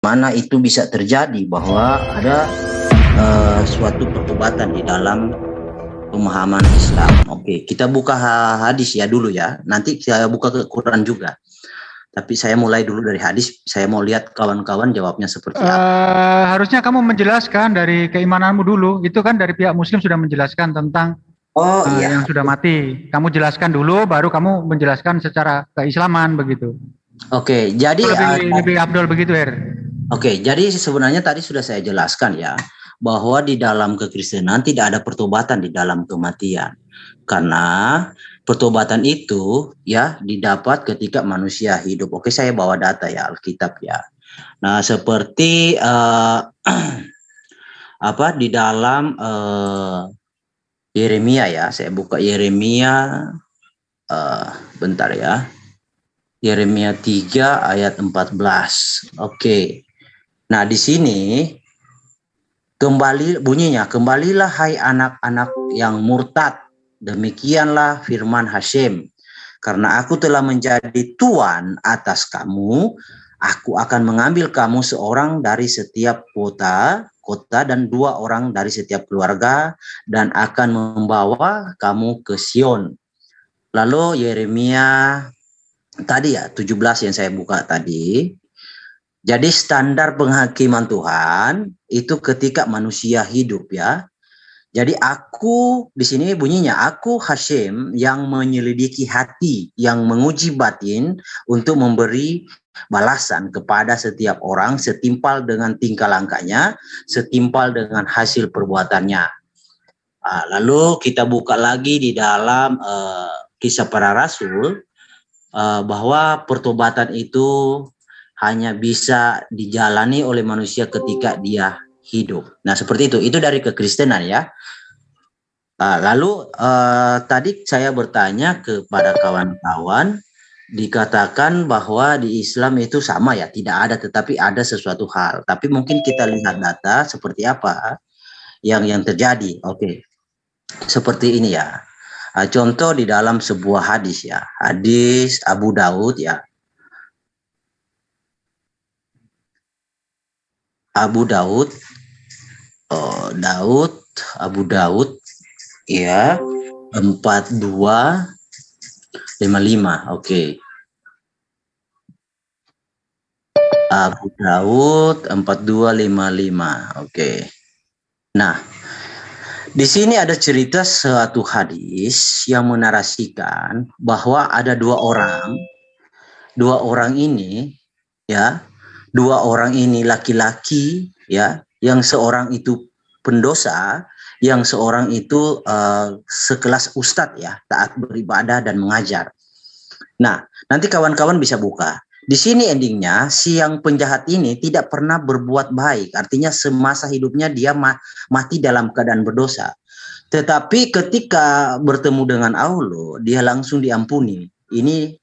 mana itu bisa terjadi bahwa ada suatu pertobatan di dalam pemahaman Islam. Oke, kita buka hadis ya dulu ya. Nanti saya buka ke Quran juga. Tapi saya mulai dulu dari hadis. Saya mau lihat kawan-kawan jawabnya seperti apa. Harusnya kamu menjelaskan dari keimananmu dulu. Itu kan dari pihak Muslim sudah menjelaskan tentang Oh iya. yang sudah mati. Kamu jelaskan dulu, baru kamu menjelaskan secara keislaman begitu. Oke, jadi lebih afdol begitu, Her. Oke, jadi sebenarnya tadi sudah saya jelaskan ya, bahwa di dalam kekristenan tidak ada pertobatan di dalam kematian. Karena pertobatan itu ya didapat ketika manusia hidup. Oke, saya bawa data ya, Alkitab ya. Nah, seperti apa di dalam Yeremia ya, saya buka Yeremia bentar ya. Yeremia 3 ayat 14. Oke. Nah, di sini kembali bunyinya, kembalilah hai anak-anak yang murtad, demikianlah firman Hashem, karena aku telah menjadi tuan atas kamu, aku akan mengambil kamu seorang dari setiap kota dan 2 orang dari setiap keluarga, dan akan membawa kamu ke Sion. Lalu Yeremia tadi ya 17 yang saya buka tadi. Jadi standar penghakiman Tuhan itu ketika manusia hidup ya. Jadi aku di sini bunyinya, aku Hashem yang menyelidiki hati, yang menguji batin untuk memberi balasan kepada setiap orang setimpal dengan tingkah langkahnya, setimpal dengan hasil perbuatannya. Lalu kita buka lagi di dalam Kisah Para Rasul bahwa pertobatan itu hanya bisa dijalani oleh manusia ketika dia hidup. Nah, seperti itu. Itu dari kekristenan ya. Lalu tadi saya bertanya kepada kawan-kawan, dikatakan bahwa di Islam itu sama ya, tidak ada, tetapi ada sesuatu hal. Tapi mungkin kita lihat data seperti apa yang terjadi. Oke. Seperti ini ya. Contoh di dalam sebuah hadis ya. Hadis Abu Daud ya. Abu Daud, Abu Daud, ya 4255, oke. Abu Daud 4255, oke. Nah, di sini ada cerita suatu hadis yang menarasikan bahwa ada 2 orang. 2 orang ini ya. 2 orang ini laki-laki ya, yang seorang itu pendosa, yang seorang itu sekelas ustadz ya, taat beribadah dan mengajar. Nah, nanti kawan-kawan bisa buka. Di sini endingnya si yang penjahat ini tidak pernah berbuat baik, artinya semasa hidupnya dia mati dalam keadaan berdosa. Tetapi ketika bertemu dengan Allah, dia langsung diampuni. Ini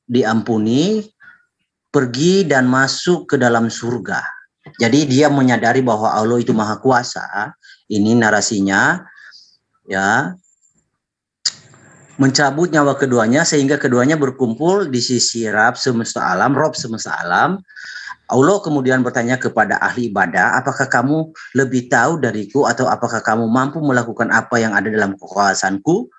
diampuni, pergi dan masuk ke dalam surga. Jadi dia menyadari bahwa Allah itu maha kuasa. Ini narasinya ya, mencabut nyawa keduanya sehingga keduanya berkumpul di sisi Rob semesta alam. Allah kemudian bertanya kepada ahli ibadah, apakah kamu lebih tahu dariku atau apakah kamu mampu melakukan apa yang ada dalam kekuasaanku?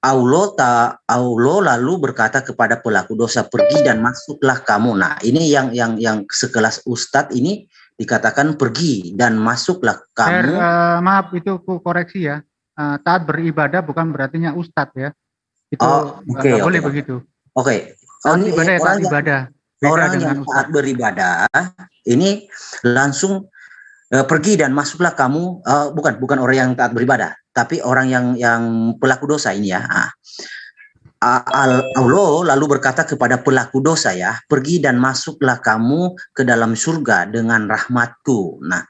Allah lalu berkata kepada pelaku dosa, pergi dan masuklah kamu. Nah, ini yang sekelas ustadz ini dikatakan pergi dan masuklah kamu. Maaf, itu ku koreksi ya. Taat beribadah bukan berartinya ustadz ya. Itu nggak boleh begitu. Oke. Taat ibadah ya taat ibadah. Orang yang taat beribadah ini langsung pergi dan masuklah kamu, bukan orang yang taat beribadah, tapi orang yang pelaku dosa ini ya. Allah lalu berkata kepada pelaku dosa ya, pergi dan masuklah kamu ke dalam surga dengan rahmatku. Nah,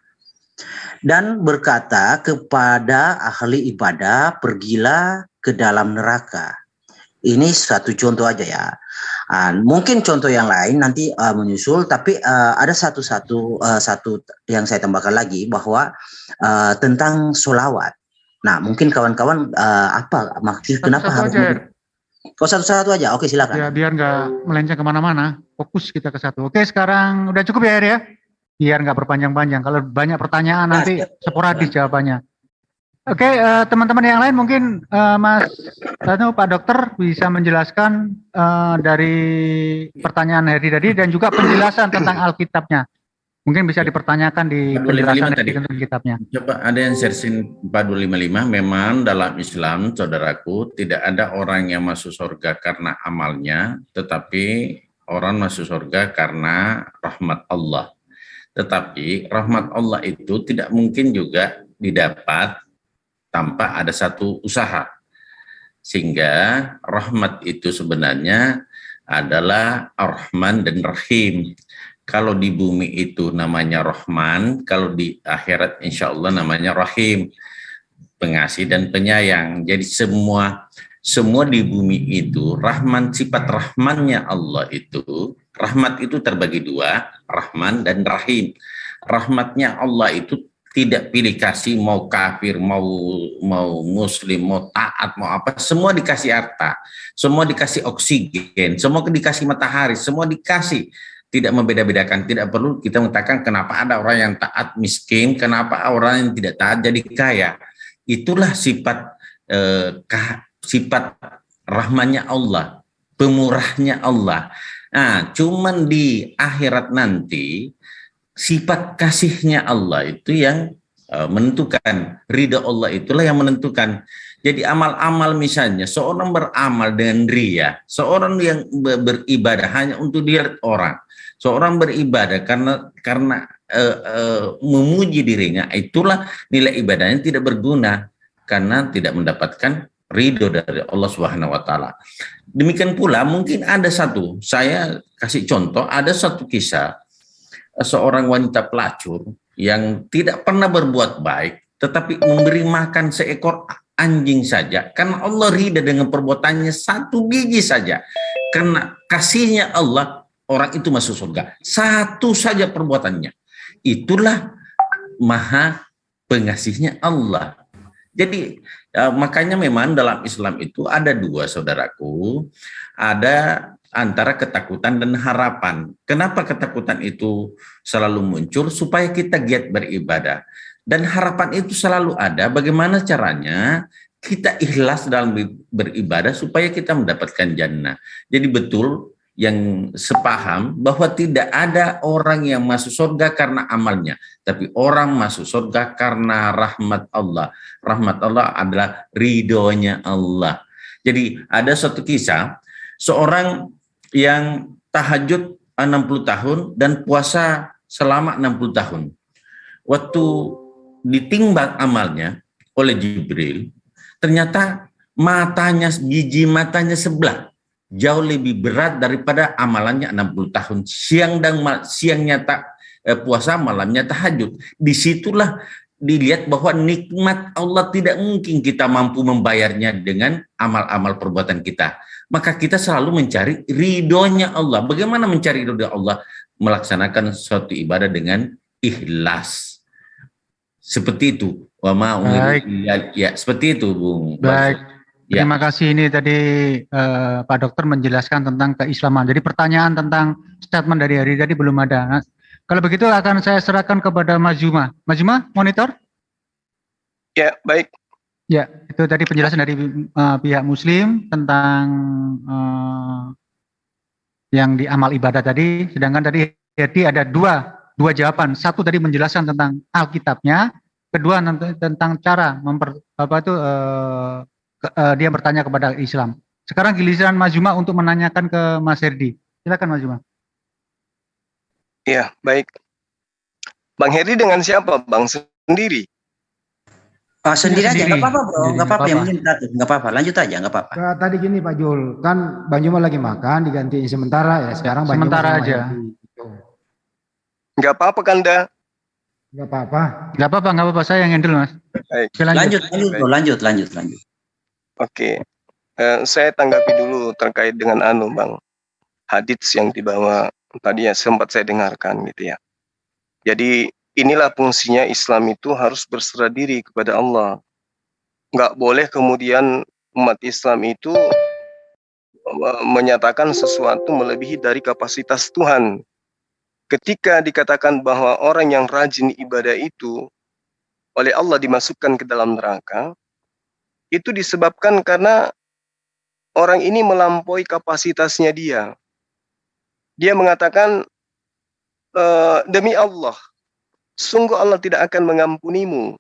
dan berkata kepada ahli ibadah, pergilah ke dalam neraka. Ini satu contoh aja ya. Mungkin contoh yang lain nanti menyusul, tapi ada satu yang saya tambahkan lagi bahwa tentang sholawat. Nah, mungkin kawan-kawan apa maksud kenapa harus Kau satu-satu aja. Oke, silakan. Ya, biar nggak melenceng kemana-mana. Fokus kita ke satu. Oke, sekarang udah cukup ya, Heri ya? Biar nggak berpanjang-panjang. Kalau banyak pertanyaan nanti sporadis jawabannya. Oke, teman-teman yang lain mungkin Mas Pak Dokter bisa menjelaskan dari pertanyaan Heri tadi dan juga penjelasan tentang Alkitabnya. Mungkin bisa dipertanyakan di penjelasan tadi tentang kitabnya. Coba ada yang searching 4255, memang dalam Islam, saudaraku, tidak ada orang yang masuk surga karena amalnya, tetapi orang masuk surga karena rahmat Allah. Tetapi rahmat Allah itu tidak mungkin juga didapat tanpa ada satu usaha. Sehingga rahmat itu sebenarnya adalah Ar-Rahman dan Rahim. Kalau di bumi itu namanya Rahman, kalau di akhirat insya Allah namanya Rahim, pengasih dan penyayang. Jadi semua di bumi itu, Rahman, sifat Rahmannya Allah itu, rahmat itu terbagi dua, Rahman dan Rahim. Rahmatnya Allah itu tidak pilih kasih, mau kafir, mau muslim, mau taat, mau apa, semua dikasih harta, semua dikasih oksigen, semua dikasih matahari, semua dikasih. Tidak membeda-bedakan, tidak perlu kita mengatakan kenapa ada orang yang taat miskin, kenapa orang yang tidak taat jadi kaya. Itulah sifat sifat rahmannya Allah, pemurahnya Allah. Nah, cuman di akhirat nanti sifat kasihnya Allah itu yang menentukan, ridha Allah itulah yang menentukan. Jadi amal-amal misalnya seorang beramal dengan ria, seorang yang beribadah hanya untuk dilihat orang, seorang beribadah karena memuji dirinya, itulah nilai ibadahnya tidak berguna karena tidak mendapatkan ridho dari Allah Subhanahu wa taala. Demikian pula mungkin ada satu, saya kasih contoh, ada satu kisah seorang wanita pelacur yang tidak pernah berbuat baik tetapi memberi makan seekor anjing saja karena Allah ridha dengan perbuatannya, satu biji saja. Karena kasihnya Allah, orang itu masuk surga. Satu saja perbuatannya. Itulah maha pengasihnya Allah. Jadi makanya memang dalam Islam itu ada dua, saudaraku. Ada antara ketakutan dan harapan. Kenapa ketakutan itu selalu muncul? Supaya kita giat beribadah. Dan harapan itu selalu ada, bagaimana caranya kita ikhlas dalam beribadah supaya kita mendapatkan jannah. Jadi betul yang sepaham bahwa tidak ada orang yang masuk surga karena amalnya, tapi orang masuk surga karena rahmat Allah. Rahmat Allah adalah ridhonya Allah. Jadi ada suatu kisah, seorang yang tahajud 60 tahun dan puasa selama 60 tahun. Waktu ditimbang amalnya oleh Jibril, ternyata biji matanya sebelah jauh lebih berat daripada amalannya 60 tahun. Siangnya puasa, malamnya tahajud. Disitulah dilihat bahwa nikmat Allah tidak mungkin kita mampu membayarnya dengan amal-amal perbuatan kita. Maka kita selalu mencari ridhonya Allah. Bagaimana mencari ridho Allah? Melaksanakan suatu ibadah dengan ikhlas. Seperti itu. Ya, seperti itu, Bung. Baik. Ya. Terima kasih, ini tadi Pak Dokter menjelaskan tentang keislaman. Jadi pertanyaan tentang statement dari hari tadi belum ada. Nah, kalau begitu akan saya serahkan kepada Mas Juma. Mas Juma, monitor? Ya, baik. Ya, itu tadi penjelasan dari pihak Muslim tentang yang di amal ibadah tadi. Sedangkan tadi ada dua jawaban. Satu tadi menjelaskan tentang Alkitabnya, kedua tentang cara dia bertanya kepada Islam. Sekarang giliran Mas Juma untuk menanyakan ke Mas Herdi. Silakan Mas Juma. Iya, baik. Bang Herdi dengan siapa, Bang? Sendiri? Sendiri aja, nggak apa-apa bro, nggak apa-apa, yang penting nggak apa-apa, lanjut aja, nggak apa-apa. Tadi gini Pak Jul, kan Bang Juma lagi makan, digantiin sementara ya, sekarang Bang sementara Juma aja. Nggak apa-apa kan, dah? Nggak apa-apa. Nggak apa-apa, saya yang handle Mas. Baik. Lanjut. Oke, saya tanggapi dulu terkait dengan Bang, hadits yang dibawa tadi ya sempat saya dengarkan gitu ya. Jadi inilah fungsinya Islam itu harus berserah diri kepada Allah. Nggak boleh kemudian umat Islam itu menyatakan sesuatu melebihi dari kapasitas Tuhan. Ketika dikatakan bahwa orang yang rajin ibadah itu oleh Allah dimasukkan ke dalam neraka, itu disebabkan karena orang ini melampaui kapasitasnya dia. Dia mengatakan, demi Allah, sungguh Allah tidak akan mengampunimu,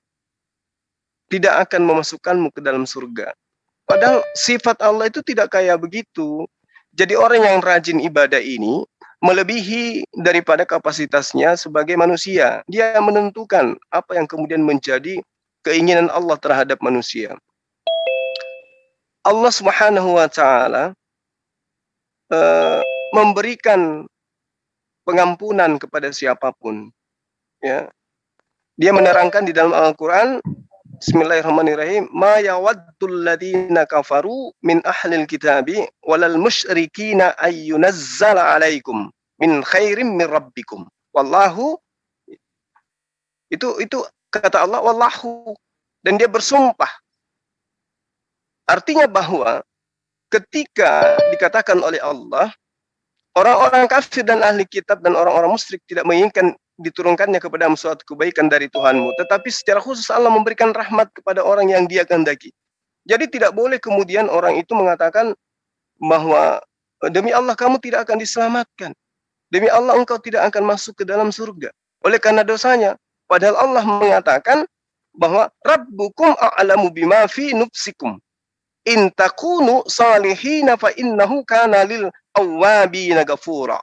tidak akan memasukkanmu ke dalam surga. Padahal sifat Allah itu tidak kayak begitu. Jadi orang yang rajin ibadah ini melebihi daripada kapasitasnya sebagai manusia. Dia menentukan apa yang kemudian menjadi keinginan Allah terhadap manusia. Allah Subhanahu wa Ta'ala memberikan pengampunan kepada siapapun. Ya. Dia menerangkan di dalam Al-Quran, Bismillahirrahmanirrahim, ma yawaddul ladina kafaru min ahlil kitabi walal musyrikina ayyunazzala alaikum min khairim min rabbikum. Wallahu, itu kata Allah, wallahu, dan dia bersumpah. Artinya bahwa ketika dikatakan oleh Allah, orang-orang kafir dan ahli kitab dan orang-orang musyrik tidak menginginkan diturunkannya kepada suatu kebaikan dari Tuhanmu, tetapi secara khusus Allah memberikan rahmat kepada orang yang Dia kehendaki. Jadi tidak boleh kemudian orang itu mengatakan bahwa demi Allah kamu tidak akan diselamatkan, demi Allah engkau tidak akan masuk ke dalam surga oleh karena dosanya. Padahal Allah mengatakan bahwa Rabbukum a'lamu bima fi nufsikum in takunu salihina fa innahu kana lil awwabina ghafura.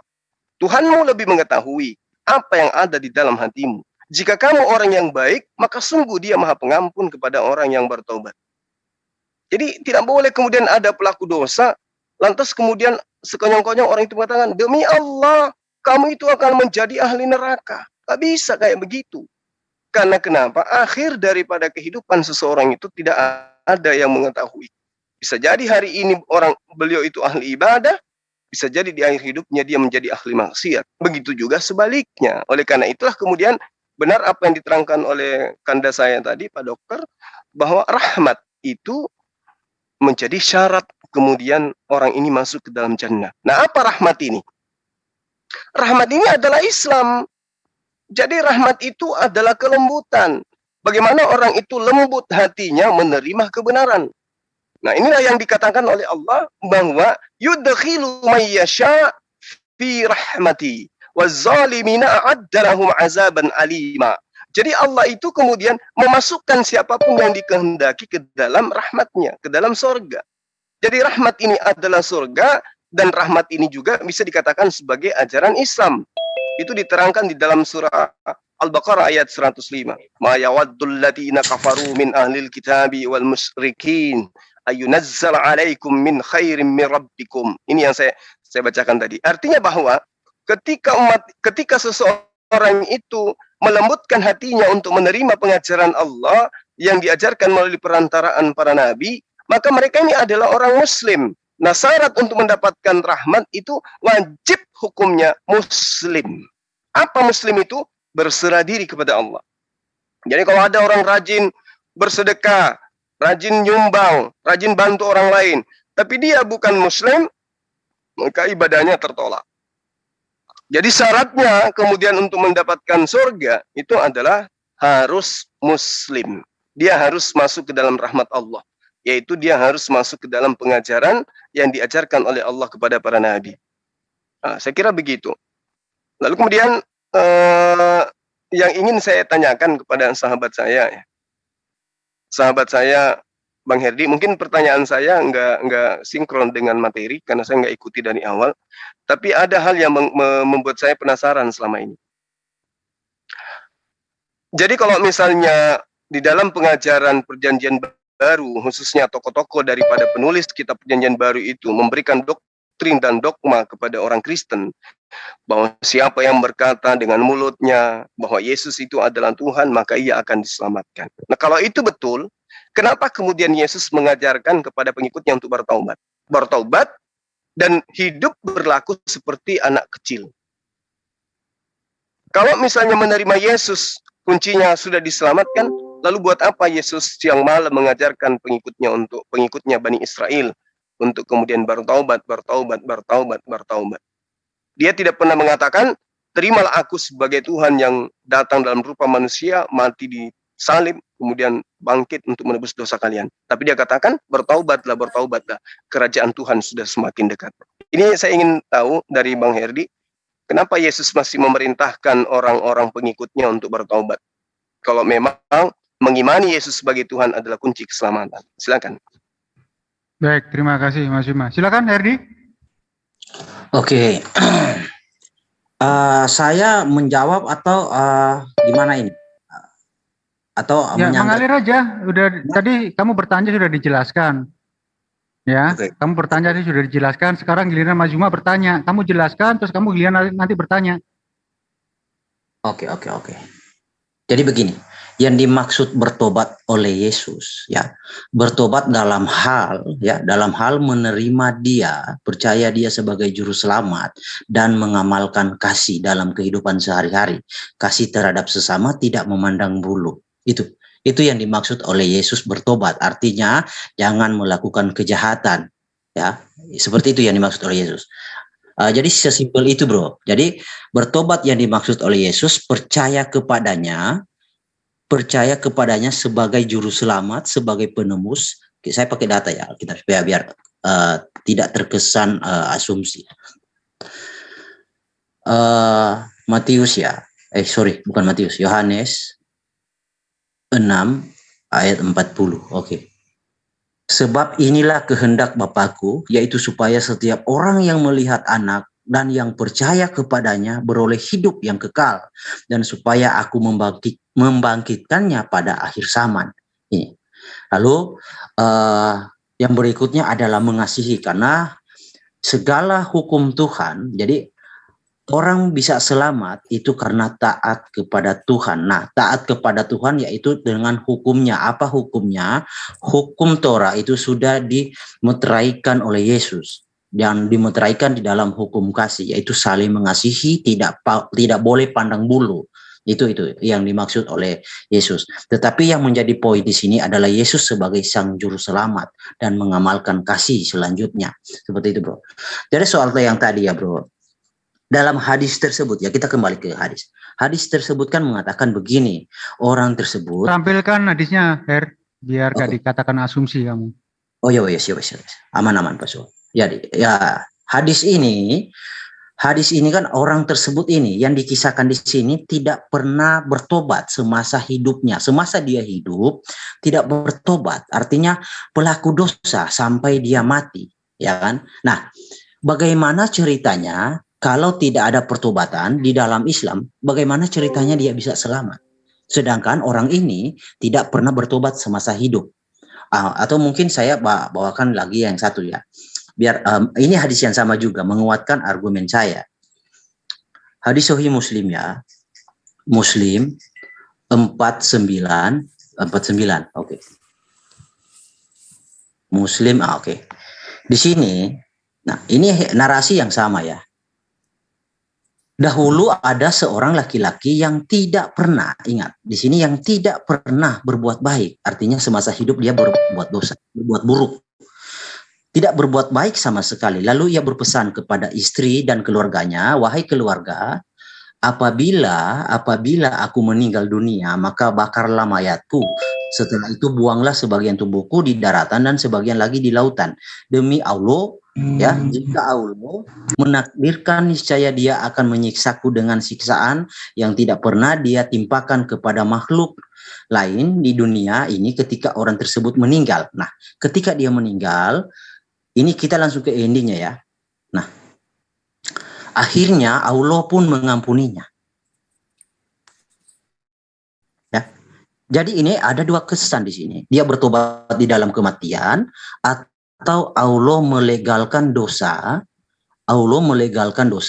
Tuhanmu lebih mengetahui apa yang ada di dalam hatimu. Jika kamu orang yang baik, maka sungguh Dia Maha Pengampun kepada orang yang bertobat. Jadi tidak boleh kemudian ada pelaku dosa, lantas kemudian sekonyong-konyong orang itu mengatakan, demi Allah, kamu itu akan menjadi ahli neraka. Tak bisa kayak begitu. Karena kenapa? Akhir daripada kehidupan seseorang itu tidak ada yang mengetahui. Bisa jadi hari ini beliau itu ahli ibadah, bisa jadi di akhir hidupnya dia menjadi ahli maksiat. Begitu juga sebaliknya. Oleh karena itulah kemudian benar apa yang diterangkan oleh kanda saya tadi, Pak Dokter, bahwa rahmat itu menjadi syarat kemudian orang ini masuk ke dalam jannah. Nah, apa rahmat ini? Rahmat ini adalah Islam. Jadi rahmat itu adalah kelembutan. Bagaimana orang itu lembut hatinya menerima kebenaran. Nah, inilah yang dikatakan oleh Allah bahwa yudkhilu may yasha fi rahmati waz-zalimina a'adda lahum 'azaban alima. Jadi Allah itu kemudian memasukkan siapapun yang dikehendaki ke dalam rahmatnya, ke dalam surga. Jadi rahmat ini adalah surga, dan rahmat ini juga bisa dikatakan sebagai ajaran Islam. Itu diterangkan di dalam surah Al-Baqarah ayat 105. Ma yawaddul ladina kafaru min ahlil kitabi wal musyrikin ayunazzal alaikum min khairim min rabbikum. Ini yang saya bacakan tadi. Artinya bahwa ketika seseorang itu melembutkan hatinya untuk menerima pengajaran Allah yang diajarkan melalui perantaraan para nabi, maka mereka ini adalah orang muslim. Nah, syarat untuk mendapatkan rahmat itu wajib hukumnya muslim. Apa muslim itu? Berserah diri kepada Allah. Jadi kalau ada orang rajin bersedekah, rajin nyumbang, rajin bantu orang lain, tapi dia bukan muslim, maka ibadahnya tertolak. Jadi syaratnya kemudian untuk mendapatkan surga itu adalah harus muslim. Dia harus masuk ke dalam rahmat Allah, yaitu dia harus masuk ke dalam pengajaran yang diajarkan oleh Allah kepada para nabi. Nah, saya kira begitu. Lalu kemudian yang ingin saya tanyakan kepada sahabat saya, sahabat saya Bang Herdi, mungkin pertanyaan saya nggak sinkron dengan materi karena saya nggak ikuti dari awal, tapi ada hal yang membuat saya penasaran selama ini. Jadi kalau misalnya di dalam pengajaran Perjanjian Baru, khususnya tokoh-tokoh daripada penulis kitab Perjanjian Baru itu memberikan doktrin dan dogma kepada orang Kristen, bahwa siapa yang berkata dengan mulutnya bahwa Yesus itu adalah Tuhan, maka ia akan diselamatkan. Nah, kalau itu betul, kenapa kemudian Yesus mengajarkan kepada pengikutnya untuk bertaubat dan hidup berlaku seperti anak kecil? Kalau misalnya menerima Yesus, kuncinya sudah diselamatkan, lalu buat apa Yesus siang malam mengajarkan pengikutnya Bani Israel untuk kemudian bertaubat. Dia tidak pernah mengatakan, terimalah aku sebagai Tuhan yang datang dalam rupa manusia, mati di salib, kemudian bangkit untuk menebus dosa kalian. Tapi dia katakan, bertaubatlah, kerajaan Tuhan sudah semakin dekat. Ini saya ingin tahu dari Bang Herdi, kenapa Yesus masih memerintahkan orang-orang pengikutnya untuk bertaubat? Kalau memang mengimani Yesus sebagai Tuhan adalah kunci keselamatan. Silakan. Baik, terima kasih Mas Bima. Silakan Herdi. Oke. Saya menjawab atau gimana ini? Atau ya, mengalir aja. Udah tadi kamu bertanya sudah dijelaskan. Ya, kamu bertanya tadi sudah dijelaskan. Sekarang giliran Mas Bima bertanya. Kamu jelaskan, terus kamu giliran nanti bertanya. Oke. Jadi begini, yang dimaksud bertobat oleh Yesus, ya, bertobat dalam hal menerima Dia, percaya Dia sebagai juru selamat, dan mengamalkan kasih dalam kehidupan sehari-hari. Kasih terhadap sesama, tidak memandang bulu. Itu yang dimaksud oleh Yesus bertobat. Artinya jangan melakukan kejahatan, ya. Seperti itu yang dimaksud oleh Yesus. Jadi sesimpel itu, bro. Jadi bertobat yang dimaksud oleh Yesus, percaya kepadanya sebagai juru selamat, sebagai penembus. Saya pakai data ya, kita biar tidak terkesan asumsi. Matius ya, bukan Matius, Yohanes 6 ayat 40. Oke. Sebab inilah kehendak Bapakku, yaitu supaya setiap orang yang melihat Anak dan yang percaya kepadanya beroleh hidup yang kekal, dan supaya aku membangkitkannya pada akhir zaman. Ini. Lalu yang berikutnya adalah mengasihi, karena segala hukum Tuhan, jadi orang bisa selamat itu karena taat kepada Tuhan. Nah, taat kepada Tuhan yaitu dengan hukumnya. Apa hukumnya? Hukum Torah itu sudah dimeteraikan oleh Yesus. Dan dimeteraikan di dalam hukum kasih, yaitu saling mengasihi, tidak boleh pandang bulu. Itu yang dimaksud oleh Yesus. Tetapi yang menjadi poin di sini adalah Yesus sebagai sang juru selamat dan mengamalkan kasih selanjutnya. Seperti itu, bro. Jadi soal yang tadi ya, bro. Dalam hadis tersebut, ya kita kembali ke hadis. Hadis tersebut kan mengatakan begini, orang tersebut. Tampilkan hadisnya, Her, biar gak dikatakan asumsi kamu. Oh ya, siap. Aman Pak Suha. Ya, hadis ini kan orang tersebut ini yang dikisahkan di sini tidak pernah bertobat semasa hidupnya. Semasa dia hidup tidak bertobat, artinya pelaku dosa sampai dia mati, ya kan? Nah, bagaimana ceritanya? Kalau tidak ada pertobatan di dalam Islam, bagaimana ceritanya dia bisa selamat? Sedangkan orang ini tidak pernah bertobat semasa hidup. Atau mungkin saya bawakan lagi yang satu ya. Biar ini hadis yang sama juga menguatkan argumen saya. Hadis Sahih Muslim ya. Muslim 49. Oke. Muslim oke. Di sini, nah ini narasi yang sama ya. Dahulu ada seorang laki-laki yang tidak pernah, ingat, di sini yang tidak pernah berbuat baik. Artinya semasa hidup dia berbuat dosa, berbuat buruk. Tidak berbuat baik sama sekali. Lalu ia berpesan kepada istri dan keluarganya, wahai keluarga, apabila aku meninggal dunia, maka bakarlah mayatku. Setelah itu buanglah sebagian tubuhku di daratan dan sebagian lagi di lautan. Demi Allah, ya, jika Allah menakdirkan, niscaya dia akan menyiksaku dengan siksaan yang tidak pernah dia timpakan kepada makhluk lain di dunia ini ketika orang tersebut meninggal. Nah, ketika dia meninggal, ini kita langsung ke endingnya ya. Nah, akhirnya Allah pun mengampuninya. Ya. Jadi ini ada dua kesan di sini. Dia bertobat di dalam kematian atau Allah melegalkan dosa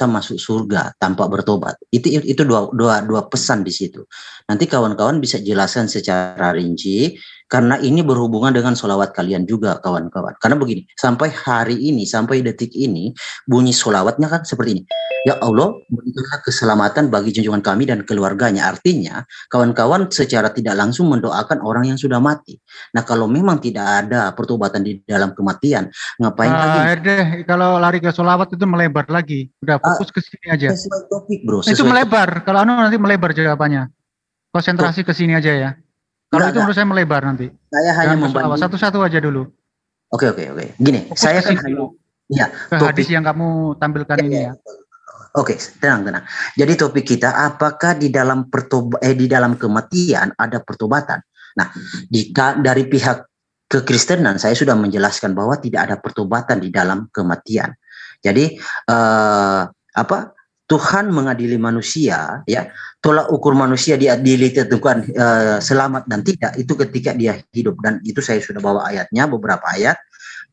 masuk surga tanpa bertobat. Itu dua pesan di situ. Nanti kawan-kawan bisa jelaskan secara rinci Karena ini berhubungan dengan sholawat kalian juga, kawan-kawan. Karena begini, sampai hari ini, sampai detik ini, bunyi sholawatnya kan seperti ini. Ya Allah, berikanlah keselamatan bagi junjungan kami dan keluarganya. Artinya, kawan-kawan secara tidak langsung mendoakan orang yang sudah mati. Nah, kalau memang tidak ada pertobatan di dalam kematian, ngapain lagi? Deh, kalau lari ke sholawat itu melebar lagi. Udah fokus ke sini aja. Sesuai topik, bro. Itu melebar. Kalau nanti melebar jawabannya. Konsentrasi ke sini aja ya. Kalau itu menurut saya melebar nanti. Saya hanya membanding satu-satu aja dulu. Oke. Gini, fokus saya kan hanya ke hadis yang kamu tampilkan ini ya. Oke, tenang. Jadi topik kita, apakah di dalam di dalam kematian ada pertobatan? Nah, dari pihak kekristenan saya sudah menjelaskan bahwa tidak ada pertobatan di dalam kematian. Jadi Tuhan mengadili manusia, ya, tolak ukur manusia ditentukan selamat dan tidak itu ketika dia hidup, dan itu saya sudah bawa ayatnya, beberapa ayat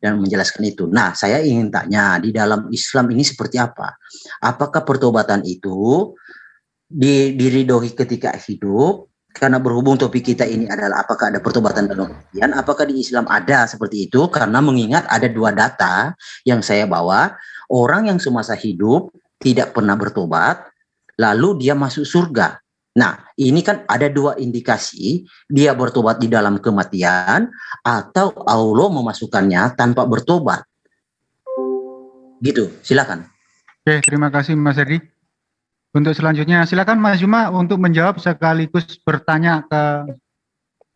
dan menjelaskan itu. Nah, saya ingin tanya, di dalam Islam ini seperti apa? Apakah pertobatan itu diridhoi ketika hidup? Karena berhubung topik kita ini adalah apakah ada pertobatan dalam kematian, apakah di Islam ada seperti itu? Karena mengingat ada 2 data yang saya bawa, orang yang semasa hidup tidak pernah bertobat, lalu dia masuk surga. Nah, ini kan ada 2 indikasi, dia bertobat di dalam kematian atau Allah memasukkannya tanpa bertobat. Gitu, silakan. Oke, terima kasih Mas Herdi. Untuk selanjutnya, silakan Mas Juma untuk menjawab sekaligus bertanya ke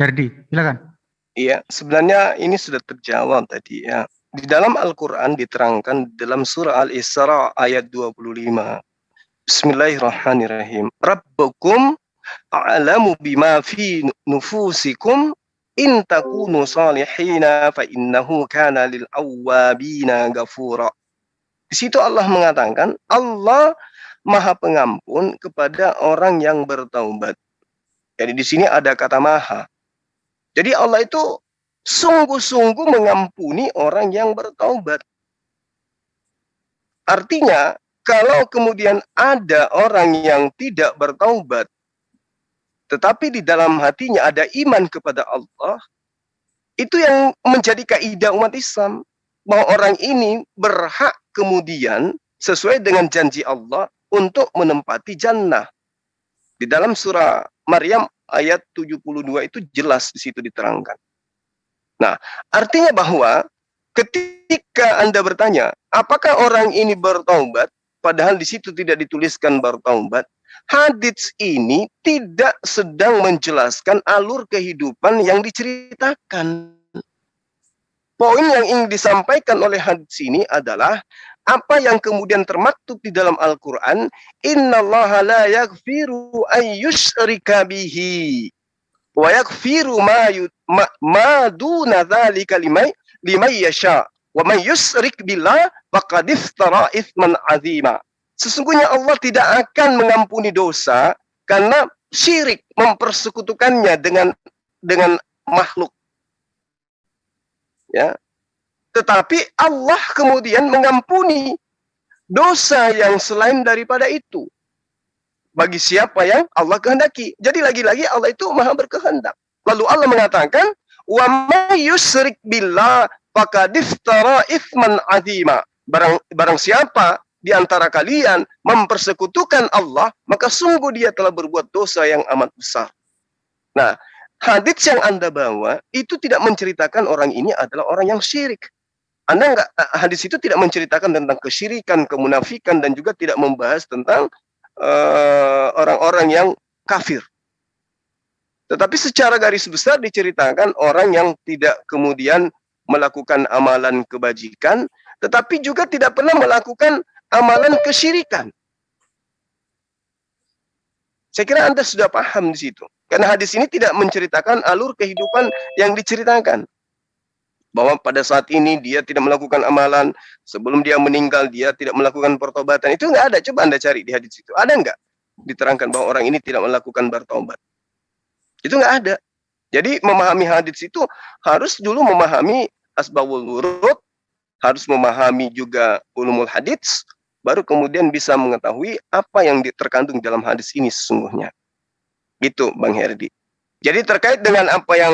Herdi. Silakan. Iya, sebenarnya ini sudah terjawab tadi ya. Di dalam Al-Quran diterangkan dalam surah Al-Isra ayat 25. Bismillahirrahmanirrahim. Rabbukum a'lamu bima fi nufusikum in takunu salihina fa innahu kana lil awwabina ghafura. Di situ Allah mengatakan, Allah Maha Pengampun kepada orang yang bertaubat. Jadi di sini ada kata maha. Jadi Allah itu sungguh-sungguh mengampuni orang yang bertaubat. Artinya, kalau kemudian ada orang yang tidak bertaubat, tetapi di dalam hatinya ada iman kepada Allah, itu yang menjadi kaidah umat Islam, bahwa orang ini berhak kemudian sesuai dengan janji Allah untuk menempati jannah. Di dalam surah Maryam ayat 72 itu jelas di situ diterangkan. Nah, artinya bahwa ketika Anda bertanya, apakah orang ini bertaubat, padahal di situ tidak dituliskan bertaubat, hadits ini tidak sedang menjelaskan alur kehidupan yang diceritakan. Poin yang ingin disampaikan oleh hadits ini adalah apa yang kemudian termaktub di dalam Al-Quran, innallaha la yaghfiru ayyushrika bihi wa yaghfiru ma duna dzalika liman yasha wa may yusyrik billah faqad iftara itsman azima. Sesungguhnya Allah tidak akan mengampuni dosa karena syirik, mempersekutukannya dengan makhluk. Ya. Tetapi Allah kemudian mengampuni dosa yang selain daripada itu bagi siapa yang Allah kehendaki. Jadi lagi-lagi Allah itu maha berkehendak. Lalu Allah mengatakan, wa may yusyrik billah faqad iftara itsman azima. Barang siapa di antara kalian mempersekutukan Allah, maka sungguh dia telah berbuat dosa yang amat besar. Nah, hadits yang Anda bawa itu tidak menceritakan orang ini adalah orang yang syirik. Hadis itu tidak menceritakan tentang kesyirikan, kemunafikan, dan juga tidak membahas tentang orang-orang yang kafir. Tetapi secara garis besar diceritakan orang yang tidak kemudian melakukan amalan kebajikan, tetapi juga tidak pernah melakukan amalan kesyirikan. Saya kira Anda sudah paham di situ. Karena hadis ini tidak menceritakan alur kehidupan yang diceritakan. Bahwa pada saat ini dia tidak melakukan amalan, sebelum dia meninggal dia tidak melakukan pertobatan. Itu nggak ada. Coba Anda cari di hadis itu. Ada nggak diterangkan bahwa orang ini tidak melakukan bertobat? Itu nggak ada. Jadi memahami hadis itu harus dulu memahami asbabul wurud, harus memahami juga ulumul hadits, baru kemudian bisa mengetahui apa yang terkandung dalam hadis ini sesungguhnya. Gitu Bang Herdi. Jadi terkait dengan apa yang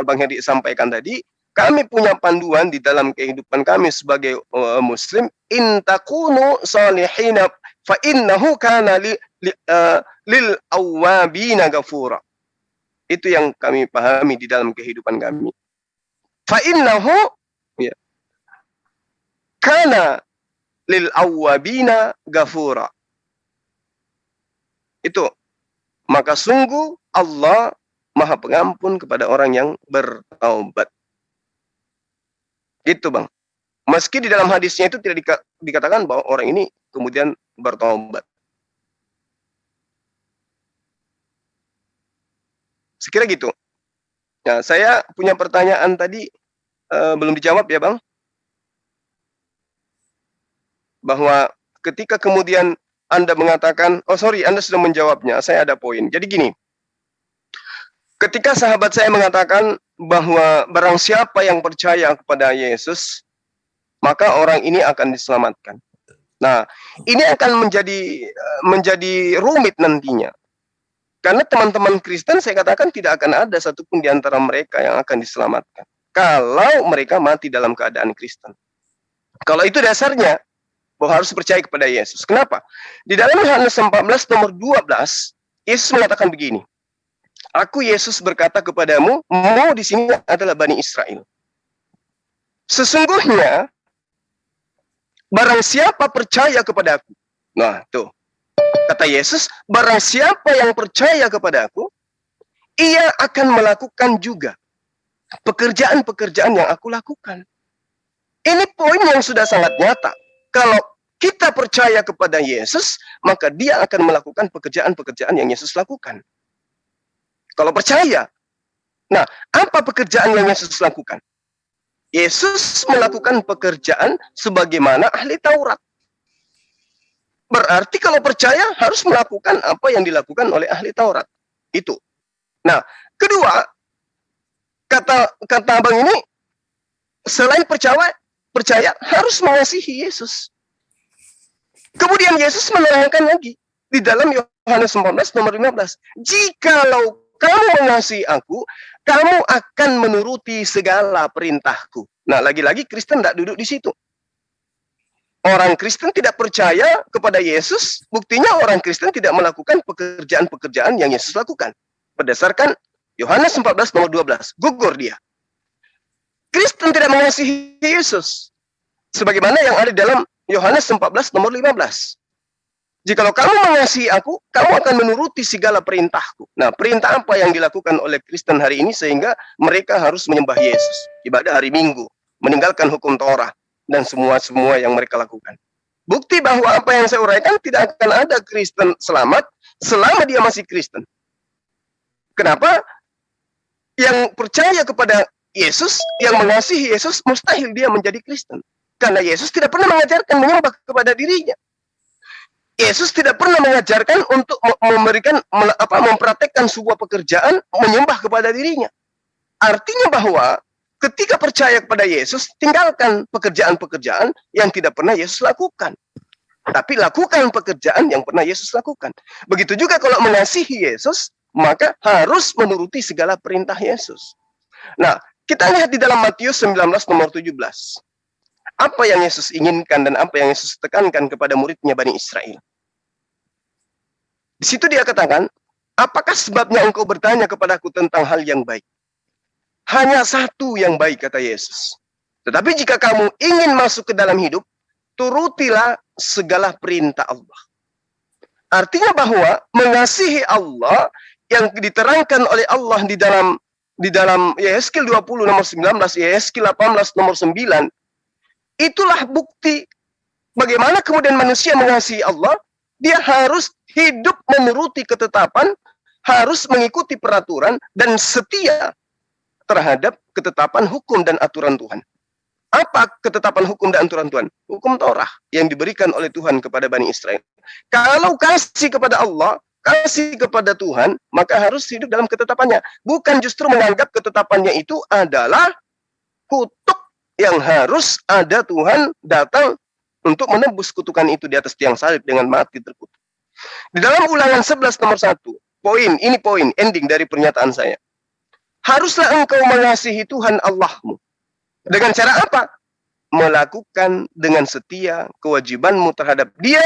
Bang Hedi sampaikan tadi, kami punya panduan di dalam kehidupan kami sebagai Muslim. In takunu salihina fa innahu kana lil awwabina ghafura. Itu yang kami pahami di dalam kehidupan kami. Fa innahu ya, kana lil awwabina ghafura. Itu. Maka sungguh Allah Maha Pengampun kepada orang yang bertaubat. Gitu Bang. Meski di dalam hadisnya itu tidak dikatakan bahwa orang ini kemudian bertaubat. Sekira gitu. Nah, saya punya pertanyaan tadi belum dijawab ya Bang. Bahwa ketika kemudian Anda mengatakan, oh sorry, Anda sudah menjawabnya, saya ada poin. Jadi gini, ketika sahabat saya mengatakan bahwa barang siapa yang percaya kepada Yesus, maka orang ini akan diselamatkan. Nah, ini akan menjadi rumit nantinya. Karena teman-teman Kristen saya katakan tidak akan ada satupun di antara mereka yang akan diselamatkan. Kalau mereka mati dalam keadaan Kristen. Kalau itu dasarnya, bahwa harus percaya kepada Yesus. Kenapa? Di dalam Yohanes 14 nomor 12, Yesus mengatakan begini. Aku Yesus berkata kepadamu, mu di sini adalah Bani Israel. Sesungguhnya, barang siapa percaya kepadaku. Nah, tuh. Kata Yesus, barang siapa yang percaya kepadaku, ia akan melakukan juga pekerjaan-pekerjaan yang aku lakukan. Ini poin yang sudah sangat nyata. Kalau kita percaya kepada Yesus, maka dia akan melakukan pekerjaan-pekerjaan yang Yesus lakukan. Kalau percaya. Nah, apa pekerjaan yang Yesus lakukan? Yesus melakukan pekerjaan sebagaimana ahli Taurat. Berarti kalau percaya harus melakukan apa yang dilakukan oleh ahli Taurat. Itu. Nah, kedua, kata Abang ini, selain percaya harus mengasihi Yesus. Kemudian Yesus menerangkan lagi di dalam Yohanes 14 nomor 15. Jikalau kamu mengasihi aku, kamu akan menuruti segala perintahku. Nah, lagi-lagi Kristen tidak duduk di situ. Orang Kristen tidak percaya kepada Yesus, buktinya orang Kristen tidak melakukan pekerjaan-pekerjaan yang Yesus lakukan. Berdasarkan Yohanes 14 nomor 12, gugur dia. Kristen tidak mengasihi Yesus. Sebagaimana yang ada dalam Yohanes 14 nomor 15. Jikalau kamu mengasihi aku, kamu akan menuruti segala perintahku. Nah, perintah apa yang dilakukan oleh Kristen hari ini sehingga mereka harus menyembah Yesus, ibadah hari Minggu, meninggalkan hukum Torah, dan semua yang mereka lakukan. Bukti bahwa apa yang saya uraikan tidak akan ada Kristen selamat selama dia masih Kristen. Kenapa? Yang percaya kepada Yesus, yang mengasihi Yesus, mustahil dia menjadi Kristen. Karena Yesus tidak pernah mengajarkan menyembah kepada dirinya. Yesus tidak pernah mengajarkan untuk mempraktekkan sebuah pekerjaan menyembah kepada dirinya. Artinya bahwa ketika percaya kepada Yesus, tinggalkan pekerjaan-pekerjaan yang tidak pernah Yesus lakukan. Tapi lakukan pekerjaan yang pernah Yesus lakukan. Begitu juga kalau mengasihi Yesus, maka harus menuruti segala perintah Yesus. Nah, kita lihat di dalam Matius 19 nomor 17. Apa yang Yesus inginkan dan apa yang Yesus tekankan kepada muridnya Bani Israel. Di situ dia katakan, apakah sebabnya engkau bertanya kepadaku tentang hal yang baik? Hanya satu yang baik, kata Yesus. Tetapi jika kamu ingin masuk ke dalam hidup, turutilah segala perintah Allah. Artinya bahwa mengasihi Allah yang diterangkan oleh Allah di dalam Yehezkiel 20 nomor 19, Yehezkiel 18 nomor 9, itulah bukti bagaimana kemudian manusia mengasihi Allah. Dia harus hidup menuruti ketetapan, harus mengikuti peraturan, dan setia terhadap ketetapan hukum dan aturan Tuhan. Apa ketetapan hukum dan aturan Tuhan? Hukum Torah yang diberikan oleh Tuhan kepada Bani Israel. Kalau kasih kepada Allah, kasih kepada Tuhan, maka harus hidup dalam ketetapannya. Bukan justru menganggap ketetapannya itu adalah kutuk yang harus ada Tuhan datang untuk menembus kutukan itu di atas tiang salib dengan mati terkutuk. Di dalam Ulangan 11 nomor 1, poin ending dari pernyataan saya. Haruslah engkau mengasihi Tuhan Allahmu. Dengan cara apa? Melakukan dengan setia kewajibanmu terhadap Dia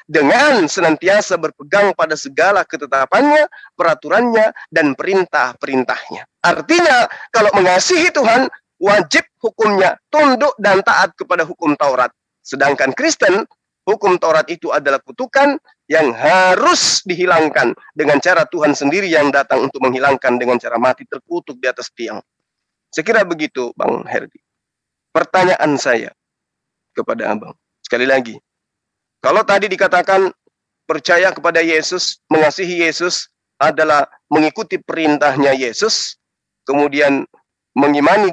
dengan senantiasa berpegang pada segala ketetapannya, peraturannya, dan perintah-perintahnya. Artinya, kalau mengasihi Tuhan, wajib hukumnya tunduk dan taat kepada hukum Taurat. Sedangkan Kristen, hukum Taurat itu adalah kutukan yang harus dihilangkan dengan cara Tuhan sendiri yang datang untuk menghilangkan dengan cara mati terkutuk di atas tiang. Saya kira begitu, Bang Herdi. Pertanyaan saya kepada Abang, sekali lagi, kalau tadi dikatakan percaya kepada Yesus, mengasihi Yesus adalah mengikuti perintahnya Yesus, kemudian mengimani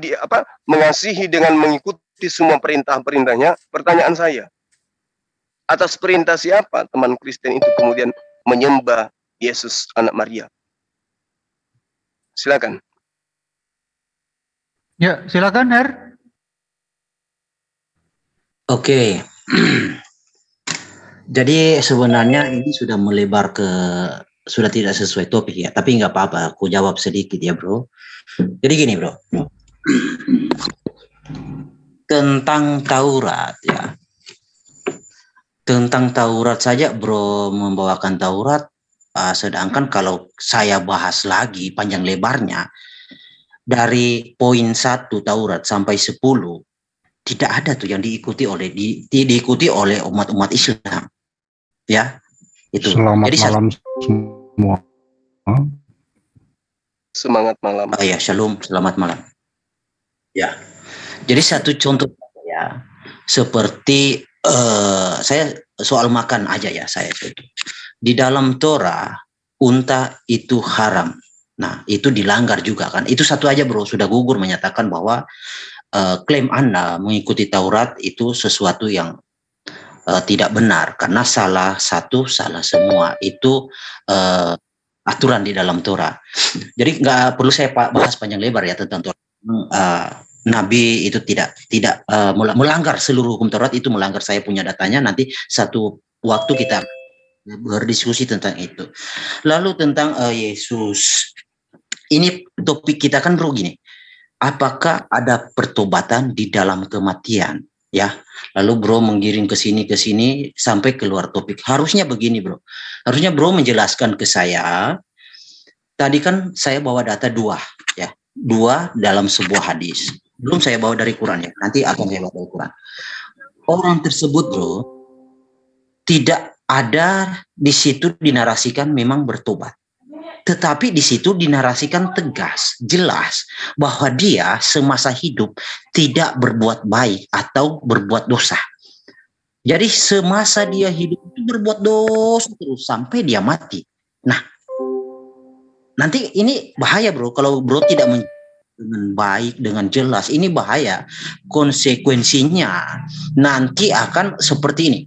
mengasihi dengan mengikuti semua perintah-perintahnya. Pertanyaan saya, atas perintah siapa teman Kristen itu kemudian menyembah Yesus anak Maria? Silakan. Ya, silakan Her. Oke. Jadi sebenarnya ini sudah melebar sudah tidak sesuai topik ya, tapi nggak apa-apa, aku jawab sedikit ya bro. Jadi gini bro, tentang Taurat ya, tentang Taurat saja bro membawakan Taurat, sedangkan kalau saya bahas lagi panjang lebarnya dari poin 1 Taurat sampai 10 tidak ada tuh yang diikuti oleh umat-umat Islam ya itu. Selamat jadi malam semua. Semangat malam. Ya shalom, selamat malam ya. Jadi satu contoh ya, seperti saya soal makan aja ya, saya contoh di dalam Torah unta itu haram. Nah itu dilanggar juga kan, itu satu aja bro sudah gugur menyatakan bahwa klaim Anda mengikuti Taurat itu sesuatu yang tidak benar, karena salah satu salah semua, itu aturan di dalam Torah. Jadi nggak perlu saya bahas panjang lebar ya tentang Torah. Nabi itu tidak melanggar seluruh hukum Taurat, itu melanggar, saya punya datanya, nanti satu waktu kita berdiskusi tentang itu. Lalu tentang Yesus, ini topik kita kan bro gini, apakah ada pertobatan di dalam kematian ya? Lalu bro menggiring ke sini sampai keluar topik. Harusnya begini bro, harusnya bro menjelaskan ke saya. Tadi kan saya bawa data 2 ya, 2 dalam sebuah hadis. Belum saya bawa dari Quran ya, nanti akan saya bawa dari Quran. Orang tersebut bro tidak ada di situ dinarasikan memang bertobat. Tetapi di situ dinarasikan tegas, jelas bahwa dia semasa hidup tidak berbuat baik atau berbuat dosa. Jadi semasa dia hidup itu berbuat dosa terus sampai dia mati. Nah, nanti ini bahaya bro, kalau bro tidak dengan baik, dengan jelas, ini bahaya. Konsekuensinya nanti akan seperti ini.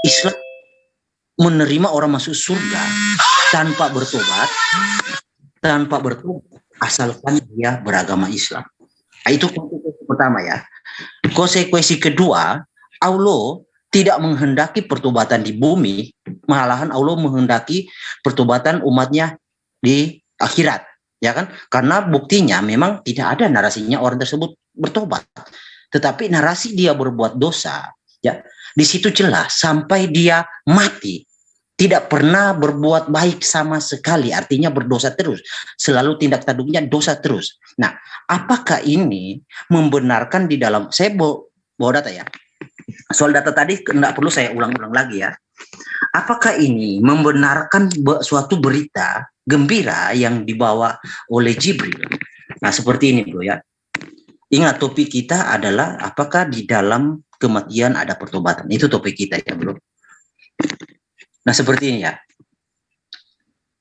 Islam menerima orang masuk surga tanpa bertobat, asalkan dia beragama Islam. Nah, itu konsekuensi pertama ya. Konsekuensi kedua, Allah tidak menghendaki pertobatan di bumi, malahan Allah menghendaki pertobatan umatnya di akhirat, ya kan? Karena buktinya memang tidak ada narasinya orang tersebut bertobat, tetapi narasi dia berbuat dosa, ya. Di situ jelas sampai dia mati tidak pernah berbuat baik sama sekali, artinya berdosa terus, selalu tindak tanduknya dosa terus. Nah, apakah ini membenarkan di dalam, saya bawa data ya, soal data tadi tidak perlu saya ulang-ulang lagi ya. Apakah ini membenarkan suatu berita gembira yang dibawa oleh Jibril? Nah, seperti ini bro ya. Ingat topik kita adalah apakah di dalam kematian ada pertobatan. Itu topik kita ya bro. Nah seperti ini ya.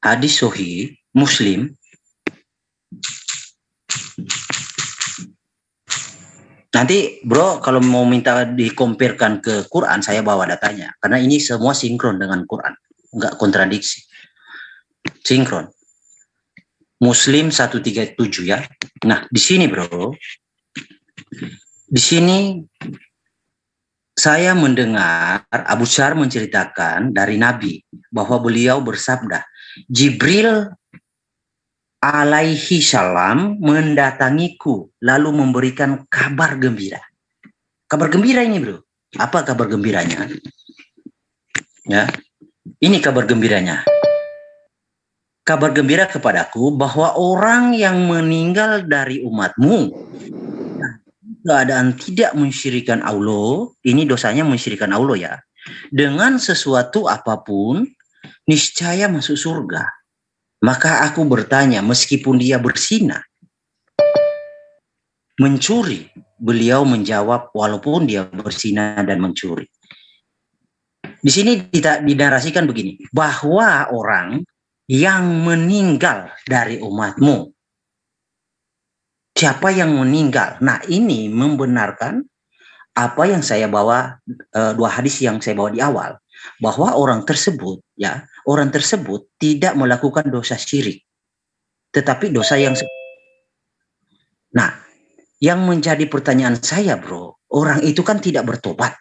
Hadis Sahih Muslim. Nanti bro kalau mau minta dikompirkan ke Quran, saya bawa datanya. Karena ini semua sinkron dengan Quran. Enggak kontradiksi. Sinkron. Muslim 137 ya. Nah di sini bro. Di sini saya mendengar Abu Syar menceritakan dari Nabi bahwa beliau bersabda, Jibril alaihi salam mendatangiku lalu memberikan kabar gembira. Kabar gembira ini, bro. Apa kabar gembiranya? Ya, ini kabar gembiranya. Kabar gembira kepadaku bahwa orang yang meninggal dari umatmu keadaan tidak mensyirikan Allah, ini dosanya mensyirikan Allah ya, dengan sesuatu apapun, niscaya masuk surga. Maka aku bertanya, meskipun dia berzina, mencuri, beliau menjawab walaupun dia berzina dan mencuri. Di sini dinarasikan begini, bahwa orang yang meninggal dari umatmu, siapa yang meninggal? Nah, ini membenarkan apa yang saya bawa, dua hadis yang saya bawa di awal, bahwa orang tersebut tidak melakukan dosa syirik, tetapi dosa yang. Nah, yang menjadi pertanyaan saya, bro, orang itu kan tidak bertobat,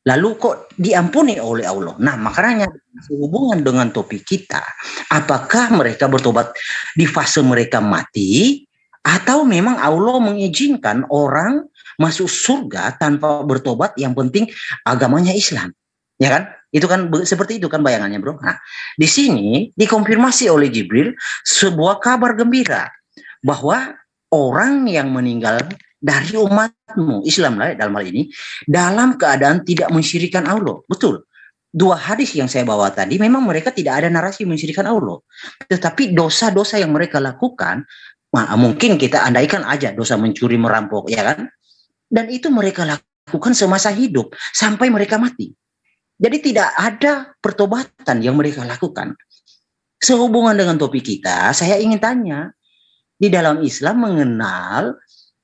lalu kok diampuni oleh Allah? Nah, makanya sehubungan dengan topik kita, apakah mereka bertobat di fase mereka mati, atau memang Allah mengizinkan orang masuk surga tanpa bertobat, yang penting agamanya Islam, ya kan? Itu kan seperti itu kan bayangannya, bro. Nah, di sini dikonfirmasi oleh Jibril sebuah kabar gembira bahwa orang yang meninggal dari umatmu, Islam lah dalam hal ini, dalam keadaan tidak mensyirikan Allah. Betul. Dua hadis yang saya bawa tadi memang mereka tidak ada narasi mensyirikan Allah, tetapi dosa-dosa yang mereka lakukan, mungkin kita andaikan aja dosa mencuri, merampok, ya kan? Dan itu mereka lakukan semasa hidup sampai mereka mati. Jadi tidak ada pertobatan yang mereka lakukan. Sehubungan dengan topik kita, saya ingin tanya, di dalam Islam mengenal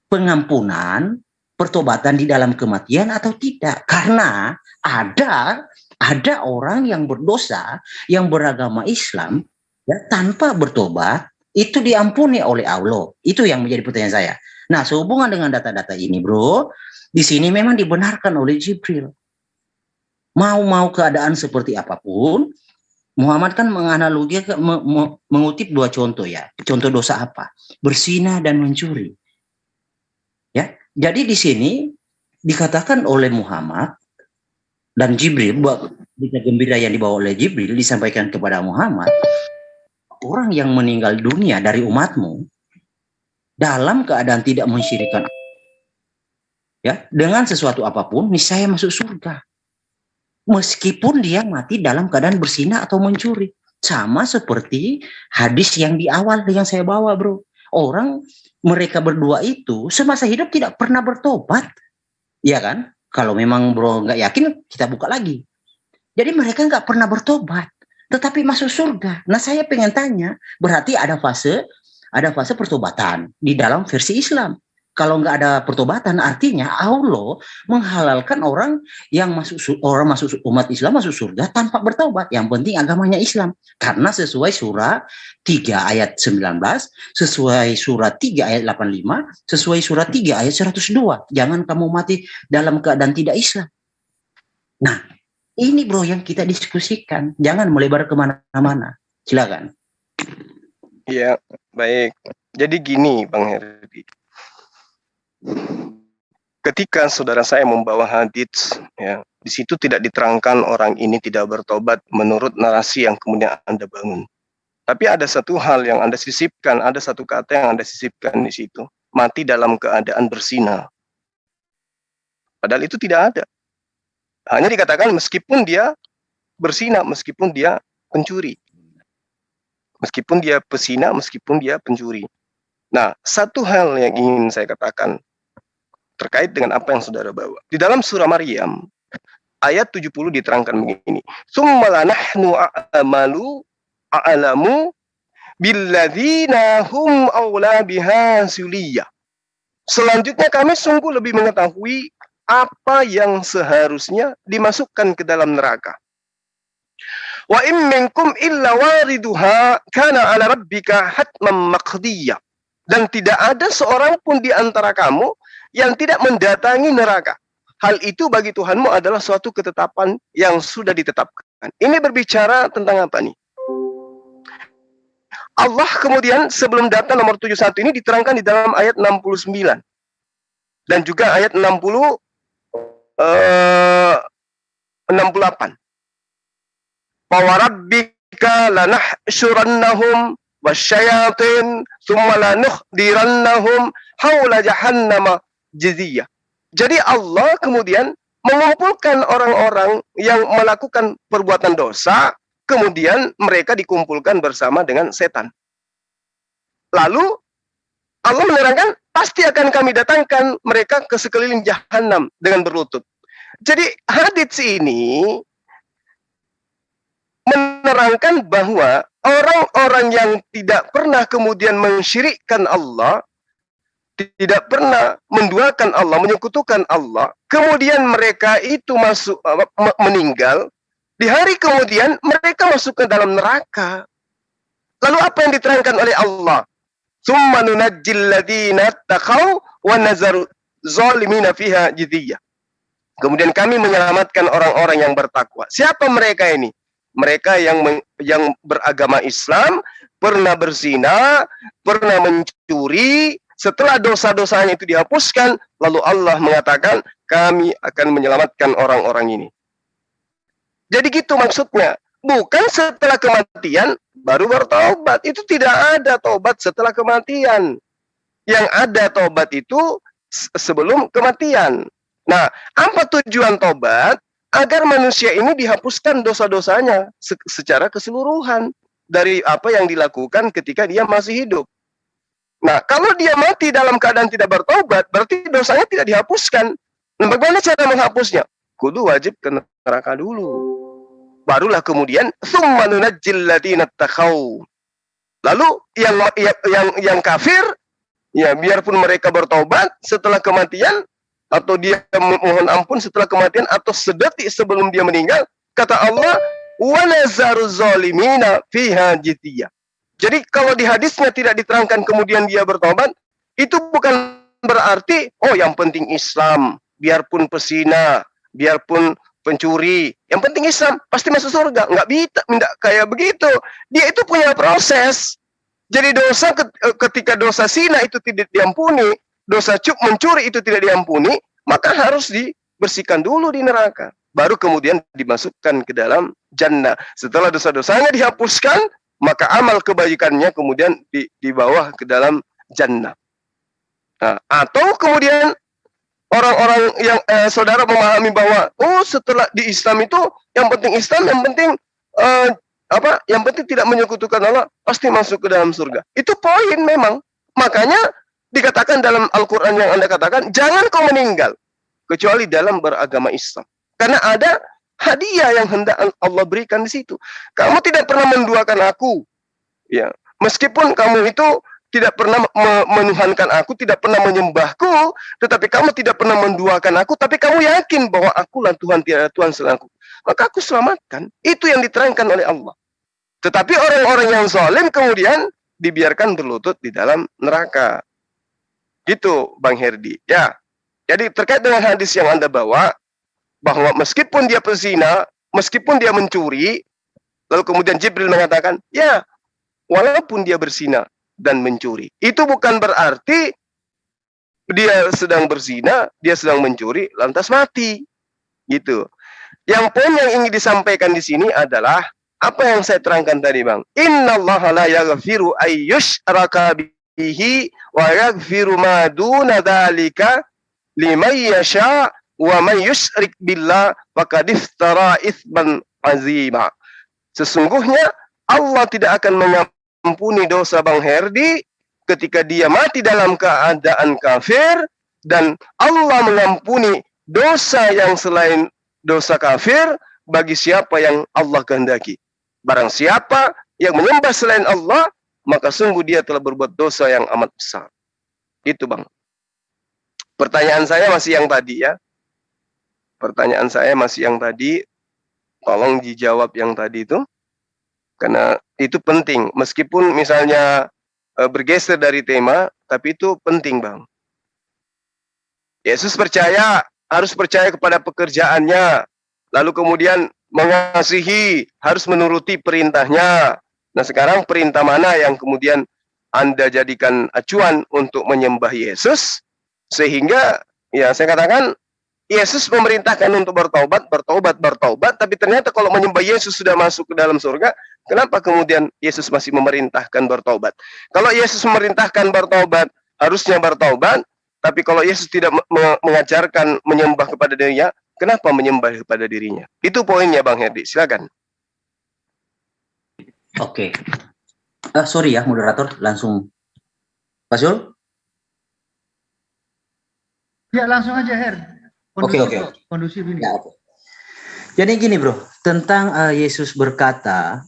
pengampunan, pertobatan di dalam kematian atau tidak? Karena ada orang yang berdosa, yang beragama Islam, ya, tanpa bertobat, itu diampuni oleh Allah. Itu yang menjadi pertanyaan saya. Nah, sehubungan dengan data-data ini, bro, di sini memang dibenarkan oleh Jibril. Mau keadaan seperti apapun, Muhammad kan menganalogikan, mengutip dua contoh ya. Contoh dosa apa? Berzina dan mencuri. Ya, jadi di sini dikatakan oleh Muhammad dan Jibril, berita gembira yang dibawa oleh Jibril disampaikan kepada Muhammad, orang yang meninggal dunia dari umatmu dalam keadaan tidak mensyirikan, ya, dengan sesuatu apapun, niscaya masuk surga. Meskipun dia mati dalam keadaan berzina atau mencuri. Sama seperti hadis yang di awal yang saya bawa, bro. Orang, mereka berdua itu semasa hidup tidak pernah bertobat. Ya kan? Kalau memang bro nggak yakin, kita buka lagi. Jadi mereka nggak pernah bertobat, tetapi masuk surga. Nah, saya pengen tanya, berarti ada fase pertobatan di dalam versi Islam. Kalau nggak ada pertobatan, artinya Allah menghalalkan orang yang masuk umat Islam masuk surga tanpa bertobat. Yang penting agamanya Islam. Karena sesuai surah 3 ayat 19, sesuai surah 3 ayat 85, sesuai surah 3 ayat 102. Jangan kamu mati dalam keadaan tidak Islam. Nah, ini bro yang kita diskusikan. Jangan melebar kemana-mana. Silakan. Iya, baik. Jadi gini, Bang Herdi. Ketika saudara saya membawa hadits, ya, di situ tidak diterangkan orang ini tidak bertobat menurut narasi yang kemudian Anda bangun. Tapi ada satu hal yang Anda sisipkan, ada satu kata yang Anda sisipkan di situ, mati dalam keadaan berzina. Padahal itu tidak ada. Hanya dikatakan meskipun dia berzina, meskipun dia pencuri. Meskipun dia pezina, meskipun dia pencuri. Nah, satu hal yang ingin saya katakan terkait dengan apa yang saudara bawa. Di dalam surah Maryam, ayat 70 diterangkan begini. Tsumma lanahnu a'lamu billadzina hum aula biha suliyya. Selanjutnya kami sungguh lebih mengetahui apa yang seharusnya dimasukkan ke dalam neraka. Wa in minkum illa wariduha kana 'ala rabbika hatman maqdiyya. Dan tidak ada seorang pun di antara kamu yang tidak mendatangi neraka. Hal itu bagi Tuhanmu adalah suatu ketetapan yang sudah ditetapkan. Ini berbicara tentang apa nih? Allah kemudian sebelum data nomor 71 ini diterangkan di dalam ayat 69 dan juga ayat 68. Fawarabbika lanahsyurannahum wasyayatin thumma lanukhdirannahum haula jahannama jiziyah. Jadi Allah kemudian mengumpulkan orang-orang yang melakukan perbuatan dosa, kemudian mereka dikumpulkan bersama dengan setan. Lalu Allah menerangkan, pasti akan kami datangkan mereka ke sekeliling jahanam dengan berlutut. Jadi hadits ini menerangkan bahwa orang-orang yang tidak pernah kemudian mensyirikkan Allah, tidak pernah menduakan Allah, menyekutukan Allah, kemudian mereka itu meninggal, di hari kemudian mereka masuk ke dalam neraka. Lalu apa yang diterangkan oleh Allah? Tsumma nunajjil ladzina taqaw wa nazaru zalimina fiha jithiyah. Kemudian kami menyelamatkan orang-orang yang bertakwa. Siapa mereka ini? Mereka yang beragama Islam, pernah berzina, pernah mencuri, setelah dosa-dosanya itu dihapuskan, lalu Allah mengatakan, kami akan menyelamatkan orang-orang ini. Jadi gitu maksudnya. Bukan setelah kematian baru bertobat. Itu tidak ada tobat setelah kematian. Yang ada tobat itu sebelum kematian. Nah, apa tujuan tobat? Agar manusia ini dihapuskan dosa-dosanya secara keseluruhan dari apa yang dilakukan ketika dia masih hidup. Nah, kalau dia mati dalam keadaan tidak bertobat, berarti dosanya tidak dihapuskan. Nah, bagaimana cara menghapusnya? Kudu wajib ke neraka dulu. Barulah kemudian tsumma nunajjil ladzina taqaw. Lalu yang kafir, ya biarpun mereka bertobat setelah kematian, atau dia mohon ampun setelah kematian, atau sedetik sebelum dia meninggal, kata Allah, wa nazaru zalimina fiha jithiyah. Jadi kalau di hadisnya tidak diterangkan kemudian dia bertobat, itu bukan berarti, oh yang penting Islam, biarpun pesina, biarpun pencuri, yang penting Islam, pasti masuk surga. Nggak bisa, tidak kayak begitu. Dia itu punya proses. Jadi dosa ketika dosa zina itu tidak diampuni, dosa mencuri itu tidak diampuni, maka harus dibersihkan dulu di neraka. Baru kemudian dimasukkan ke dalam jannah. Setelah dosa-dosanya dihapuskan, maka amal kebaikannya kemudian dibawa ke dalam jannah. Nah, atau kemudian orang-orang yang saudara memahami bahwa setelah di Islam itu yang penting Islam, yang penting yang penting tidak menyekutukan Allah, pasti masuk ke dalam surga. Itu poin memang. Makanya dikatakan dalam Al-Qur'an yang Anda katakan, jangan kau meninggal kecuali dalam beragama Islam. Karena ada hadiah yang hendak Allah berikan di situ. Kamu tidak pernah menduakan aku. Ya, meskipun kamu itu tidak pernah menuhankan aku, tidak pernah menyembahku, tetapi kamu tidak pernah menduakan aku, tapi kamu yakin bahwa akulah Tuhan, tiada Tuhan selain aku. Maka aku selamatkan. Itu yang diterangkan oleh Allah. Tetapi orang-orang yang zalim kemudian dibiarkan berlutut di dalam neraka. Gitu, Bang Herdi. Ya. Jadi terkait dengan hadis yang Anda bawa, bahwa meskipun dia pezina, meskipun dia mencuri, lalu kemudian Jibril mengatakan, ya, walaupun dia berzina dan mencuri, itu bukan berarti dia sedang berzina, dia sedang mencuri, lantas mati. Gitu. Yang poin yang ingin disampaikan di sini adalah apa yang saya terangkan tadi, Bang. Innallaha la yaghfiru ayyushraka bihi wa yaghfiru ma duna dzalika liman yasha wa man yusyrik billah faqad iftara itsman azima. Sesungguhnya Allah tidak akan mengampuni dosa Bang Herdi ketika dia mati dalam keadaan kafir, dan Allah mengampuni dosa yang selain dosa kafir bagi siapa yang Allah kehendaki. Barang siapa yang menyembah selain Allah, maka sungguh dia telah berbuat dosa yang amat besar. Itu, Bang. Pertanyaan saya masih yang tadi ya. Pertanyaan saya masih yang tadi. Tolong dijawab yang tadi itu. Karena itu penting. Meskipun misalnya bergeser dari tema, tapi itu penting, Bang. Yesus harus percaya kepada pekerjaannya. Lalu kemudian mengasihi, harus menuruti perintahnya. Nah, sekarang perintah mana yang kemudian Anda jadikan acuan untuk menyembah Yesus, sehingga ya saya katakan Yesus memerintahkan untuk bertobat, tapi ternyata kalau menyembah Yesus sudah masuk ke dalam surga, kenapa kemudian Yesus masih memerintahkan bertobat? Kalau Yesus memerintahkan bertobat, harusnya bertobat, tapi kalau Yesus tidak mengajarkan menyembah kepada dirinya, kenapa menyembah kepada dirinya? Itu poinnya, Bang Herdi, silakan. Oke. Sorry ya, moderator, langsung. Pak Zul? Ya, langsung aja, Her. Oke. Kondusif ini. Ya, oke. Jadi gini bro, tentang Yesus berkata,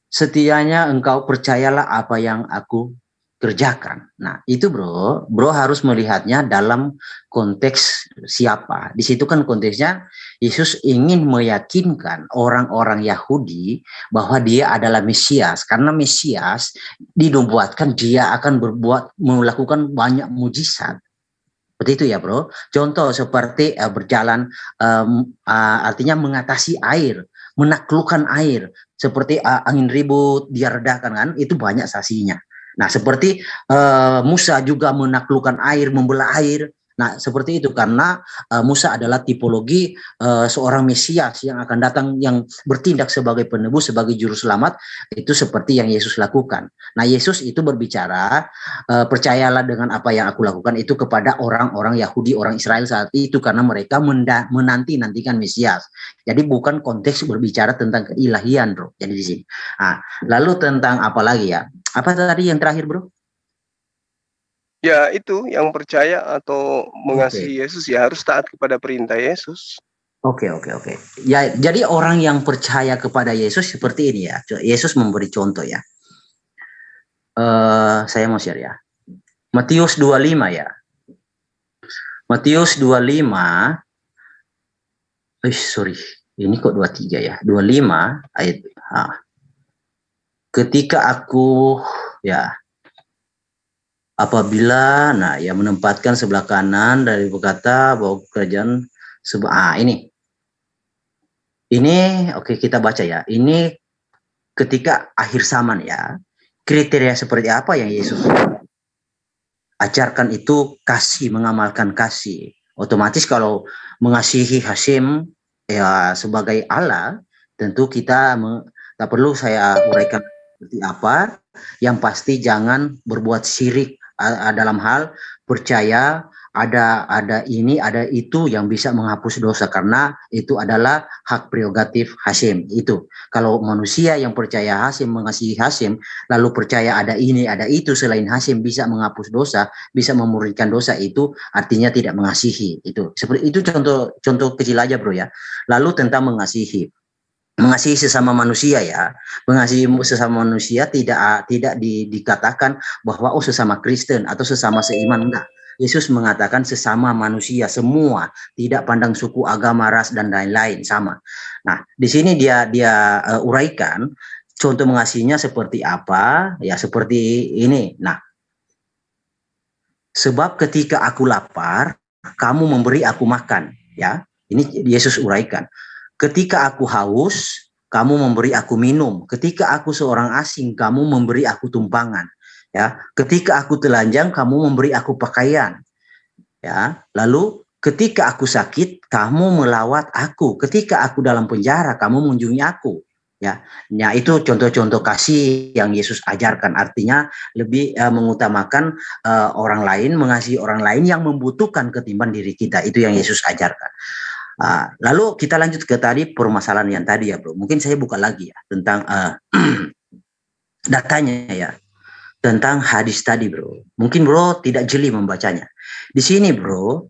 setianya engkau percayalah apa yang aku kerjakan. Nah itu bro harus melihatnya dalam konteks siapa. Di situ kan konteksnya Yesus ingin meyakinkan orang-orang Yahudi bahwa dia adalah Mesias. Karena Mesias dinubuatkan dia akan melakukan banyak mujizat. Seperti itu ya bro. Contoh seperti berjalan, artinya mengatasi air, menaklukkan air. Seperti angin ribut, dia redakan kan, itu banyak saksinya. Nah seperti Musa juga menaklukkan air, membelah air. Nah seperti itu karena Musa adalah tipologi seorang Mesias yang akan datang, yang bertindak sebagai penebus, sebagai juru selamat. Itu seperti yang Yesus lakukan. Nah Yesus itu berbicara, percayalah dengan apa yang aku lakukan itu kepada orang-orang Yahudi, orang Israel saat itu, karena mereka menanti-nantikan Mesias. Jadi bukan konteks berbicara tentang keilahian bro. Jadi di sini. Nah, lalu tentang apa lagi ya? Apa tadi yang terakhir bro? Ya itu yang percaya atau mengasihi Yesus ya harus taat kepada perintah Yesus. Oke. Ya, jadi orang yang percaya kepada Yesus seperti ini ya. Yesus memberi contoh ya. Saya mau share ya. Matius 25 ya. Matius 25. Sorry. Ini kok 23 ya. 25 ayat. Ketika aku ya, apabila ya menempatkan sebelah kanan dari berkata bahwa kerajaan ini oke, kita baca ya. Ini ketika akhir zaman ya. Kriteria seperti apa yang Yesus ajarkan itu kasih, mengamalkan kasih. Otomatis kalau mengasihi Hasyim ya sebagai Allah, tentu kita tak perlu saya uraikan seperti apa. Yang pasti jangan berbuat syirik dalam hal percaya ada ini ada itu yang bisa menghapus dosa, karena itu adalah hak prerogatif Hasyim. Itu kalau manusia yang percaya Hasyim, mengasihi Hasyim, lalu percaya ada ini ada itu selain Hasyim bisa menghapus dosa, bisa memurnikan dosa, itu artinya tidak mengasihi. Itu seperti itu, contoh kecil aja bro ya. Lalu tentang mengasihi sesama manusia ya. Mengasihi sesama manusia tidak dikatakan bahwa sesama Kristen atau sesama seiman, enggak. Yesus mengatakan sesama manusia semua, tidak pandang suku, agama, ras dan lain-lain, sama. Nah, di sini dia uraikan contoh mengasihinya seperti apa? Ya seperti ini. Nah, sebab ketika aku lapar, kamu memberi aku makan, ya. Ini Yesus uraikan. Ketika aku haus, kamu memberi aku minum. Ketika aku seorang asing, kamu memberi aku tumpangan. Ya, ketika aku telanjang, kamu memberi aku pakaian. Ya, lalu ketika aku sakit, kamu melawat aku. Ketika aku dalam penjara, kamu mengunjungi aku. Ya, nah itu contoh-contoh kasih yang Yesus ajarkan. Artinya lebih mengutamakan orang lain, mengasihi orang lain yang membutuhkan ketimbang diri kita. Itu yang Yesus ajarkan. Lalu kita lanjut ke tadi permasalahan yang tadi ya bro. Mungkin saya buka lagi ya tentang datanya ya. Tentang hadis tadi bro. Mungkin bro tidak jeli membacanya. Di sini bro,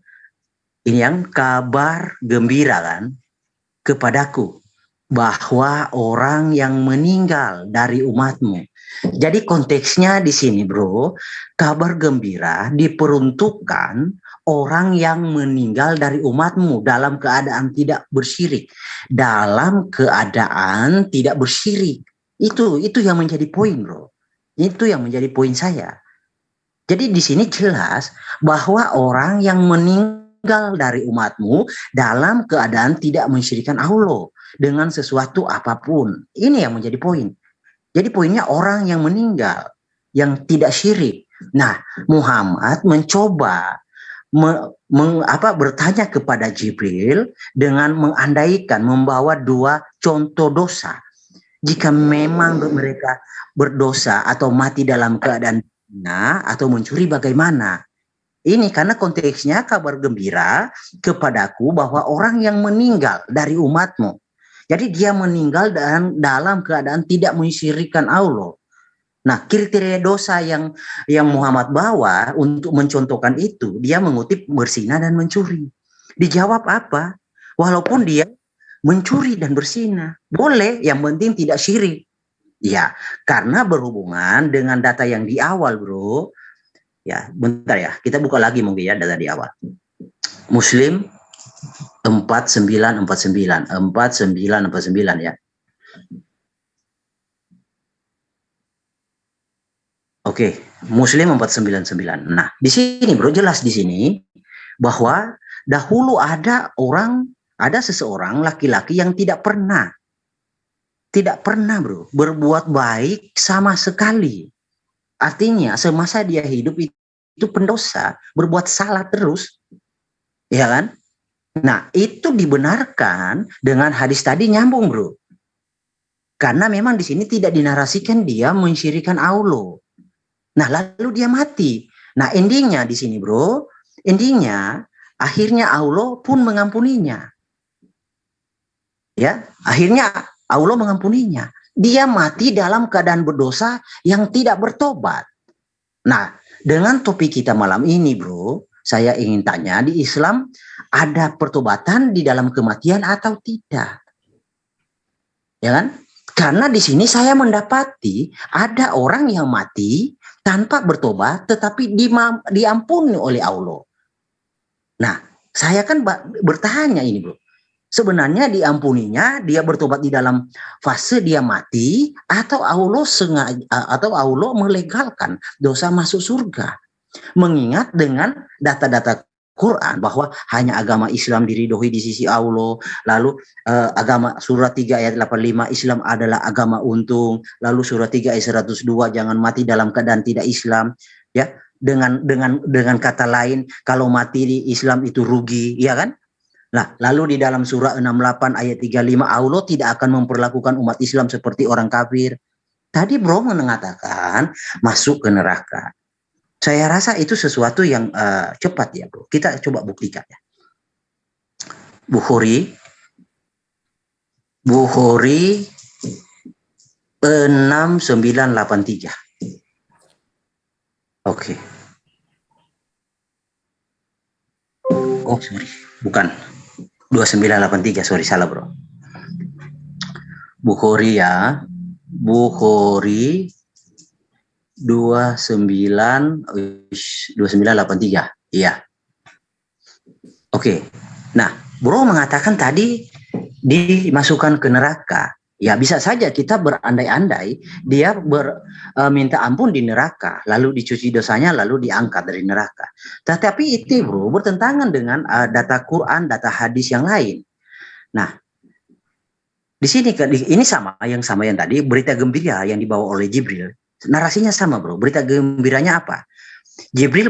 ini yang kabar gembira kan kepadaku bahwa orang yang meninggal dari umatmu. Jadi konteksnya di sini bro, kabar gembira diperuntukkan orang yang meninggal dari umatmu dalam keadaan tidak bersyirik. Dalam keadaan tidak bersyirik. Itu yang menjadi poin bro. Itu yang menjadi poin saya. Jadi di sini jelas bahwa orang yang meninggal dari umatmu dalam keadaan tidak mensyirikkan Allah. dengan sesuatu apapun. Ini yang menjadi poin. Jadi poinnya orang yang meninggal, yang tidak syirik. Nah, Muhammad mencoba bertanya kepada Jibril dengan mengandaikan membawa dua contoh dosa. Jika memang mereka berdosa atau mati dalam keadaan zina atau mencuri, bagaimana? Ini karena konteksnya kabar gembira kepadaku bahwa orang yang meninggal dari umatmu. Jadi dia meninggal dalam keadaan tidak mensyirikkan Allah. Nah, kriteria dosa yang Muhammad bawa untuk mencontohkan itu, dia mengutip berzina dan mencuri. Dijawab apa? Walaupun dia mencuri dan berzina, boleh, yang penting tidak syirik. Ya, karena berhubungan dengan data yang di awal, bro. Ya, bentar ya, kita buka lagi mungkin ya data di awal. Muslim 4949 ya. Oke, Muslim 499. Nah, di sini bro jelas di sini bahwa dahulu ada seseorang laki-laki yang tidak pernah bro berbuat baik sama sekali. Artinya semasa dia hidup itu pendosa, berbuat salah terus. Ya kan? Nah, itu dibenarkan dengan hadis tadi nyambung, bro. Karena memang di sini tidak dinarasikan dia mensyirikan Allah. Nah, lalu dia mati. Nah, endingnya di sini, bro. Endingnya, akhirnya Allah pun mengampuninya. Ya, akhirnya Allah mengampuninya. Dia mati dalam keadaan berdosa yang tidak bertobat. Nah, dengan topik kita malam ini, bro, saya ingin tanya, di Islam ada pertobatan di dalam kematian atau tidak? Ya kan? Karena di sini saya mendapati ada orang yang mati tanpa bertobat tetapi diampuni oleh Allah. Nah, saya kan bertanya ini, bro. Sebenarnya diampuninya, dia bertobat di dalam fase dia mati, atau Allah sengaja, atau Allah melegalkan dosa masuk surga. Mengingat dengan data-data Quran bahwa hanya agama Islam diridhoi di sisi Allah, lalu agama surat 3 ayat 85 Islam adalah agama untung, lalu surat 3 ayat 102 jangan mati dalam keadaan tidak Islam, ya. Dengan kata lain, kalau mati di Islam itu rugi, ya kan? Nah, lalu di dalam surah 68 ayat 35 Allah tidak akan memperlakukan umat Islam seperti orang kafir. Tadi bro mengatakan masuk ke neraka. Saya rasa itu sesuatu yang cepat ya bro. Kita coba buktikan ya. Bukhari 6983. Oke. Oh sorry, bukan 2983, sorry salah bro. Bukhari ya, Bukhari 2983, iya. Oke, nah bro mengatakan tadi dimasukkan ke neraka. Ya bisa saja kita berandai-andai dia minta ampun di neraka, lalu dicuci dosanya, lalu diangkat dari neraka. Tetapi itu bro bertentangan dengan data Quran, data hadis yang lain. Nah, di sini ini sama yang tadi, berita gembira yang dibawa oleh Jibril. Narasinya sama bro. Berita gembiranya apa? Jibril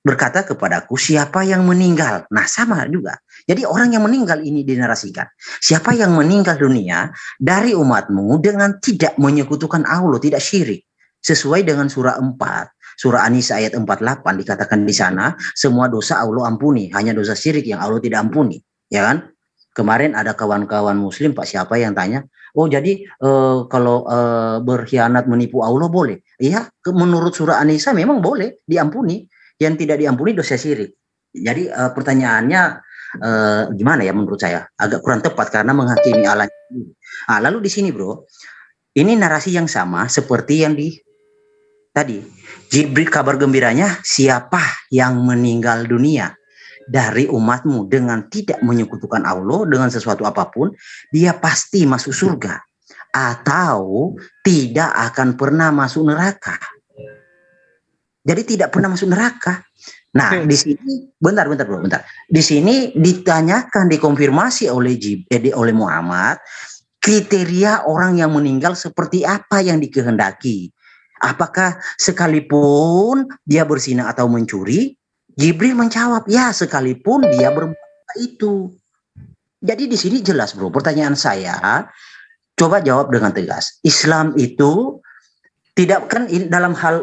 berkata kepadaku, siapa yang meninggal? Nah sama juga. Jadi orang yang meninggal ini dinarasikan. Siapa yang meninggal dunia dari umatmu dengan tidak menyekutukan Allah, tidak syirik. Sesuai dengan surah 4. Surah An-Nisa ayat 48 dikatakan di sana, semua dosa Allah ampuni. Hanya dosa syirik yang Allah tidak ampuni. Ya kan? Kemarin ada kawan-kawan muslim, Pak siapa yang tanya, oh jadi kalau berkhianat menipu Allah boleh? Iya, menurut surah An-Nisa memang boleh diampuni. Yang tidak diampuni dosa syirik. Jadi pertanyaannya gimana ya menurut saya? Agak kurang tepat karena menghakimi Allah. Nah, lalu di sini bro, ini narasi yang sama seperti yang di tadi. Jibril kabar gembiranya, siapa yang meninggal dunia dari umatmu dengan tidak menyekutukan Allah dengan sesuatu apapun, dia pasti masuk surga atau tidak akan pernah masuk neraka. Jadi tidak pernah masuk neraka. Nah, di sini bentar bro. Di sini ditanyakan, dikonfirmasi oleh oleh Muhammad kriteria orang yang meninggal seperti apa yang dikehendaki. Apakah sekalipun dia berzina atau mencuri? Jibril menjawab, ya sekalipun dia berbuat itu. Jadi di sini jelas bro, pertanyaan saya, coba jawab dengan tegas. Islam itu tidak kan dalam hal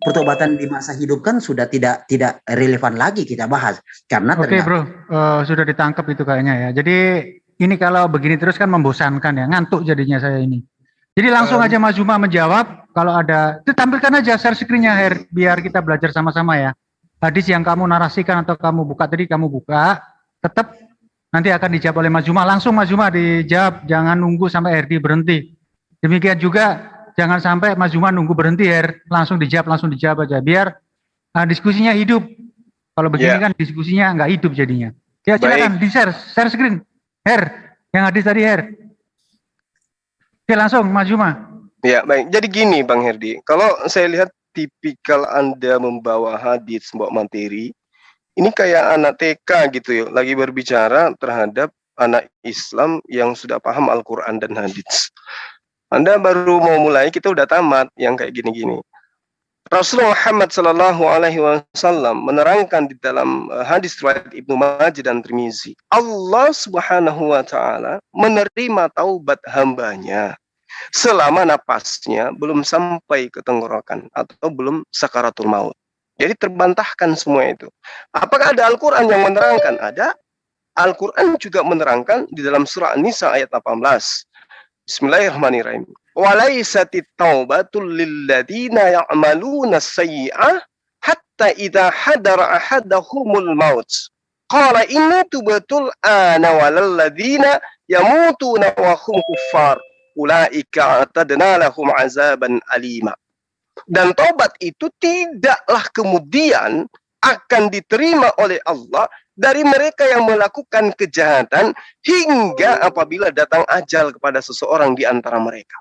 pertobatan di masa hidup kan sudah tidak relevan lagi kita bahas karena Oke bro, sudah ditangkap itu kayaknya ya. Jadi ini kalau begini terus kan membosankan ya, ngantuk jadinya saya ini. Jadi langsung aja Mas Zuma menjawab. Kalau ada, itu tampilkan aja share screen-nya Her, biar kita belajar sama-sama ya. Hadis yang kamu narasikan atau kamu buka tadi, kamu buka, tetap nanti akan dijawab oleh Mas Zuma. Langsung Mas Zuma dijawab, jangan nunggu sampai Herdi berhenti. Demikian juga jangan sampai Mas Zuma nunggu berhenti Her, langsung dijawab aja, biar diskusinya hidup. Kalau begini kan diskusinya nggak hidup jadinya. Ya silakan di share screen. Her, yang hadis tadi Her. Oke langsung Mas Zuma. Ya baik, jadi gini Bang Herdi, kalau saya lihat tipikal Anda membawa hadis, membawa materi, ini kayak anak TK gitu ya, lagi berbicara terhadap anak Islam yang sudah paham Al-Quran dan hadis. Anda baru mau mulai, kita udah tamat yang kayak gini-gini. Rasulullah Muhammad SAW menerangkan di dalam hadis riwayat Ibnu Majah dan Tirmizi, Allah Subhanahu wa Ta'ala menerima taubat hambanya selama napasnya belum sampai ke tenggorokan atau belum sakaratul maut. Jadi terbantahkan semua itu. Apakah ada Al-Quran yang menerangkan? Ada. Al-Quran juga menerangkan di dalam surah An-Nisa ayat 18. Bismillahirrahmanirrahim. Walaisatit taubatul lilladina ya'maluna sayyi'ah hatta idha hadara ahadahumul maut. Qala inni tubatul ana walalladina yamutuna wa hum kuffar. Ulaika atadna lahum azaban alima. Dan taubat itu tidaklah kemudian akan diterima oleh Allah dari mereka yang melakukan kejahatan hingga apabila datang ajal kepada seseorang di antara mereka.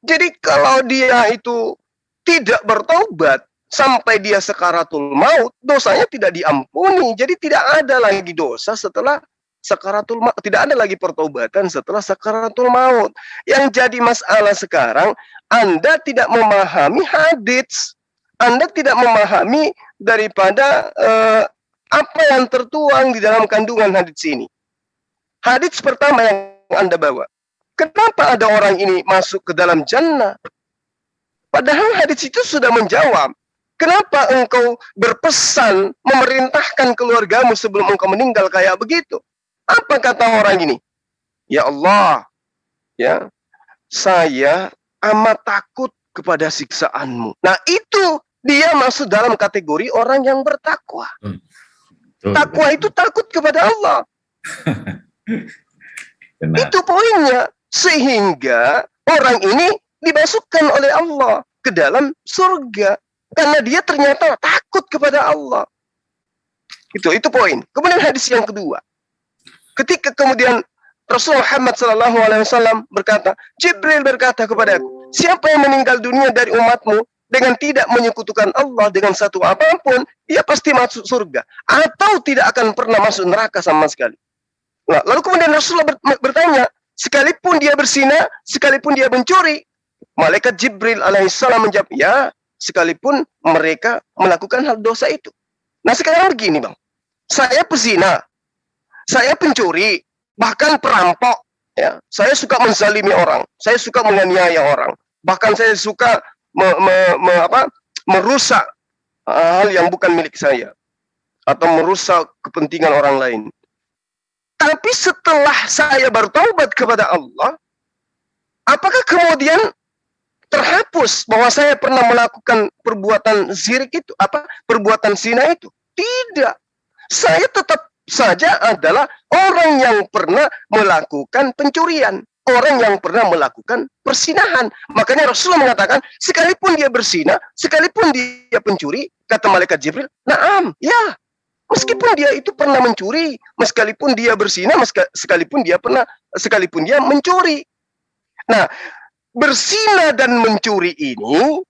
Jadi kalau dia itu tidak bertaubat sampai dia sakaratul maut, dosanya tidak diampuni. Jadi tidak ada lagi dosa setelah sakaratul maut, tidak ada lagi pertaubatan setelah sakaratul maut. Yang jadi masalah sekarang, Anda tidak memahami hadits, Anda tidak memahami daripada apa yang tertuang di dalam kandungan hadits ini. Hadits pertama yang Anda bawa, kenapa ada orang ini masuk ke dalam jannah? Padahal hadits itu sudah menjawab, kenapa engkau berpesan memerintahkan keluargamu sebelum engkau meninggal kayak begitu? Apa kata orang ini? Ya Allah, ya, saya amat takut kepada siksaanmu. Nah itu dia masuk dalam kategori orang yang bertakwa. Takwa itu takut kepada Allah. Itu poinnya. Sehingga orang ini dimasukkan oleh Allah ke dalam surga. Karena dia ternyata takut kepada Allah. Itu poin. Kemudian hadis yang kedua. Ketika kemudian Rasulullah Muhammad SAW berkata, Jibril berkata kepadaku, siapa yang meninggal dunia dari umatmu dengan tidak menyekutukan Allah dengan satu apapun, dia pasti masuk surga. Atau tidak akan pernah masuk neraka sama sekali. Nah, lalu kemudian Rasulullah bertanya, sekalipun dia berzina, sekalipun dia mencuri, malaikat Jibril alaihissalam menjawab, ya, sekalipun mereka melakukan hal dosa itu. Nah sekarang begini Bang, saya pezina, saya pencuri, bahkan perampok, ya. Saya suka menzalimi orang, saya suka menganiaya orang, bahkan saya suka merusak hal yang bukan milik saya atau merusak kepentingan orang lain. Tapi setelah saya bertaubat kepada Allah, apakah kemudian terhapus bahwa saya pernah melakukan perbuatan syirik itu, perbuatan zina itu? Tidak. Saya tetap saja adalah orang yang pernah melakukan pencurian, orang yang pernah melakukan persinahan. Makanya Rasulullah mengatakan, sekalipun dia berzina, sekalipun dia pencuri, kata malaikat Jibril, naam, ya. Meskipun dia itu pernah mencuri, meskipun dia berzina, sekalipun dia mencuri. Nah, berzina dan mencuri ini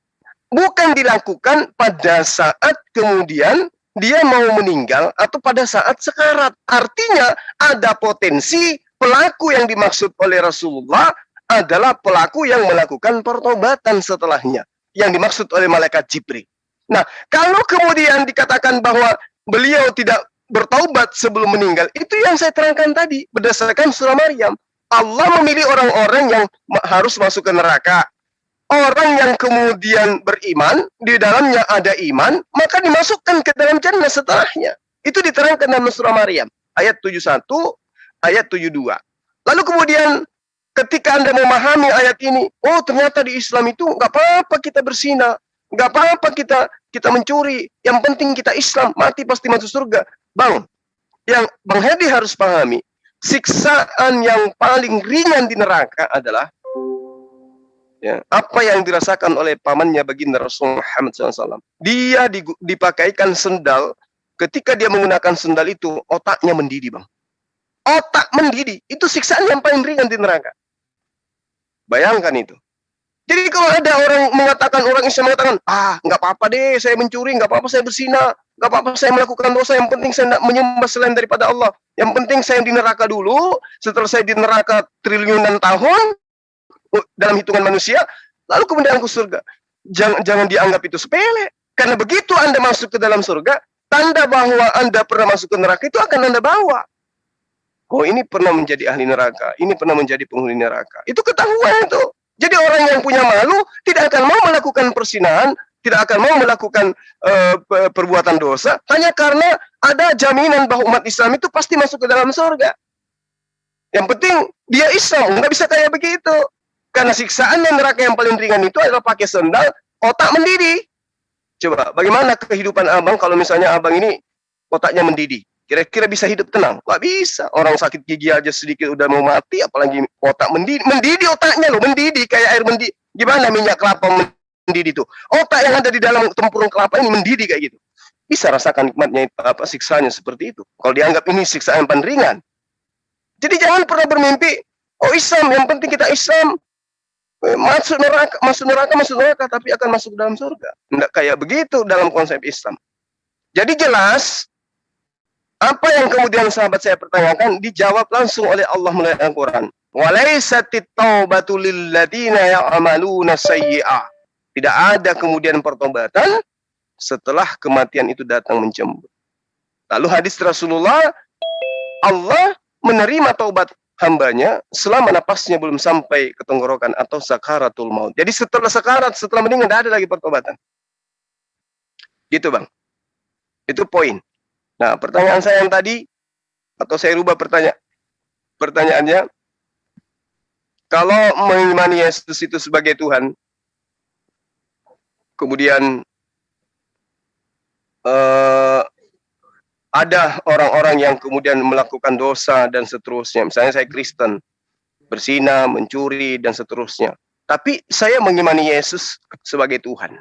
bukan dilakukan pada saat kemudian dia mau meninggal atau pada saat sekarat. Artinya ada potensi pelaku yang dimaksud oleh Rasulullah adalah pelaku yang melakukan pertobatan setelahnya, yang dimaksud oleh malaikat Jibril. Nah, kalau kemudian dikatakan bahwa beliau tidak bertaubat sebelum meninggal, itu yang saya terangkan tadi berdasarkan surah Maryam. Allah memilih orang-orang yang harus masuk ke neraka. Orang yang kemudian beriman, di dalamnya ada iman, maka dimasukkan ke dalam jannah setelahnya. Itu diterangkan dalam surah Maryam, ayat 71, ayat 72. Lalu kemudian ketika Anda memahami ayat ini, oh ternyata di Islam itu nggak apa-apa kita berzina, nggak apa-apa kita mencuri, yang penting kita Islam, mati pasti masuk surga. Bang, yang Bang Hedi harus pahami, siksaan yang paling ringan di neraka adalah apa yang dirasakan oleh pamannya baginda Rasulullah Muhammad SAW. Dia dipakaikan sendal, ketika dia menggunakan sendal itu, otaknya mendidih, Bang. Otak mendidih, itu siksaan yang paling ringan di neraka. Bayangkan itu. Jadi kalau ada orang Islam mengatakan, nggak apa-apa deh, saya mencuri, nggak apa-apa saya berzina, nggak apa-apa saya melakukan dosa, yang penting saya tidak menyembah selain daripada Allah. Yang penting saya di neraka dulu, setelah saya di neraka triliunan tahun, dalam hitungan manusia, lalu kemudian ke surga. Jangan dianggap itu sepele. Karena begitu Anda masuk ke dalam surga, tanda bahwa Anda pernah masuk ke neraka itu akan Anda bawa. Oh, ini pernah menjadi ahli neraka, ini pernah menjadi penghuni neraka. Itu ketahuan itu. Jadi orang yang punya malu tidak akan mau melakukan persinahan, tidak akan mau melakukan perbuatan dosa, hanya karena ada jaminan bahwa umat Islam itu pasti masuk ke dalam surga. Yang penting dia Islam, nggak bisa kayak begitu. Karena siksaan yang neraka yang paling ringan itu adalah pakai sendal, otak mendidih. Coba, bagaimana kehidupan abang kalau misalnya abang ini otaknya mendidih? Kira-kira bisa hidup tenang? Nggak bisa. Orang sakit gigi aja sedikit udah mau mati, apalagi otak mendidih. Mendidih otaknya loh, mendidih kayak air mendidih. Gimana minyak kelapa mendidih itu? Otak yang ada di dalam tempurung kelapa ini mendidih kayak gitu. Bisa rasakan nikmatnya siksanya seperti itu. Kalau dianggap ini siksaan paling ringan. Jadi jangan pernah bermimpi, oh Islam, yang penting kita Islam. Masuk neraka, tapi akan masuk dalam surga. Enggak kayak begitu dalam konsep Islam. Jadi jelas, apa yang kemudian sahabat saya pertanyakan, dijawab langsung oleh Allah melalui Al-Quran. Walaisatit taubatu lilladzina ya'maluna sayyi'ah. Tidak ada kemudian pertobatan setelah kematian itu datang menjemput. Lalu hadis Rasulullah, Allah menerima taubat hambanya selama napasnya belum sampai ke tenggorokan atau sakaratul maut. Jadi setelah sakarat, setelah meninggal, tidak ada lagi pertobatan. Gitu Bang. Itu poin. Nah, pertanyaan saya yang tadi, atau saya rubah pertanyaannya, kalau mengimani Yesus itu sebagai Tuhan, kemudian ada orang-orang yang kemudian melakukan dosa dan seterusnya. Misalnya saya Kristen, berzina, mencuri, dan seterusnya. Tapi saya mengimani Yesus sebagai Tuhan.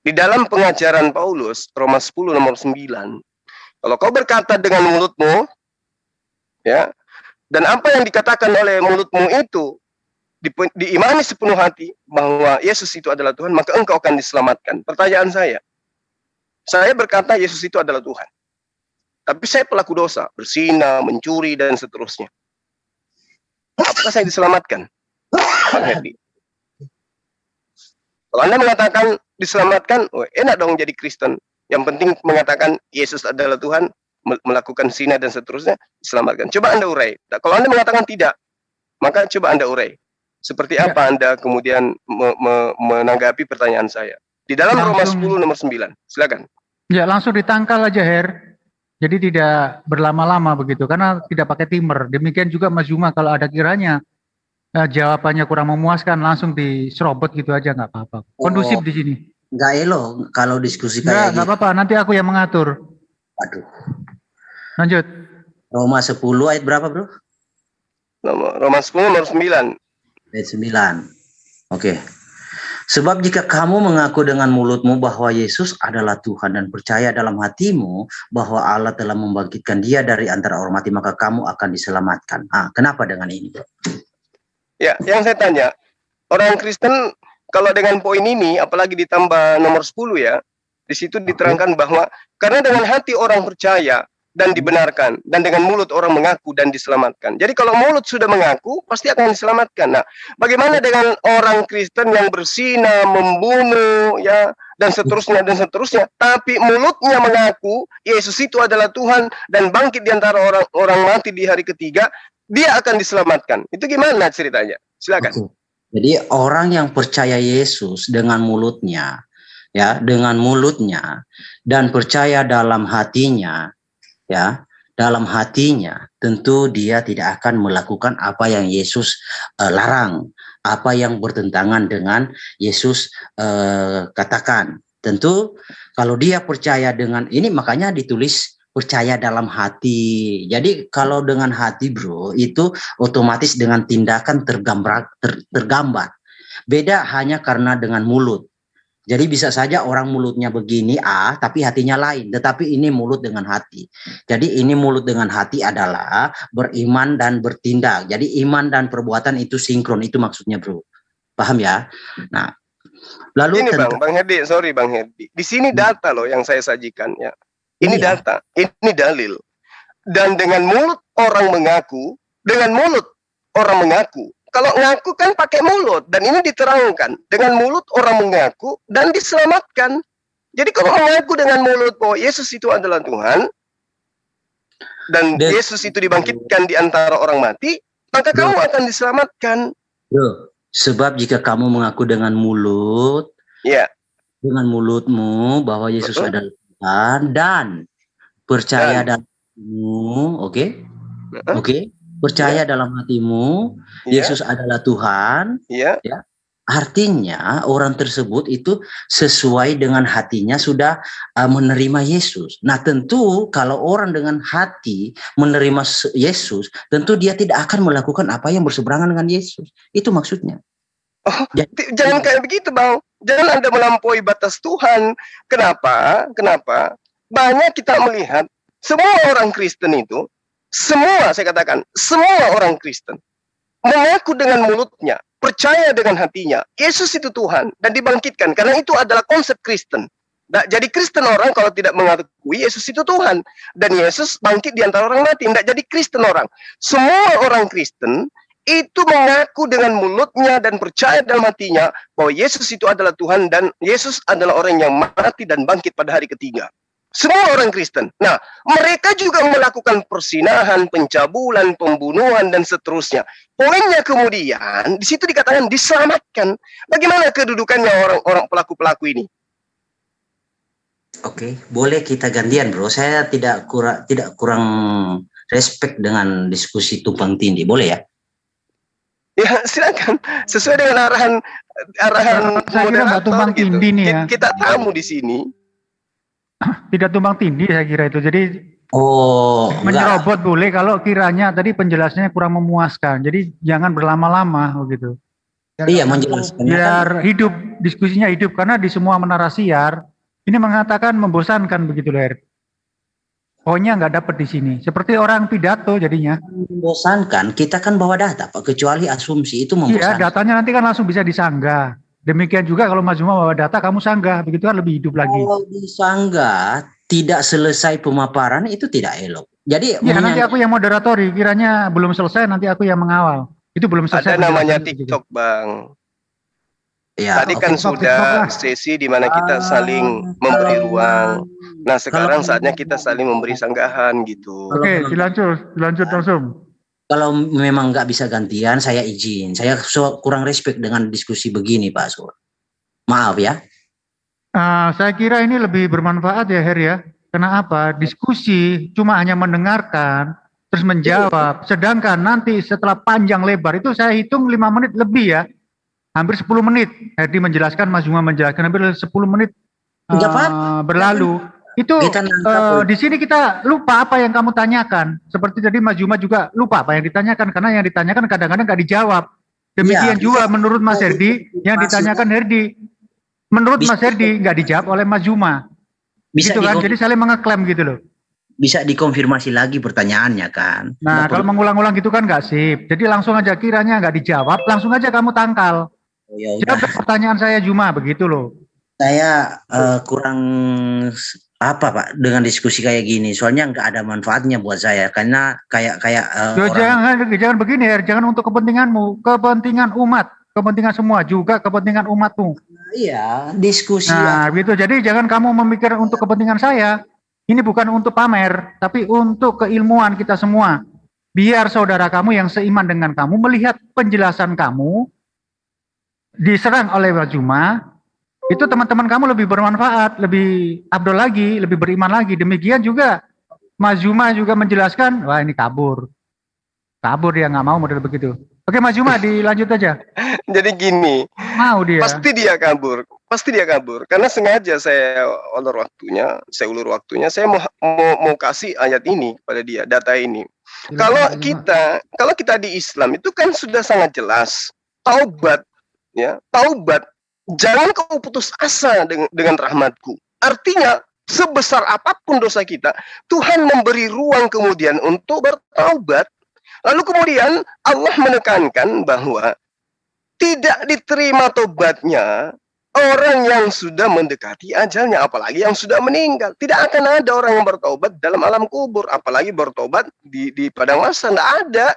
Di dalam pengajaran Paulus, Roma 10 nomor 9, kalau kau berkata dengan mulutmu, ya, dan apa yang dikatakan oleh mulutmu itu, diimani sepenuh hati bahwa Yesus itu adalah Tuhan, maka engkau akan diselamatkan. Pertanyaan saya berkata Yesus itu adalah Tuhan. Tapi saya pelaku dosa, berzina, mencuri, dan seterusnya. Apakah saya diselamatkan? Bang Herdi. Kalau Anda mengatakan diselamatkan, enak dong jadi Kristen. Yang penting mengatakan Yesus adalah Tuhan, melakukan zina dan seterusnya, diselamatkan. Coba Anda urai. Kalau Anda mengatakan tidak, maka coba Anda urai. Seperti apa Anda kemudian menanggapi pertanyaan saya? Di dalam Roma 10 nomor 9. Silakan. Ya, langsung ditangkal aja, Her. Jadi tidak berlama-lama begitu, karena tidak pakai timer. Demikian juga Mas Juma, kalau ada kiranya jawabannya kurang memuaskan, langsung diserobot gitu aja, nggak apa-apa. Kondusif di sini. Nggak elo kalau diskusi kayak nggak apa-apa, nanti aku yang mengatur. Aduh. Lanjut. Roma 10 ayat berapa, Bro? Roma 10 nomor 9. Ayat 9. Oke. Sebab jika kamu mengaku dengan mulutmu bahwa Yesus adalah Tuhan dan percaya dalam hatimu bahwa Allah telah membangkitkan Dia dari antara orang mati, maka kamu akan diselamatkan. Kenapa dengan ini, Bro? Ya, yang saya tanya, orang Kristen kalau dengan poin ini, apalagi ditambah nomor 10 ya, di situ diterangkan bahwa karena dengan hati orang percaya dan dibenarkan, dan dengan mulut orang mengaku dan diselamatkan. Jadi kalau mulut sudah mengaku, pasti akan diselamatkan. Nah, bagaimana dengan orang Kristen yang berzina, membunuh, ya, dan seterusnya, tapi mulutnya mengaku Yesus itu adalah Tuhan dan bangkit di antara orang mati di hari ketiga, dia akan diselamatkan. Itu gimana ceritanya? Silakan. Jadi orang yang percaya Yesus dengan mulutnya, ya, dengan mulutnya, dan percaya dalam hatinya, ya, dalam hatinya, tentu dia tidak akan melakukan apa yang Yesus larang, apa yang bertentangan dengan Yesus katakan. Tentu kalau dia percaya dengan ini, makanya ditulis percaya dalam hati. Jadi kalau dengan hati, bro, itu otomatis dengan tindakan tergambar. Beda hanya karena dengan mulut. Jadi bisa saja orang mulutnya begini A, tapi hatinya lain. Tetapi ini mulut dengan hati. Jadi ini mulut dengan hati adalah beriman dan bertindak. Jadi iman dan perbuatan itu sinkron. Itu maksudnya, bro. Paham ya? Nah, lalu ini Bang Herdi, sorry Bang Herdi. Di sini data loh yang saya sajikan ya. Ini data, ini dalil. Dan dengan mulut orang mengaku, kalau ngaku kan pakai mulut, dan ini diterangkan. Dengan mulut orang mengaku dan diselamatkan. Jadi kalau mengaku dengan mulut bahwa Yesus itu adalah Tuhan, dan Yesus itu dibangkitkan di antara orang mati, maka kamu akan diselamatkan. Sebab jika kamu mengaku dengan mulut, ya, dengan mulutmu bahwa Yesus adalah Tuhan dan percaya dalam hatimu, percaya dalam hatimu Yesus adalah Tuhan, ya, artinya orang tersebut itu sesuai dengan hatinya sudah menerima Yesus. Nah, tentu kalau orang dengan hati menerima Yesus, tentu dia tidak akan melakukan apa yang berseberangan dengan Yesus. Itu maksudnya. Oh, jangan kayak begitu, Bang. Jangan Anda melampaui batas Tuhan. Kenapa? Banyak kita melihat semua orang Kristen itu, saya katakan, semua orang Kristen mengaku dengan mulutnya, percaya dengan hatinya, Yesus itu Tuhan dan dibangkitkan, karena itu adalah konsep Kristen. Nah, jadi Kristen orang kalau tidak mengakui Yesus itu Tuhan dan Yesus bangkit di antara orang mati, tidak jadi Kristen orang. Semua orang Kristen itu mengaku dengan mulutnya dan percaya dalam hatinya bahwa Yesus itu adalah Tuhan dan Yesus adalah orang yang mati dan bangkit pada hari ketiga. Semua orang Kristen. Nah, mereka juga melakukan persinahan, pencabulan, pembunuhan, dan seterusnya. Poinnya kemudian, di situ dikatakan diselamatkan. Bagaimana kedudukannya orang-orang pelaku-pelaku ini? Oke, boleh kita gantian, bro. Saya tidak kurang respect dengan diskusi tumpang tindih. Boleh ya? Ya, silakan. Sesuai dengan arahan saya kira nggak tumpang tindih nih ya. Kita tamu di sini. Tidak tumpang tindih saya kira itu. Jadi menyerobot boleh kalau kiranya tadi penjelasannya kurang memuaskan. Jadi jangan berlama-lama begitu. Iya, menjelaskan. Biar hidup, diskusinya hidup, karena di semua menara siar ini mengatakan membosankan begitu loh. Poinnya nggak dapat di sini. Seperti orang pidato jadinya. Membosankan, kita kan bawa data Pak, kecuali asumsi itu membosankan. Iya, datanya nanti kan langsung bisa disanggah. Demikian juga kalau Mas Juma bawa data, kamu sanggah, begitu kan lebih hidup lagi. Kalau disanggah, tidak selesai pemaparan itu tidak elok. Jadi ya, nanti aku yang moderatori, kiranya belum selesai, nanti aku yang mengawal. Itu belum selesai. Ada namanya TikTok, Bang. Ya, tadi kan sudah sesi di mana kita saling memberi ruang. Nah, sekarang saatnya kita saling memberi sanggahan gitu. Oke, dilanjut langsung. Kalau memang nggak bisa gantian, saya izin. Saya kurang respect dengan diskusi begini, Pak Sur. Maaf ya. Saya kira ini lebih bermanfaat ya, Her ya. Kenapa? Diskusi cuma hanya mendengarkan, terus menjawab. Sedangkan nanti setelah panjang lebar, itu saya hitung 5 menit lebih ya. Hampir 10 menit. Herdi menjelaskan, Mas Juma menjelaskan, hampir 10 menit berlalu. Itu di sini kita lupa apa yang kamu tanyakan. Seperti tadi Mas Juma juga lupa apa yang ditanyakan, karena yang ditanyakan kadang-kadang nggak dijawab. Demikian juga menurut Mas Herdi, yang ditanyakan Herdi, menurut Mas Herdi nggak dijawab oleh Mas Juma. Bisa gitu kan? Jadi saling mengeklaim gitu loh. Bisa dikonfirmasi lagi pertanyaannya kan. Nah, kalau mengulang-ulang gitu kan nggak sip. Jadi langsung aja, kiranya nggak dijawab, langsung aja kamu tangkal. Ya Jawab udah, pertanyaan saya Juma, begitu loh. saya kurang apa Pak dengan diskusi kayak gini. Soalnya nggak ada manfaatnya buat saya karena kayak Ya, orang. jangan begini ya, jangan untuk kepentinganmu, kepentingan umat, kepentingan semua, juga kepentingan umatmu. Iya, diskusi Nah, gitu. Jadi jangan kamu memikir untuk kepentingan saya. Ini bukan untuk pamer, tapi untuk keilmuan kita semua. Biar saudara kamu yang seiman dengan kamu melihat penjelasan kamu diserang oleh Pak Juma, itu teman-teman kamu lebih bermanfaat, lebih abdol lagi, lebih beriman lagi. Demikian juga Mas Juma juga menjelaskan, wah ini kabur. Kabur dia, nggak mau model begitu. Oke Mas Juma, dilanjut aja. Jadi gini, Mau dia. pasti dia kabur. Karena sengaja saya ulur waktunya, saya mau kasih ayat ini pada dia, data ini. Kalau kita di Islam itu kan sudah sangat jelas, taubat, ya, taubat. Jangan kau putus asa dengan rahmatku. Artinya sebesar apapun dosa kita, Tuhan memberi ruang kemudian untuk bertaubat. Lalu kemudian Allah menekankan bahwa tidak diterima tobatnya orang yang sudah mendekati ajalnya, apalagi yang sudah meninggal. Tidak akan ada orang yang bertobat dalam alam kubur, apalagi bertobat di padang mahsyar, tidak ada.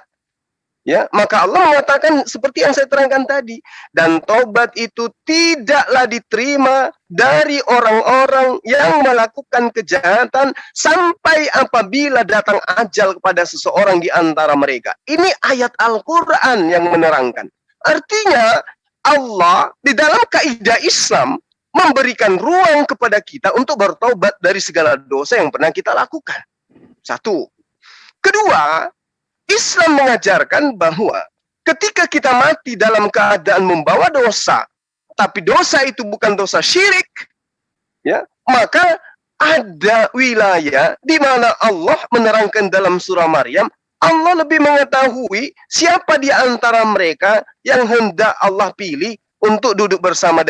Ya, maka Allah mengatakan seperti yang saya terangkan tadi, dan tobat itu tidaklah diterima dari orang-orang yang melakukan kejahatan sampai apabila datang ajal kepada seseorang di antara mereka. Ini ayat Al-Quran yang menerangkan. Artinya Allah di dalam kaidah Islam memberikan ruang kepada kita untuk bertobat dari segala dosa yang pernah kita lakukan. Satu. Kedua, Islam mengajarkan bahwa ketika kita mati dalam keadaan membawa dosa, tapi dosa itu bukan dosa syirik, ya, maka ada wilayah di mana Allah menerangkan dalam surah Maryam, Allah lebih mengetahui siapa di antara mereka yang hendak Allah pilih untuk duduk bersama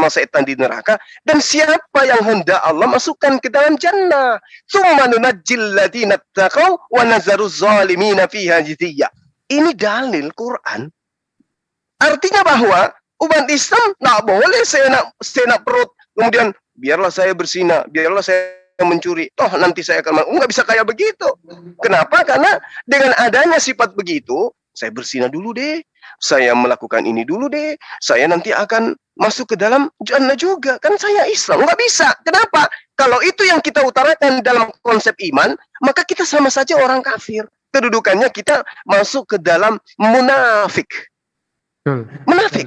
setan di neraka, dan siapa yang hendak Allah masukkan ke dalam jannah. Tsumma nunajjil ladzina taqaw wa nazaru zalimina fiha jithiya. Ini dalil Quran. Artinya bahwa umat Islam tidak boleh saya nak perut, kemudian biarlah saya berzina, biarlah saya mencuri, toh nanti saya akan nggak bisa kayak begitu. Kenapa? Karena dengan adanya sifat begitu, saya berzina dulu deh, saya melakukan ini dulu deh, saya nanti akan masuk ke dalam jannah juga. Kan saya Islam, nggak bisa. Kenapa? Kalau itu yang kita utarakan dalam konsep iman, maka kita sama saja orang kafir. Kedudukannya kita masuk ke dalam munafik. Munafik.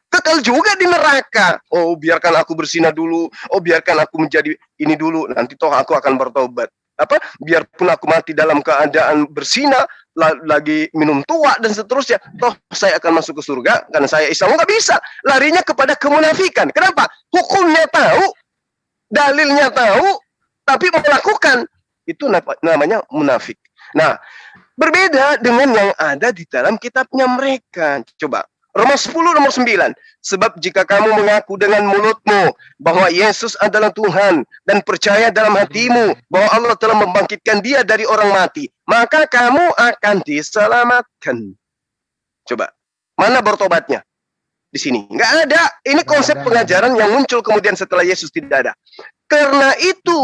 Kekal juga di neraka. Oh, biarkan aku berzina dulu. Oh, biarkan aku menjadi ini dulu. Nanti toh aku akan bertobat. Biarpun aku mati dalam keadaan berzina, lagi minum tua dan seterusnya, toh saya akan masuk ke surga karena saya Islam. Nggak bisa. Larinya kepada kemunafikan. Kenapa? Hukumnya tahu, dalilnya tahu, tapi melakukan. Itu namanya munafik. Nah, berbeda dengan yang ada di dalam kitabnya mereka. Coba. Roma 10 nomor 9. Sebab jika kamu mengaku dengan mulutmu bahwa Yesus adalah Tuhan dan percaya dalam hatimu bahwa Allah telah membangkitkan dia dari orang mati, maka kamu akan diselamatkan. Coba, mana bertobatnya? Di sini. Nggak ada. Ini konsep pengajaran yang muncul kemudian setelah Yesus tidak ada. Karena itu,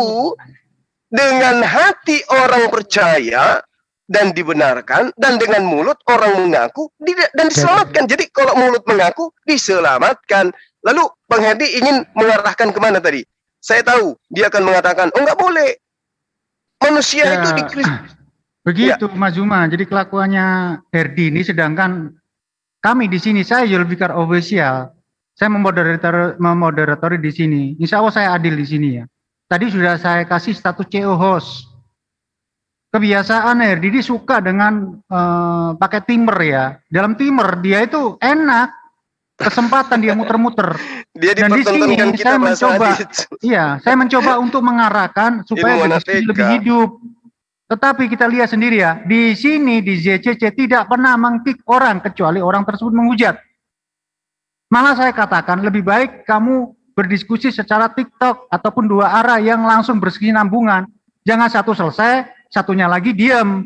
dengan hati orang percaya dan dibenarkan, dan dengan mulut orang mengaku dan diselamatkan. Jadi kalau mulut mengaku diselamatkan. Lalu Bang Herdi ingin mengarahkan kemana tadi? Saya tahu dia akan mengatakan, oh nggak boleh, manusia itu begitu ya. Mas Juma, jadi kelakuannya Herdi ini, sedangkan kami di sini, saya Julfikar Official, saya memoderatori di sini. Insya Allah saya adil di sini ya. Tadi sudah saya kasih status CO host. Kebiasaan Herdi suka dengan pakai timer ya. Dalam timer dia itu enak, kesempatan dia muter-muter. Dan di sini saya mencoba, saya mencoba untuk mengarahkan supaya lebih hidup. Tetapi kita lihat sendiri ya, di sini di ZCC tidak pernah mengkick orang kecuali orang tersebut menghujat. Malah saya katakan lebih baik kamu berdiskusi secara TikTok ataupun dua arah yang langsung berkesinambungan. Jangan satu selesai, satunya lagi diam.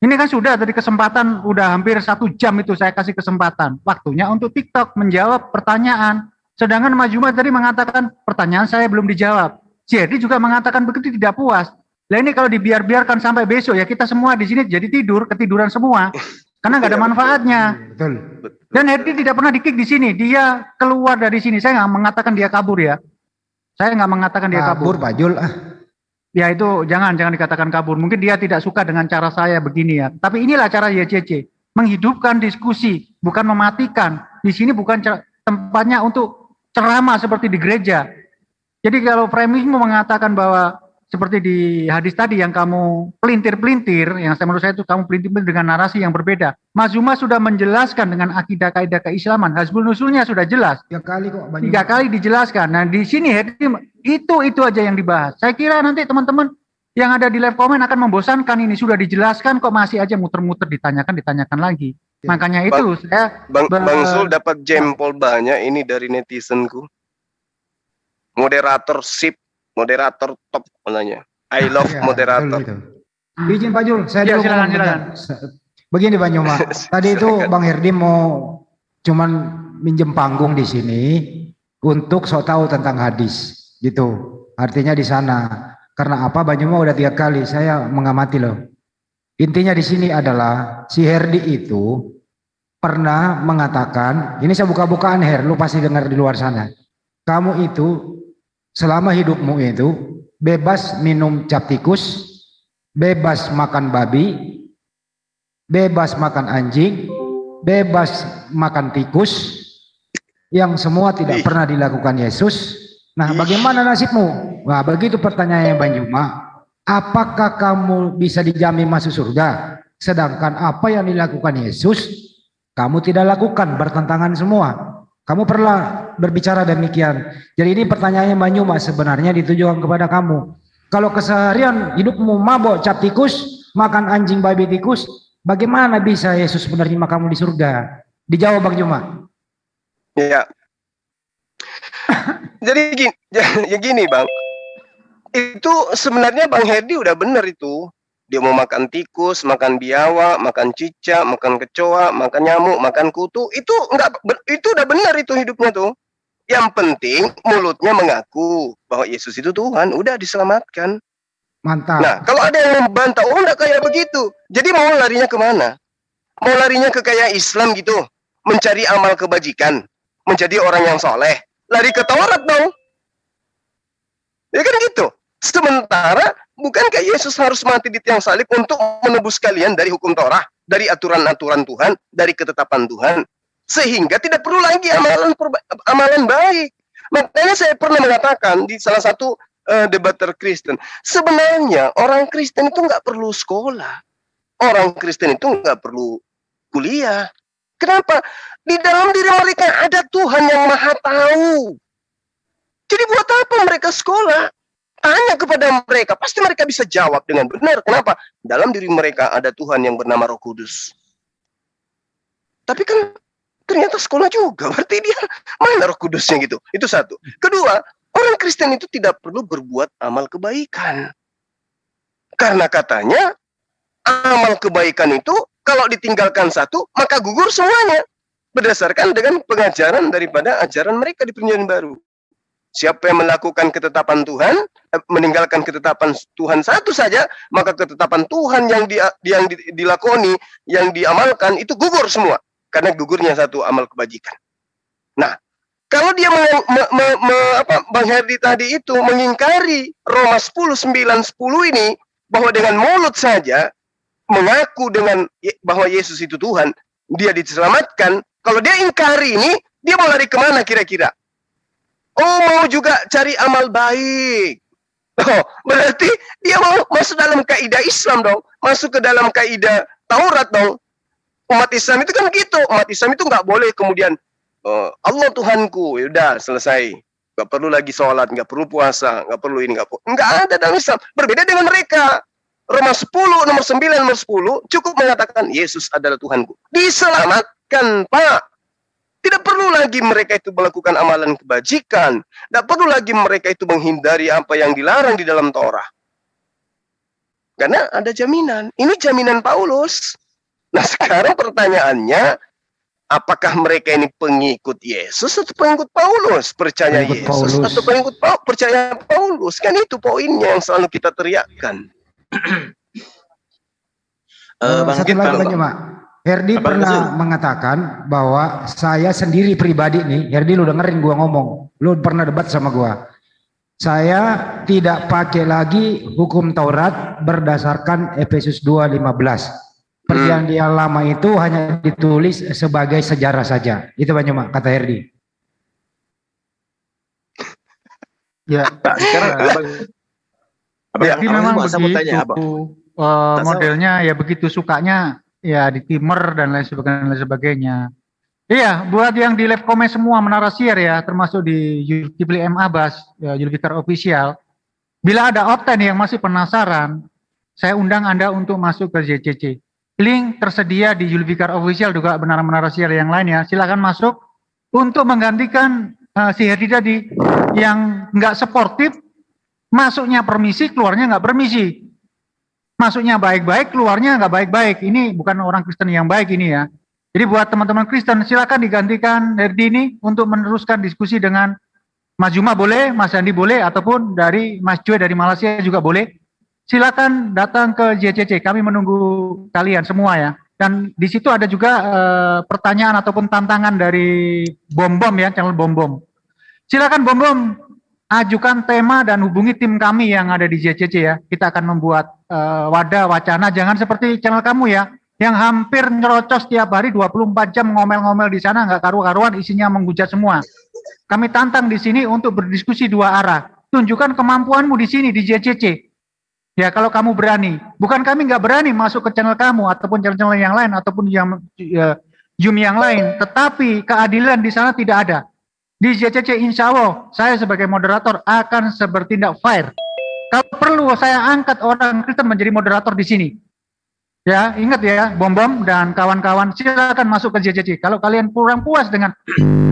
Ini kan sudah tadi kesempatan, udah hampir 1 jam itu saya kasih kesempatan. Waktunya untuk TikTok menjawab pertanyaan. Sedangkan Mas Juma tadi mengatakan pertanyaan saya belum dijawab. Jadi juga mengatakan begitu tidak puas. Nah ini kalau dibiarkan sampai besok ya kita semua di sini jadi ketiduran semua. Karena nggak ada manfaatnya. Betul. Dan Herdi tidak pernah di-kick di sini. Dia keluar dari sini. Saya nggak mengatakan dia kabur ya. Saya nggak mengatakan dia kabur. Pak Jul. Ya itu jangan dikatakan kabur. Mungkin dia tidak suka dengan cara saya begini ya. Tapi inilah cara YCC. Menghidupkan diskusi, bukan mematikan. Di sini bukan tempatnya untuk ceramah seperti di gereja. Jadi kalau premismu mengatakan bahwa seperti di hadis tadi yang kamu pelintir-pelintir, yang menurut saya itu kamu pelintir dengan narasi yang berbeda. Mas Zuma sudah menjelaskan dengan akidah kaidah keislaman. Hasbul nusulnya sudah jelas. 3 kali kok. 3 kali dijelaskan. Nah di sini itu aja yang dibahas. Saya kira nanti teman-teman yang ada di live comment akan membosankan, ini sudah dijelaskan kok masih aja muter-muter ditanyakan lagi. Ya. Makanya itu Bang Zul dapat jempol banyak ini dari netizenku. Moderator sip, moderator top namanya. I love moderator. Izin Pak Jul, saya dulu silakan. Begini Bang Juma, tadi itu Bang Herdi mau cuman minjem panggung di sini untuk sok tahu tentang hadis, gitu. Artinya di sana. Karena apa? Bang Juma udah 3 kali saya mengamati loh. Intinya di sini adalah si Herdi itu pernah mengatakan, ini saya buka-bukaan Her, lu pasti dengar di luar sana. Kamu itu selama hidupmu itu bebas minum cap tikus, bebas makan babi, bebas makan anjing, bebas makan tikus, yang semua tidak pernah dilakukan Yesus. Nah, bagaimana nasibmu? Nah, begitu pertanyaannya Bang Juma. Apakah kamu bisa dijamin masuk surga? Sedangkan apa yang dilakukan Yesus, kamu tidak lakukan, bertentangan semua. Kamu pernah berbicara demikian. Jadi ini pertanyaannya Bang Juma sebenarnya ditujukan kepada kamu. Kalau keseharian hidupmu mabok cap tikus, makan anjing babi tikus, bagaimana bisa Yesus menerima kamu di surga? Dijawab Bang Juma. Ya. Jadi gini Bang. Itu sebenarnya Bang Herdi udah bener itu. Dia mau makan tikus, makan biawak, makan cicak, makan kecoa, makan nyamuk, makan kutu, itu udah benar itu hidupnya tuh. Yang penting mulutnya mengaku bahwa Yesus itu Tuhan, udah diselamatkan. Mantap. Nah, kalau ada yang membantah, oh enggak kayak begitu. Jadi mau larinya kemana? Mau larinya ke kayak Islam gitu, mencari amal kebajikan, menjadi orang yang soleh, lari ke Taurat dong. Ya kan gitu. Sementara bukankah Yesus harus mati di tiang salib untuk menebus kalian dari hukum Torah, dari aturan-aturan Tuhan, dari ketetapan Tuhan, sehingga tidak perlu lagi amalan baik. Makanya saya pernah mengatakan di salah satu debater Kristen, sebenarnya orang Kristen itu nggak perlu sekolah, orang Kristen itu nggak perlu kuliah. Kenapa? Di dalam diri mereka ada Tuhan yang Maha Tahu. Jadi buat apa mereka sekolah? Tanya kepada mereka, pasti mereka bisa jawab dengan benar. Kenapa? Dalam diri mereka ada Tuhan yang bernama Roh Kudus. Tapi kan ternyata sekolah juga, berarti dia mana Roh Kudusnya gitu. Itu satu. Kedua, orang Kristen itu tidak perlu berbuat amal kebaikan. Karena katanya amal kebaikan itu kalau ditinggalkan satu, maka gugur semuanya. Berdasarkan dengan pengajaran daripada ajaran mereka di Perjanjian Baru. Siapa yang melakukan ketetapan Tuhan, meninggalkan ketetapan Tuhan satu saja, maka ketetapan Tuhan yang dilakoni, yang diamalkan, itu gugur semua. Karena gugurnya satu amal kebajikan. Nah, kalau dia Bang Herdi tadi itu mengingkari Roma 10, 9, 10 ini, bahwa dengan mulut saja, mengaku dengan bahwa Yesus itu Tuhan, dia diselamatkan. Kalau dia ingkari ini, dia mau lari kemana kira-kira? Oh, mau juga cari amal baik. Oh, berarti dia mau masuk dalam kaidah Islam dong. Masuk ke dalam kaidah Taurat dong. Umat Islam itu kan gitu. Umat Islam itu nggak boleh kemudian Allah Tuhanku, udah selesai. Nggak perlu lagi sholat, nggak perlu puasa, nggak perlu ini, nggak ada dalam Islam. Berbeda dengan mereka. Roma 10, nomor 9, nomor 10 cukup mengatakan Yesus adalah Tuhanku. Diselamatkan, Pak. Tidak perlu lagi mereka itu melakukan amalan kebajikan. Tidak perlu lagi mereka itu menghindari apa yang dilarang di dalam Torah. Karena ada jaminan. Ini jaminan Paulus. Nah sekarang pertanyaannya, apakah mereka ini pengikut Yesus atau pengikut Paulus? Percaya Pengikut Yesus Paulus. atau pengikut percaya Paulus? Kan itu poinnya yang selalu kita teriakkan. Satu lagi Bang Juma. Herdi pernah mengatakan bahwa saya sendiri pribadi nih, Herdi lu dengerin gua ngomong, lu pernah debat sama gua. Saya tidak pakai lagi hukum Taurat berdasarkan Efesus 2:15. Perjanjian lama itu hanya ditulis sebagai sejarah saja. Itu Bang Juma, kata Herdi. Ya, sekarang jadi memang begitu. Modelnya ya begitu, sukanya ya di timer dan lain sebagainya. Iya, buat yang di live comment semua Menara Siar ya, termasuk di Zulkifli M. Abbas, ya, Zulfikar Official. Bila ada opten yang masih penasaran, saya undang Anda untuk masuk ke JCC. Link tersedia di Zulfikar Official, juga Menara Siar yang lainnya. Silakan masuk untuk menggantikan si Herdi tadi yang nggak sportif, masuknya permisi, keluarnya nggak permisi. Masuknya baik-baik, keluarnya nggak baik-baik. Ini bukan orang Kristen yang baik ini ya. Jadi buat teman-teman Kristen, silakan digantikan Herdi ini untuk meneruskan diskusi dengan Mas Juma boleh, Mas Andi boleh, ataupun dari Mas Joy dari Malaysia juga boleh. Silakan datang ke JCC, kami menunggu kalian semua ya. Dan di situ ada juga pertanyaan ataupun tantangan dari Bom-Bom ya, channel Bom-Bom. Silakan Bom-Bom, ajukan tema dan hubungi tim kami yang ada di JCC ya. Kita akan membuat wadah, wacana, jangan seperti channel kamu ya, yang hampir nyerocos setiap hari 24 jam ngomel-ngomel di sana, nggak karu-karuan, isinya menghujat semua. Kami tantang di sini untuk berdiskusi dua arah. Tunjukkan kemampuanmu di sini, di JCC. Ya, kalau kamu berani. Bukan kami nggak berani masuk ke channel kamu, ataupun channel yang lain, ataupun yang Zoom yang lain. Tetapi keadilan di sana tidak ada. Di JCC insya Allah, saya sebagai moderator akan bertindak fair. Kalau perlu saya angkat orang Kristen menjadi moderator di sini. Ya, ingat ya, Bom-Bom dan kawan-kawan, silakan masuk ke JCC. Kalau kalian kurang puas dengan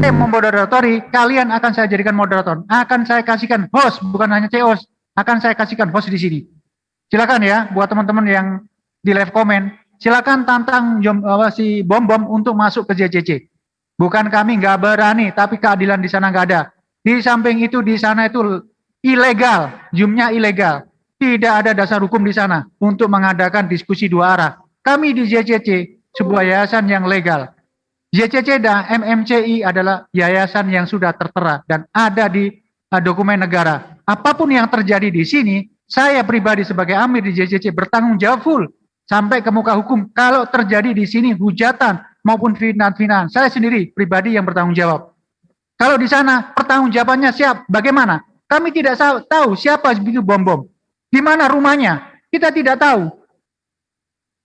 memoderatori, kalian akan saya jadikan moderator. Akan saya kasihkan host, bukan hanya C-host. Akan saya kasihkan host di sini. Silakan ya, buat teman-teman yang di live comment, silakan tantang si Bom-Bom untuk masuk ke JCC. Bukan kami nggak berani, tapi keadilan di sana nggak ada. Di samping itu, di sana itu ilegal, Zoom-nya ilegal. Tidak ada dasar hukum di sana untuk mengadakan diskusi dua arah. Kami di JCC, sebuah yayasan yang legal. JCC dan MMCI adalah yayasan yang sudah tertera dan ada di dokumen negara. Apapun yang terjadi di sini, saya pribadi sebagai Amir di JCC bertanggung jawab full sampai ke muka hukum. Kalau terjadi di sini hujatan maupun fitnah-fitnah, saya sendiri pribadi yang bertanggung jawab. Kalau di sana pertanggungjawabannya siap, bagaimana? Kami tidak tahu siapa itu Bom-Bom. Di mana rumahnya? Kita tidak tahu.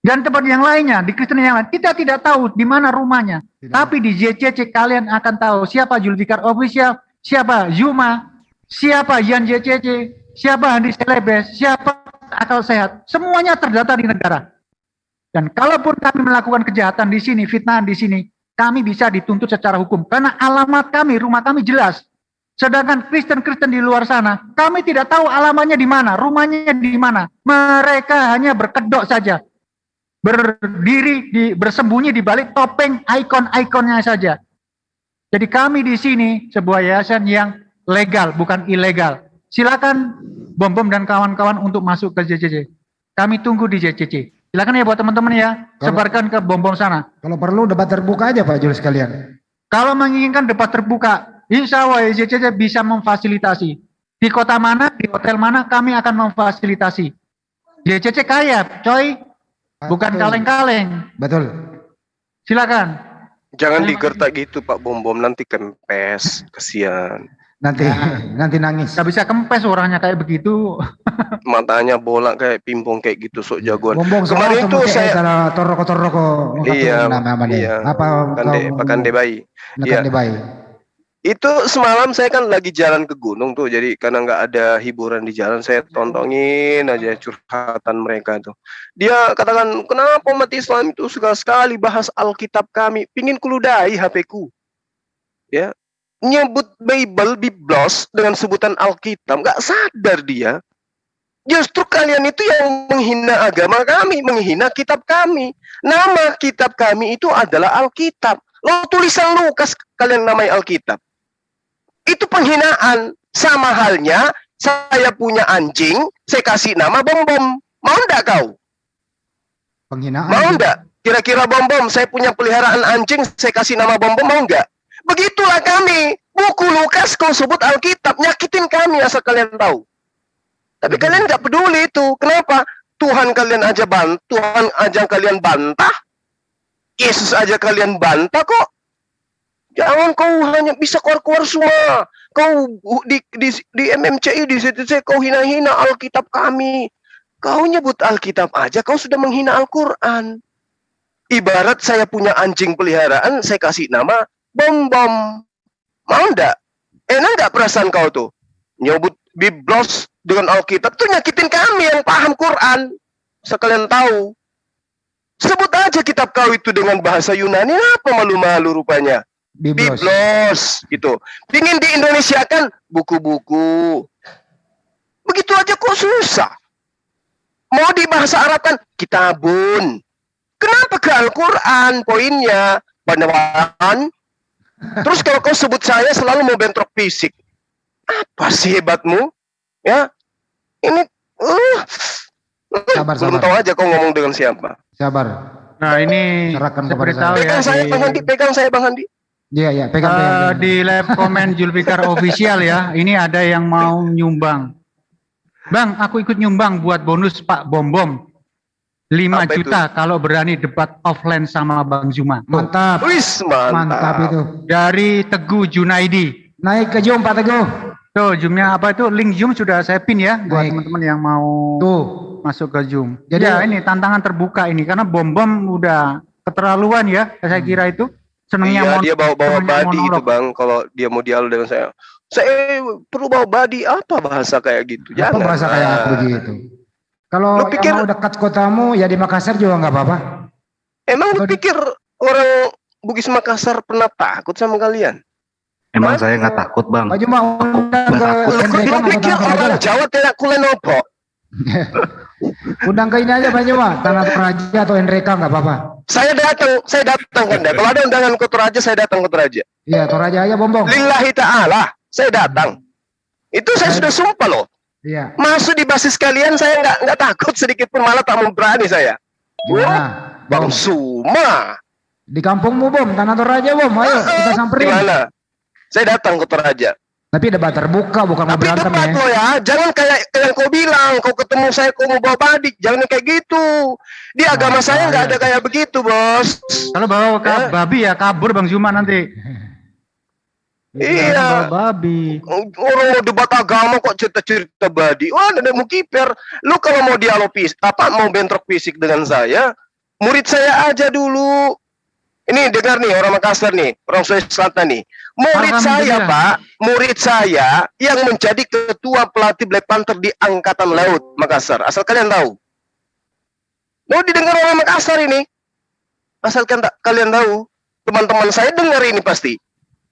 Dan tempat yang lainnya, di Kristen yang lain, kita tidak tahu di mana rumahnya. Tapi di JCC kalian akan tahu siapa Zulfikar Official, siapa Zuma, siapa Yan JCC, siapa Andi Selebes, siapa Akal Sehat. Semuanya terdata di negara. Dan kalaupun kami melakukan kejahatan di sini, fitnahan di sini, kami bisa dituntut secara hukum. Karena alamat kami, rumah kami jelas. Sedangkan Kristen-Kristen di luar sana, kami tidak tahu alamatnya di mana, rumahnya di mana. Mereka hanya berkedok saja. Berdiri, bersembunyi di balik topeng ikon-ikonnya saja. Jadi kami di sini sebuah yayasan yang legal, bukan ilegal. Silakan Bom-Bom dan kawan-kawan untuk masuk ke JCC. Kami tunggu di JCC. Silakan ya buat teman-teman ya, sebarkan ke Bom-Bom sana. Kalau perlu debat terbuka aja Pak Jul sekalian. Kalau menginginkan debat terbuka, insya Allah JCC bisa memfasilitasi. Di kota mana, di hotel mana, kami akan memfasilitasi. JCC kaya, coy. Bukan kaleng-kaleng. Betul. Silakan. Jangan digertak gitu Pak Bom-Bom, nanti kempes, kesian. Nanti nangis. Gak bisa kempes orangnya kayak begitu. Matanya bola kayak pingpong kayak gitu, sok jagoan. Bom-Bom Kemarin itu saya toroko. Iya, iya. Apa Pakande Bayi. Iya. Bayi. Itu semalam saya kan lagi jalan ke gunung tuh, jadi karena nggak ada hiburan di jalan, saya tontonin aja curhatan mereka tuh. Dia katakan, kenapa umat Islam itu suka sekali bahas Alkitab kami, pingin kuludai HP-ku. Ya, nyebut Bible, Biblos dengan sebutan Alkitab, nggak sadar dia. Justru kalian itu yang menghina agama kami, menghina kitab kami. Nama kitab kami itu adalah Alkitab. Lo tulisan Lukas kalian namai Alkitab. Itu penghinaan. Sama halnya saya punya anjing, saya kasih nama Bom-Bom. Mau enggak kau? Penghinaan. Mau enggak? Kira-kira Bom-Bom, saya punya peliharaan anjing, saya kasih nama Bom-Bom, mau enggak? Begitulah kami. Buku Lukas kau sebut Alkitab, nyakitin kami asal kalian tahu. Tapi kalian nggak peduli itu. Kenapa? Tuhan kalian aja Tuhan aja kalian bantah. Yesus aja kalian bantah kok. Jangan kau hanya bisa keluar-keluar semua. Kau di MMCI, di CTC, kau hina-hina Alkitab kami. Kau nyebut Alkitab aja, kau sudah menghina Al-Quran. Ibarat saya punya anjing peliharaan, saya kasih nama Bom-Bom. Mau enggak? Enak enggak perasaan kau tuh? Nyebut Biblos dengan Alkitab tuh nyakitin kami yang paham Quran. Sekalian tahu. Sebut aja kitab kau itu dengan bahasa Yunani, apa malu-malu rupanya? Biblos gitu. Pingin di Indonesia kan buku-buku. Begitu aja kok susah. Mau di bahasa Arab kan kitabun. Kenapa ke Al-Quran poinnya? Banyakan. Terus kalau kau sebut saya selalu mau bentrok fisik. Apa sih hebatmu? Ya, ini Sabar, belum sabar. tahu aja kau ngomong dengan siapa. Sabar. Nah ini Serahkan saya kepada beritahu saya. ya Pegang saya Bang Handi, pegang saya Bang Handi. Iya, iya, pegang. di live komen Julfikar official ya. Ini ada yang mau nyumbang. Bang, aku ikut nyumbang buat bonus Pak Bom-Bom. 5 Apa juta kalau berani debat offline sama Bang Zuma. Mantap. Wis, Mantap itu. Dari Teguh Junaidi. Naik ke Zoom, Pak Teguh. Tuh, Zoom-nya apa itu? Link Zoom sudah saya pin ya buat Baik. teman-teman yang mau Tuh. masuk ke Zoom. Jadi- Ya ini tantangan terbuka ini karena Bom-Bom udah keterlaluan ya. Saya kira itu senengnya Iya, dia bawa senengnya body itu monolog. Bang. Kalau dia mau dialog dengan saya perlu bawa body, apa bahasa kayak gitu? Apa Jangan. bahasa kayak begitu? Kalau Lu pikir- yang mau dekat kotamu ya di Makassar juga nggak apa-apa. Emang lu Kalau- pikir orang Bugis Makassar pernah takut sama kalian? Emang saya nggak takut bang. Baju mau undang ke Lu Hendrika pikir atau Tanah orang Toraja? Jawa tidak kulen opo? Undang ke ini aja Baju mah Tanah Toraja atau Hendrika nggak apa-apa. Saya datang kan. Kalau ada undangan ke Toraja, saya datang ke Toraja. Iya, Toraja aja Bom-Bom. Lillahi ta'ala, saya datang. Itu saya sudah sumpah loh. Iya. Masuk di basis kalian saya nggak takut sedikit pun, malah tak mau berani saya. Gimana? Bang Bom. Suma. Di kampungmu Bom, Tanah Toraja Bom. Ayo kita Di samperin. mana? Saya datang ke Toraja. Tapi debat terbuka bukan mau Tapi berantem debat ya. lo ya, jangan kayak yang kau bilang, kau ketemu saya kau mau bawa badik, jangan kayak gitu. Di agama saya nggak ada kayak begitu, bos. Kalau bawa Ya. babi ya kabur Bang Zuma nanti. Iya. Bawa babi. Orang mau debat agama kok cerita-cerita badi. Wah, ada mau kiper. Lu kalau mau dialog mau bentrok fisik dengan saya, murid saya aja dulu. Ini dengar nih orang Makassar nih, orang Sulawesi Selatan nih. Murid saya, Alhamdulillah. Pak, murid saya yang menjadi ketua pelatih Black Panther di Angkatan Laut Makassar. Asal kalian tahu. Mau didengar orang Makassar ini. Asalkan kalian tahu, teman-teman saya dengar ini pasti.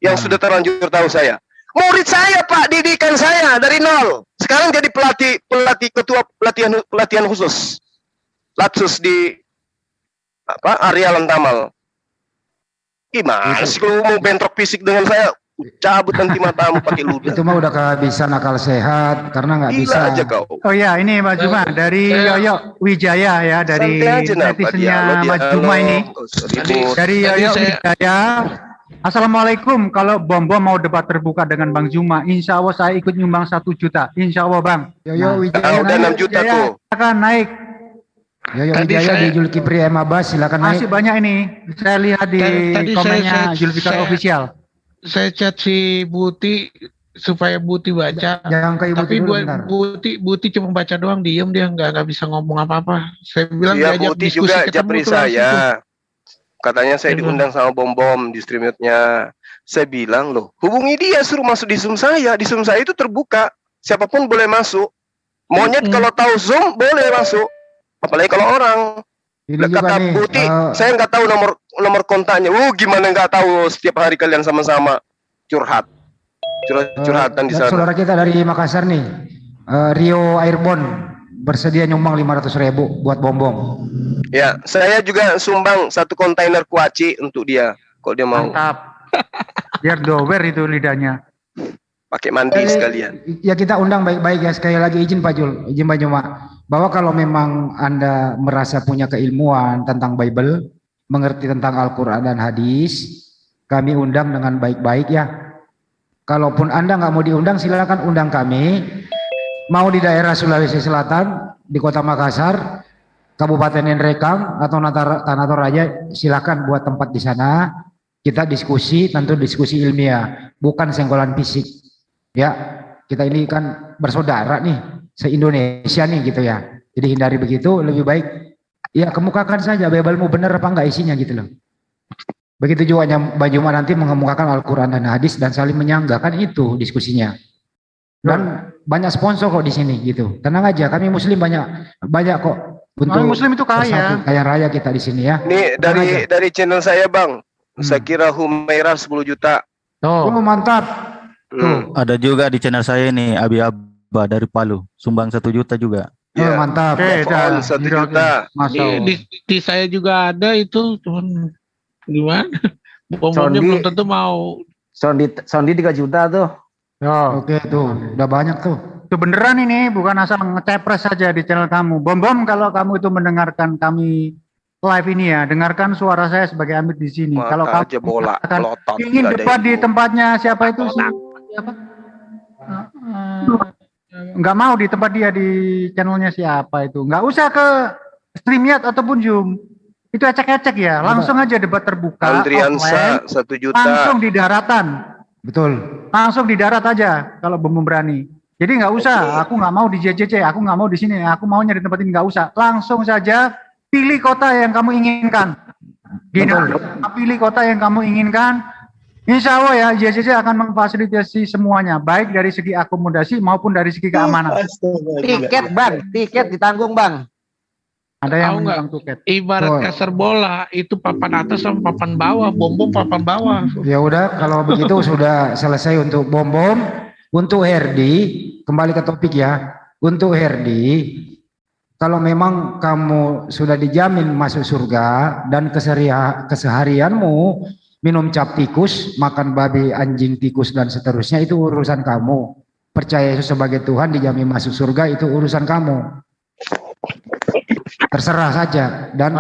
Yang sudah terlanjur tahu saya. Murid saya, Pak, didikan saya dari nol. Sekarang jadi pelatih ketua pelatihan khusus. Latsus di area Lantamal. Gimana sih kalau mau bentrok fisik dengan saya? Cabut nanti matamu pakai ludah. Itu mah udah kehabisan akal sehat karena nggak Gila bisa. aja kau. Oh ya, ini Mas Juma dari Yoyo Wijaya ya, dari Santai aja, Napa, netizennya dialog, Mas Juma ini. Ribut. Dari Yoyo Wijaya. Assalamualaikum, kalau Bom-Bom mau debat terbuka dengan Bang Juma, insya Allah saya ikut nyumbang 1 juta. Insya Allah Bang. Yoyo Wijaya Ah, udah naik. 6 juta Wijaya, tuh. silakan naik. Yoyo Tadi Wijaya saya- di Julkipri Emabas silakan naik. Masih banyak ini. Saya lihat di Tadi komennya saya- Julfikar saya- Official. Saya chat si Buti supaya Buti baca. Jangan ke Ibu Tapi dulu buat bentar. Buti cuma baca doang, diem dia nggak bisa ngomong apa-apa. Saya bilang Iya, diajak Putih diskusi juga ketemu japri tuh langsung tuh. saya. Katanya saya Iya, diundang sama Bom-Bom di streamnya. Saya bilang loh, hubungi dia, suruh masuk di Zoom saya. Di Zoom saya itu terbuka, siapapun boleh masuk. Monyet kalau tahu Zoom boleh masuk. Apalagi kalau orang. Ini juga Kata nih. Putih, saya nggak tahu nomor kontaknya. Gimana nggak tahu setiap hari kalian sama-sama curhat. Curhatan di sana. Saudara kita dari Makassar nih, Rio Airborne. bersedia nyumbang 500.000 buat bom. Ya, saya juga sumbang 1 kontainer kuaci untuk dia. Kalau dia mau. Mantap. Biar dower itu lidahnya. Pakai mandi sekalian. Ya kita undang baik-baik ya. Sekali lagi izin Pak Jul, izin Pak Juma, bahwa kalau memang Anda merasa punya keilmuan tentang Bible, mengerti tentang Al-Quran dan hadis, kami undang dengan baik-baik ya. Kalaupun Anda nggak mau diundang, silakan undang kami. Mau di daerah Sulawesi Selatan, di Kota Makassar, Kabupaten Nrekang atau Tanah Toraja, silakan buat tempat di sana. Kita diskusi, tentu diskusi ilmiah, bukan senggolan fisik. Ya, kita ini kan bersaudara nih, se-Indonesia nih gitu ya. Jadi hindari begitu, lebih baik ya kemukakan saja Bible-mu benar apa enggak isinya gitu loh. Begitu juga Mbak Juma nanti mengemukakan Al-Quran dan hadis dan saling menyanggakan, itu diskusinya. Dan banyak sponsor kok di sini gitu. Tenang aja, kami Muslim banyak kok. Untuk Muslim itu kaya. Kaya raya kita di sini ya. Nih dari channel saya Bang, saya kira Humaira 10 juta. Oh, mantap. Tuh. Ada juga di channel saya nih, Abi Abba dari Palu, sumbang 1 juta juga. Ya, mantap. Oke, on 1 juta. Di saya juga ada itu, cuman gimana? Bomnya belum tentu mau. Sondi 3 juta tuh. Oke tuh, udah banyak tuh. Itu beneran ini, bukan asal ngecepres saja di channel kamu. Bom, kalau kamu itu mendengarkan kami live ini ya, dengarkan suara saya sebagai Amit di sini. Kalau kamu bola ingin debat di tempatnya siapa itu sih? Siapa? Nggak mau di tempat dia, di channelnya siapa itu. Nggak usah ke StreamYard ataupun Zoom. Itu ecek-ecek ya. Langsung aja debat terbuka. Andriansa 1 juta. Langsung di daratan. Betul. Langsung di darat aja kalau belum berani. Jadi nggak usah. Aku nggak mau di JCC. Aku nggak mau di sini. Aku maunya di tempat ini, nggak usah. Langsung saja pilih kota yang kamu inginkan. Gini, pilih kota yang kamu inginkan. Insya Allah ya, JCC akan memfasilitasi semuanya, baik dari segi akomodasi maupun dari segi keamanan. Tiket Bang, tiket ditanggung Bang. Ada yang menang tiket. Ibarat kasar bola, itu papan atas sama papan bawah, bom papan bawah. Ya udah, kalau begitu sudah selesai untuk bom. Untuk Herdi, kembali ke topik ya. Untuk Herdi, kalau memang kamu sudah dijamin masuk surga dan keseharianmu minum cap tikus, makan babi, anjing, tikus dan seterusnya, itu urusan kamu. Percaya Yesus sebagai Tuhan, dijamin masuk surga, itu urusan kamu. Terserah saja. Dan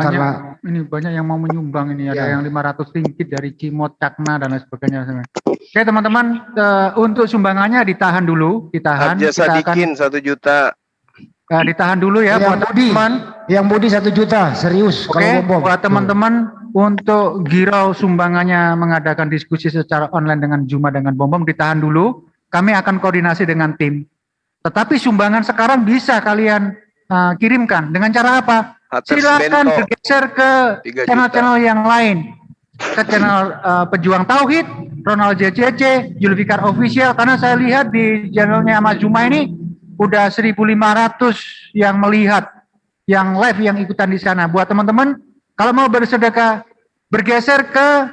banyak yang mau menyumbang ini, ada yang 500 ringgit dari Cimot, Cakna dan lain sebagainya. Oke teman-teman, untuk sumbangannya ditahan dulu, Harja Sadikin 1 juta. Ditahan dulu ya buat teman-teman. Yang Budi 1 juta, serius. Oke, buat teman-teman untuk girau sumbangannya mengadakan diskusi secara online dengan Juma dengan Bom ditahan dulu. Kami akan koordinasi dengan tim. Tetapi sumbangan sekarang bisa kalian kirimkan dengan cara apa? Silakan bergeser ke channel-channel yang lain, ke channel Pejuang Tauhid, Ronald JCC, Julfikar Official, karena saya lihat di channelnya Mas Juma ini udah 1.500 yang melihat, yang live, yang ikutan di sana. Buat teman-teman, kalau mau bersedekah, bergeser ke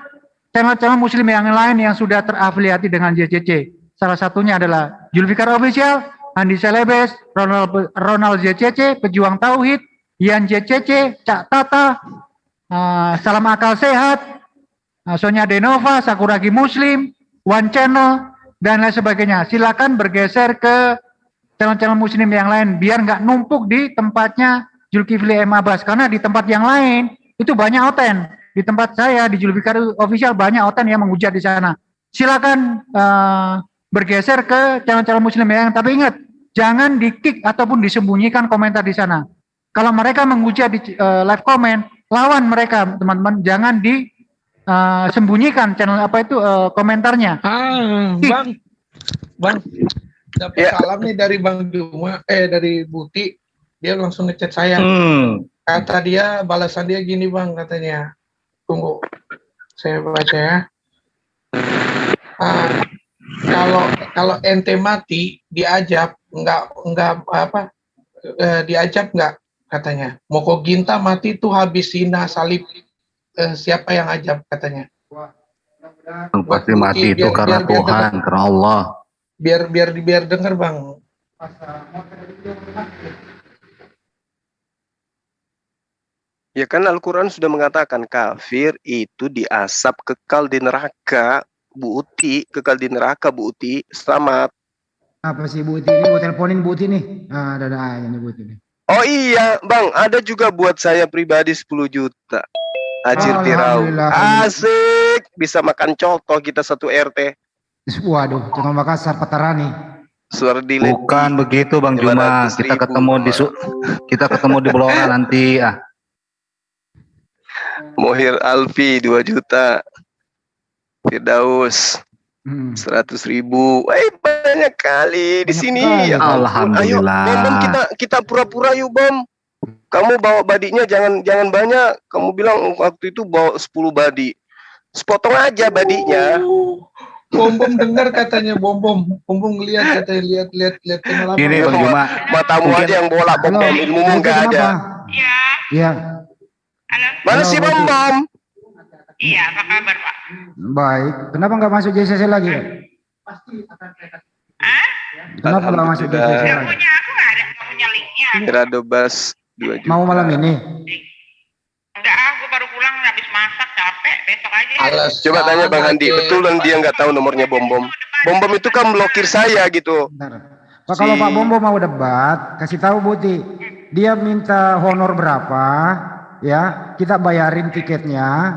channel-channel Muslim yang lain yang sudah terafiliasi dengan JCC. Salah satunya adalah Julfikar Official, Andi Celebes, Ronald JCC, Pejuang Tauhid, Ian JCC, Cak Tata, Salam Akal Sehat, Sonya Denova, Sakuragi Muslim, One Channel, dan lain sebagainya. Silakan bergeser ke channel-channel Muslim yang lain, biar nggak numpuk di tempatnya Zulkifli M. Abbas. Karena di tempat yang lain, itu banyak oten. Di tempat saya, di Julfikar Official, banyak oten yang menghujat di sana. Silakan bergeser ke channel-channel Muslim yang, tapi ingat, jangan di-kick ataupun disembunyikan komentar di sana. Kalau mereka menghujat di live comment, lawan mereka, teman-teman. Jangan disembunyikan channel komentarnya. Bang, dapat salam nih dari Bang Juma, dari Buti, dia langsung ngechat saya. Kata dia, balasan dia gini Bang, katanya. Tunggu, saya baca ya. Kalau ente mati diajab diajab nggak, katanya. Moko Ginta mati tuh habis hina salib, siapa yang ajab, katanya. Yang pasti mati itu karena Tuhan, karena Allah. Biar dengar Bang. Ya kan Al-Quran sudah mengatakan kafir itu diasap kekal di neraka, Bu Uti, kekal di neraka Bu Uti, selamat. Apa sih Bu Uti ini? Gue teleponin Bu Uti nih. Ah, ada aja nih Bu Uti nih. Oh iya, Bang, ada juga buat saya pribadi 10 juta. Ajir Tirau. Asik, bisa makan coto kita satu RT. Waduh, Contoh Makassar Patarani. Bukan begitu Bang Juma, kita ketemu di Blora nanti ah. Mohir Alfi 2 juta. Firdaus 100.000. Wah, banyak kali di sini. Ya, alhamdulillah. Ayo, Bom, kita pura-pura yuk, Bom. Kamu bawa badinya jangan banyak. Kamu bilang waktu itu bawa 10 badi. Sepotong aja badinya. Bom dengar katanya Bom ngelihat katanya lihat pengalaman. Ini Bang Juma, matamu aja yang bola Bom, ilmumu enggak ada. Iya. Mana sih Bom? Iya, apa kabar Pak? Baik. Kenapa nggak masuk JCC lagi? Kenapa nggak masuk JCC lagi? Aku nggak punya linknya. Radobas 2 juta. Mau malam ini? Enggak, aku baru pulang habis masak, capek. Besok aja. Coba tanya Bang Andi, betul dan dia nggak tahu nomornya Bom itu kan blokir saya gitu. Pak, kalau Pak Bom mau debat, kasih tahu Buti. Dia minta honor berapa, ya kita bayarin tiketnya.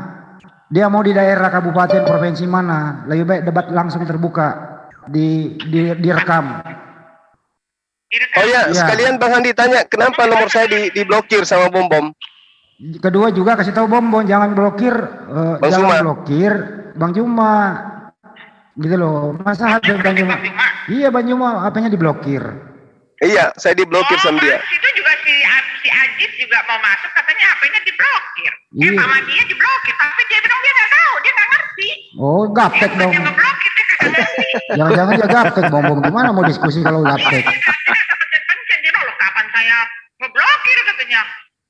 Dia mau di daerah kabupaten provinsi mana? Lebih baik debat langsung terbuka, direkam. Oh ya, sekalian Bang Andi tanya kenapa nomor saya diblokir sama Bom. Kedua juga kasih tahu Bom jangan blokir, blokir Bang Juma, gitu loh. Masa ada Bang Juma? Iya Bang Juma, apanya diblokir? Iya, saya diblokir sama dia. Itu juga si Ajit juga mau masuk, katanya HP-nya diblokir. Mama dia diblokir, tapi dia bilang dia nggak tahu, dia nggak ngerti. Oh, gaptek dong. Jangan-jangan dia gaptek Bom. Gimana mau diskusi kalau gaptek? Kapan saya ngeblokir katanya?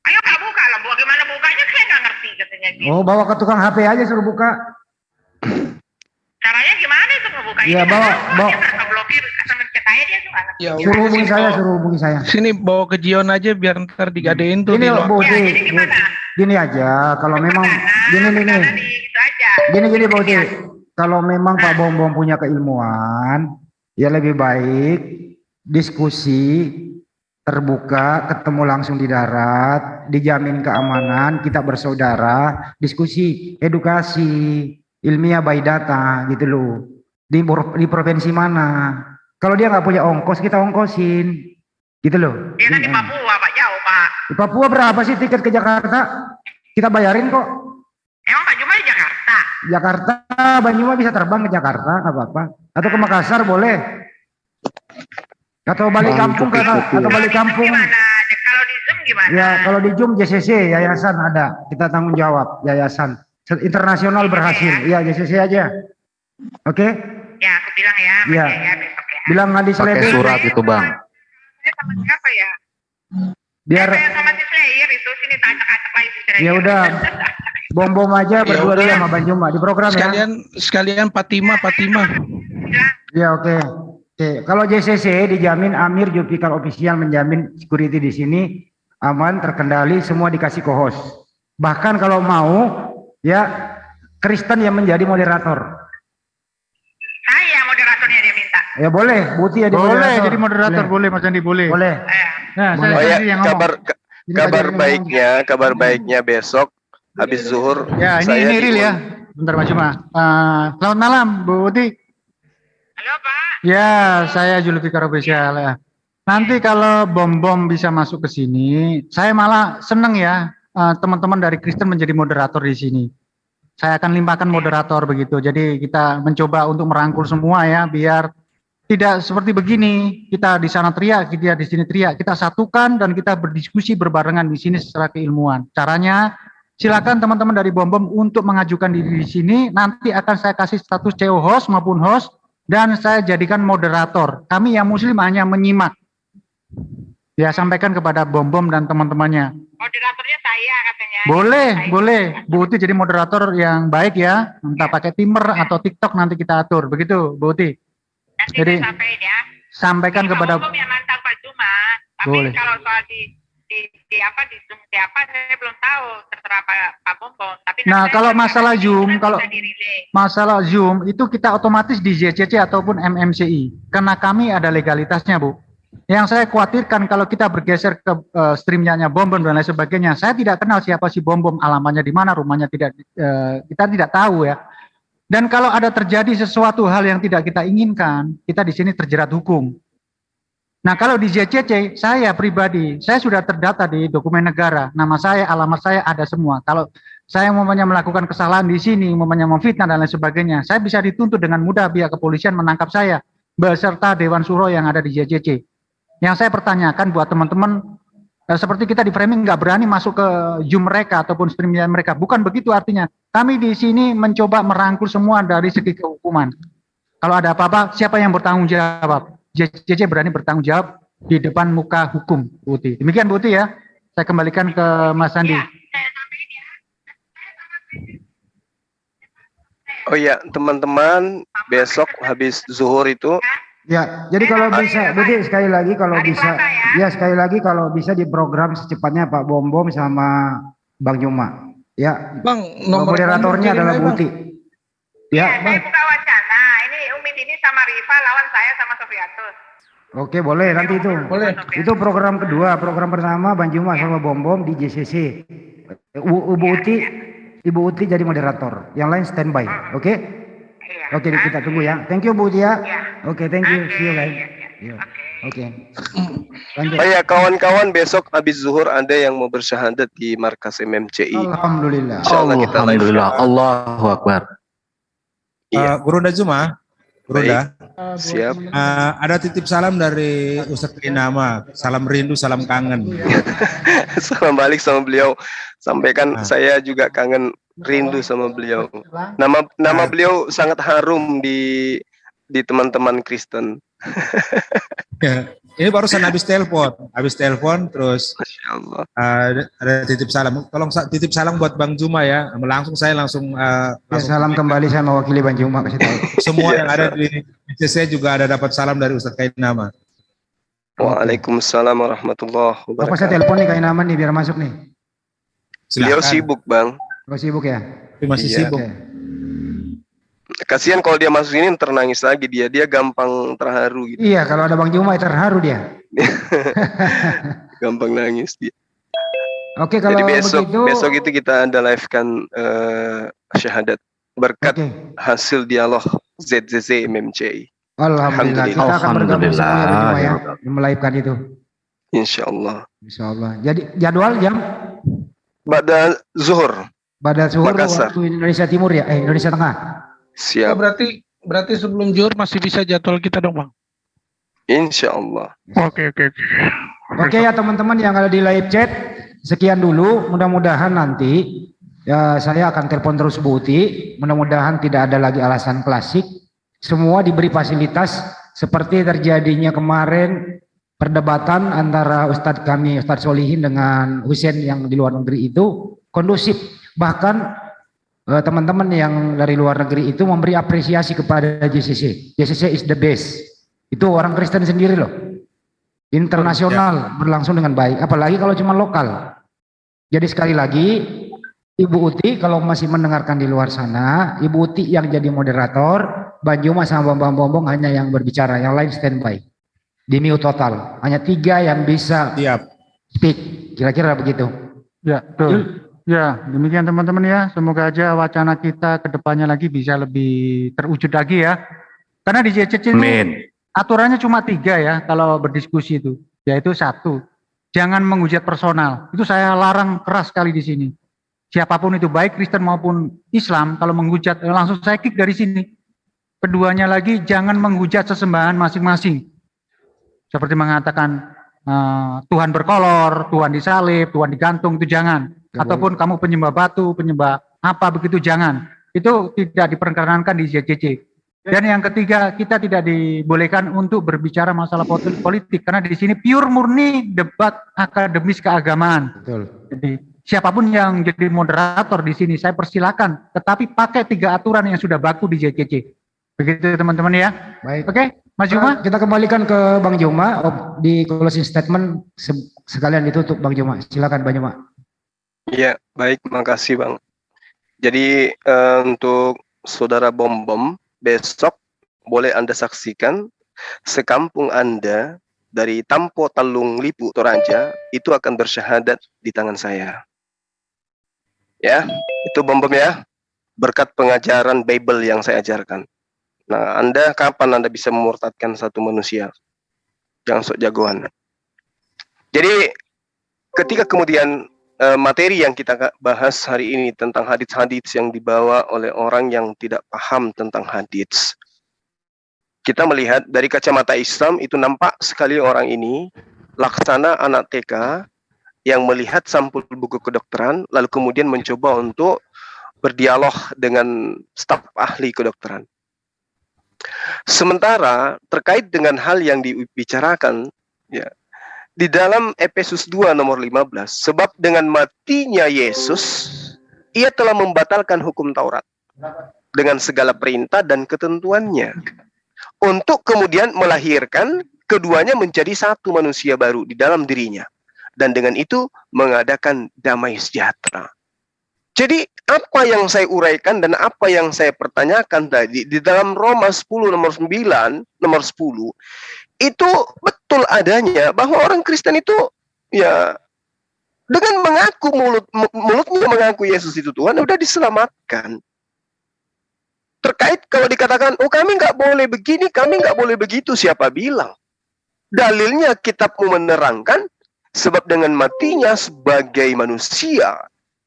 Ayo Kak buka lah, bagaimana bukanya saya nggak ngerti katanya. Oh, bawa ke tukang HP aja suruh buka. Caranya gimana itu ngebukanya? Iya, bawa. Ngeblokir, asal mencet aja dia tuh nggak ngerti. Ya, suruh hubungi saya. Sini bawa ke Jion aja biar ntar digadein tuh. Ini Bu, gini aja, kalau memang gini Bu, kalau memang Pak Bom punya keilmuan, ya lebih baik diskusi terbuka, ketemu langsung di darat, dijamin keamanan, kita bersaudara, diskusi, edukasi, ilmiah by data gitu loh. Di provinsi mana? Kalau dia nggak punya ongkos, kita ongkosin, gitu loh. Dia kan di Papua Pak, jauh Pak. Di Papua berapa sih tiket ke Jakarta? Kita bayarin kok. Emang Pak Juma di Jakarta? Jakarta, Bang Juma bisa terbang ke Jakarta, nggak apa-apa. Atau ke Makassar boleh. Atau balik kampung atau balik kampung. Kalau di Zoom gimana? Ya, kalau di Zoom JCC yayasan ada, kita tanggung jawab yayasan internasional berhasil. Ya JCC aja. Oke? Ya aku bilang ya. Ya. Besok ya. Bilang nggak di pakai surat itu Bang. Sama siapa ya? Biar. Sama si Slayer itu sini acak-acak lagi si Slayer. Ya udah. Bom aja berdua dulu sama Bang Juma di program sekalian Fatima. Ya oke. Oke, kalau JCC dijamin Amir Zulfikar Official menjamin security di sini aman, terkendali, semua dikasih co-host. Bahkan kalau mau ya Kristen yang menjadi moderator. Saya moderatornya dia minta. Ya boleh, Buti ya boleh jadi moderator, boleh Mas Andi boleh. Boleh. Nah, oh ya, kabar baiknya besok habis zuhur. Ya, ini real ya. Bentar Mas Juma. Selamat malam Bu Buti. Halo Pak. Ya, saya Zulfikar Official ya. Nanti kalau Bom bisa masuk ke sini, saya malah seneng ya teman-teman dari Kristen menjadi moderator di sini. Saya akan limpahkan moderator begitu. Jadi kita mencoba untuk merangkul semua ya, biar tidak seperti begini. Kita di sana teriak, kita di sini teriak. Kita satukan dan kita berdiskusi berbarengan di sini secara keilmuan. Caranya, silakan teman-teman dari Bom untuk mengajukan diri di sini. Nanti akan saya kasih status CO host maupun host. Dan saya jadikan moderator. Kami yang muslim hanya menyimak. Ya, sampaikan kepada Bom dan teman-temannya. Moderatornya saya katanya. Boleh. Bu Uti jadi moderator yang baik ya. Entah pakai timer atau TikTok nanti kita atur. Begitu, Bu Uti. Nanti jadi ya. Sampaikan kepada Bom yang nantang Pak Juma. Tapi boleh. kalau soal di di Zoom siapa saya belum tahu, terserah Pak Bombom. Tapi nah, kalau masalah Zoom, masalah Zoom itu kita otomatis di JCC ataupun MMCI karena kami ada legalitasnya, Bu. Yang saya khawatirkan kalau kita bergeser ke streamnya Bombom dan lain sebagainya, saya tidak kenal siapa si Bombom, alamatnya di mana, rumahnya kita tidak tahu ya. Dan kalau ada terjadi sesuatu hal yang tidak kita inginkan, kita di sini terjerat hukum. Nah, kalau di JCC, saya pribadi, saya sudah terdata di dokumen negara, nama saya, alamat saya ada semua. Kalau saya melakukan kesalahan di sini, memfitnah dan lain sebagainya, saya bisa dituntut dengan mudah pihak kepolisian menangkap saya beserta Dewan Suro yang ada di JCC. Yang saya pertanyakan buat teman-teman, seperti kita di framing nggak berani masuk ke Zoom mereka ataupun streamnya mereka, bukan begitu artinya. Kami di sini mencoba merangkul semua dari segi kehukuman. Kalau ada apa-apa, siapa yang bertanggung jawab? JCC berani bertanggung jawab di depan muka hukum, Bu Uti. Demikian Bu Uti ya. Saya kembalikan ke Mas Andi. Oh iya, teman-teman, besok habis zuhur itu. Ya, jadi kalau bisa, Budi sekali lagi kalau bisa, ya sekali lagi kalau bisa diprogram secepatnya Pak Bombom sama Bang Juma. Ya, Bang, nomor moderatornya adalah Bu Uti. Ya, Bang. Saya buka wacana. Ini Umi Dini sama Rifa lawan saya sama Sofiatus. Oke, boleh nanti itu. Boleh. Itu program kedua. Program pertama Bang Juma sama Bombom di JCC. Ibu Uti jadi moderator. Yang lain standby. Oke? Oke, kita tunggu ya. Thank you Bu Uti ya. Oke, thank you. See you guys. Oke. Oh ya, kawan-kawan, besok habis zuhur ada yang mau bersyahadat di markas MMCI. Alhamdulillah. Insyaallah kita live. Alhamdulillah. Allahu Akbar. Guru Juma, Gurunda. Siap. Ada titip salam dari Ustadz Inama. Salam rindu, salam kangen. Salam balik sama beliau. Sampaikan saya juga kangen, rindu sama beliau. Nama beliau sangat harum di teman-teman Kristen. Ini barusan habis telepon terus ada titip salam. Tolong titip salam buat Bang Juma ya. Saya langsung salam kembali, saya mewakili Bang Juma kasih tahu. Semua yang ada di CC juga ada dapat salam dari Ustadz Kainama. Waalaikumsalam warahmatullahi wabarakatuh. Apa saya telepon nih Kainama nih biar masuk nih. Beliau sibuk, Bang. Oh, sibuk ya? Masih sibuk. Kasihan kalau dia masuk ini ternangis lagi dia gampang terharu gitu. Iya, kalau ada Bang Juma terharu dia. Gampang nangis dia. Oke, kalau jadi besok begitu, itu kita ada live kan syahadat berkat hasil dialog ZZZ MMCI. Alhamdulillah. Kita akan bergabung semua ya melive-kan itu. Insyaallah. Insyaallah. Jadi jadwal jam pada zuhur. Pada zuhur Makassar. waktu Indonesia Timur ya, Indonesia Tengah. Siap. Oh, berarti sebelum zuhur masih bisa jadwal kita dong, Bang. Insyaallah. Oke. Oke ya teman-teman yang ada di live chat, sekian dulu. Mudah-mudahan nanti ya saya akan telepon terus Bu Uti. Mudah-mudahan tidak ada lagi alasan klasik. Semua diberi fasilitas seperti terjadinya kemarin perdebatan antara Ustadz kami, Ustadz Solihin dengan Husain yang di luar negeri itu kondusif. Bahkan teman-teman yang dari luar negeri itu memberi apresiasi kepada JCC. JCC is the best. Itu orang Kristen sendiri loh. Internasional berlangsung dengan baik. Apalagi kalau cuma lokal. Jadi sekali lagi, Ibu Uti kalau masih mendengarkan di luar sana, Ibu Uti yang jadi moderator, Bang Juma sama Bang Bombong hanya yang berbicara, yang lain standby. Di mute total. Hanya 3 yang bisa speak. Kira-kira begitu. Ya, betul. Ya, demikian teman-teman ya. Semoga aja wacana kita ke depannya lagi bisa lebih terwujud lagi ya. Karena di JCC itu aturannya cuma 3 ya kalau berdiskusi itu. Yaitu 1, jangan menghujat personal. Itu saya larang keras sekali di sini. Siapapun itu, baik Kristen maupun Islam, kalau menghujat langsung saya kick dari sini. Keduanya lagi, jangan menghujat sesembahan masing-masing. Seperti mengatakan Tuhan berkolor, Tuhan disalib, Tuhan digantung, itu jangan. Ataupun kamu penyembah batu, penyembah apa begitu, jangan. Itu tidak diperkenankan di JCC. Dan yang ketiga, kita tidak dibolehkan untuk berbicara masalah politik karena di sini pure murni debat akademis keagamaan. Betul. Jadi siapapun yang jadi moderator di sini saya persilakan, tetapi pakai 3 aturan yang sudah baku di JCC. Begitu teman-teman ya. Baik. Oke, Mas Juma. Kita kembalikan ke Bang Juma di closing statement sekalian ditutup Bang Juma. Silakan Bang Juma. Ya, baik, makasih Bang. Jadi untuk Saudara Bom besok boleh Anda saksikan sekampung Anda dari Tampo Talung Lipu Toraja itu akan bersyahadat di tangan saya. Ya, itu Bom ya. Berkat pengajaran Bible yang saya ajarkan. Nah, Anda kapan Anda bisa memurtadkan satu manusia? Jangan sok jagoan. Jadi ketika kemudian materi yang kita bahas hari ini tentang hadits-hadits yang dibawa oleh orang yang tidak paham tentang hadits. Kita melihat dari kacamata Islam itu nampak sekali orang ini laksana anak TK yang melihat sampul buku kedokteran lalu kemudian mencoba untuk berdialog dengan staf ahli kedokteran. Sementara terkait dengan hal yang dibicarakan ya, di dalam Efesus 2 nomor 15, sebab dengan matinya Yesus ia telah membatalkan hukum Taurat dengan segala perintah dan ketentuannya untuk kemudian melahirkan keduanya menjadi satu manusia baru di dalam dirinya dan dengan itu mengadakan damai sejahtera. Jadi apa yang saya uraikan dan apa yang saya pertanyakan tadi di dalam Roma 10 nomor 9, nomor 10 itu betul adanya bahwa orang Kristen itu ya dengan mengaku mulutnya mengaku Yesus itu Tuhan udah diselamatkan. Terkait kalau dikatakan oh kami nggak boleh begini, kami nggak boleh begitu, siapa bilang? Dalilnya kitabmu menerangkan sebab dengan matinya sebagai manusia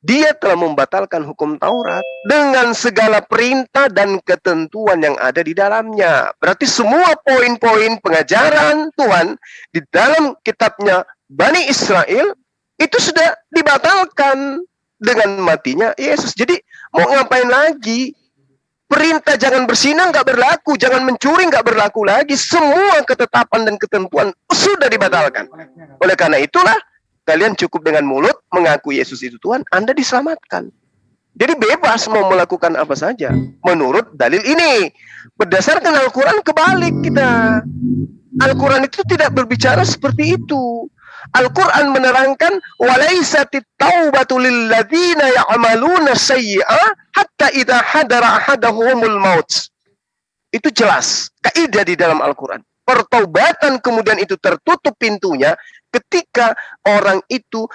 dia telah membatalkan hukum Taurat dengan segala perintah dan ketentuan yang ada di dalamnya. Berarti semua poin-poin pengajaran Tuhan di dalam kitabnya Bani Israel itu sudah dibatalkan dengan matinya Yesus. Jadi mau ngapain lagi? Perintah jangan bersinah nggak berlaku, jangan mencuri nggak berlaku lagi. Semua ketetapan dan ketentuan sudah dibatalkan. Oleh karena itulah kalian cukup dengan mulut mengaku Yesus itu Tuhan, Anda diselamatkan. Jadi bebas mau melakukan apa saja menurut dalil ini. Berdasarkan Al-Quran kebalik kita. Al-Quran itu tidak berbicara seperti itu. Al-Quran menerangkan walaisatit taubatu lil ladzina ya'maluna sayyi'ah hatta idza hadara ahadahumul maut. Itu jelas kaidah di dalam Al-Quran. Pertaubatan kemudian itu tertutup pintunya ketika orang itu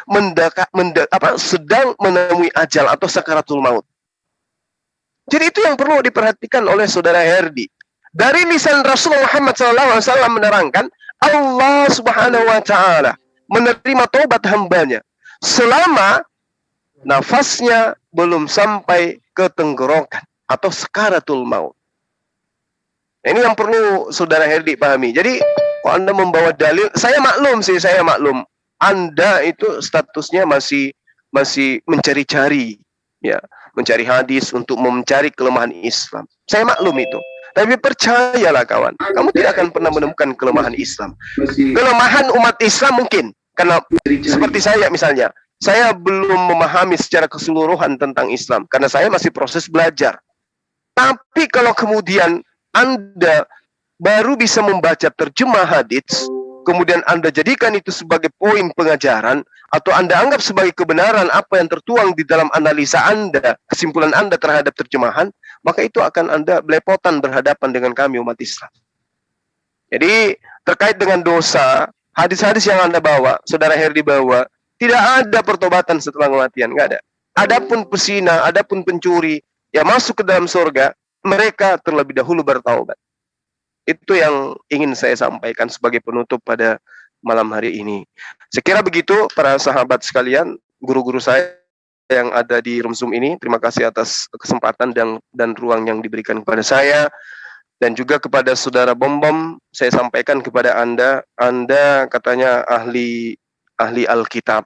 sedang menemui ajal atau sakaratul maut. Jadi itu yang perlu diperhatikan oleh saudara Herdi. Dari lisan Rasulullah Muhammad SAW menerangkan Allah Subhanahu Wa Taala menerima taubat hambanya selama nafasnya belum sampai ke tenggorokan atau sakaratul maut. Ini yang perlu saudara Herdi pahami. Jadi kalau Anda membawa dalil, saya maklum. Anda itu statusnya masih mencari-cari, ya, mencari hadis untuk mencari kelemahan Islam. Saya maklum itu. Tapi percayalah kawan, kamu tidak akan pernah menemukan kelemahan Islam. Kelemahan umat Islam mungkin, karena seperti saya misalnya, saya belum memahami secara keseluruhan tentang Islam, karena saya masih proses belajar. Tapi kalau kemudian Anda baru bisa membaca terjemah hadits, kemudian Anda jadikan itu sebagai poin pengajaran, atau Anda anggap sebagai kebenaran apa yang tertuang di dalam analisa Anda, kesimpulan Anda terhadap terjemahan, maka itu akan Anda belepotan berhadapan dengan kami umat Islam. Jadi terkait dengan dosa, hadis-hadis yang Anda bawa, saudara Herdi bawa, tidak ada pertobatan setelah kematian, nggak ada. Adapun pesina, adapun pencuri yang masuk ke dalam surga, mereka terlebih dahulu bertaubat. Itu yang ingin saya sampaikan sebagai penutup pada malam hari ini. Sekira begitu para sahabat sekalian, guru-guru saya yang ada di room Zoom ini, terima kasih atas kesempatan dan ruang yang diberikan kepada saya. Dan juga kepada saudara Bom, saya sampaikan kepada Anda katanya ahli Alkitab.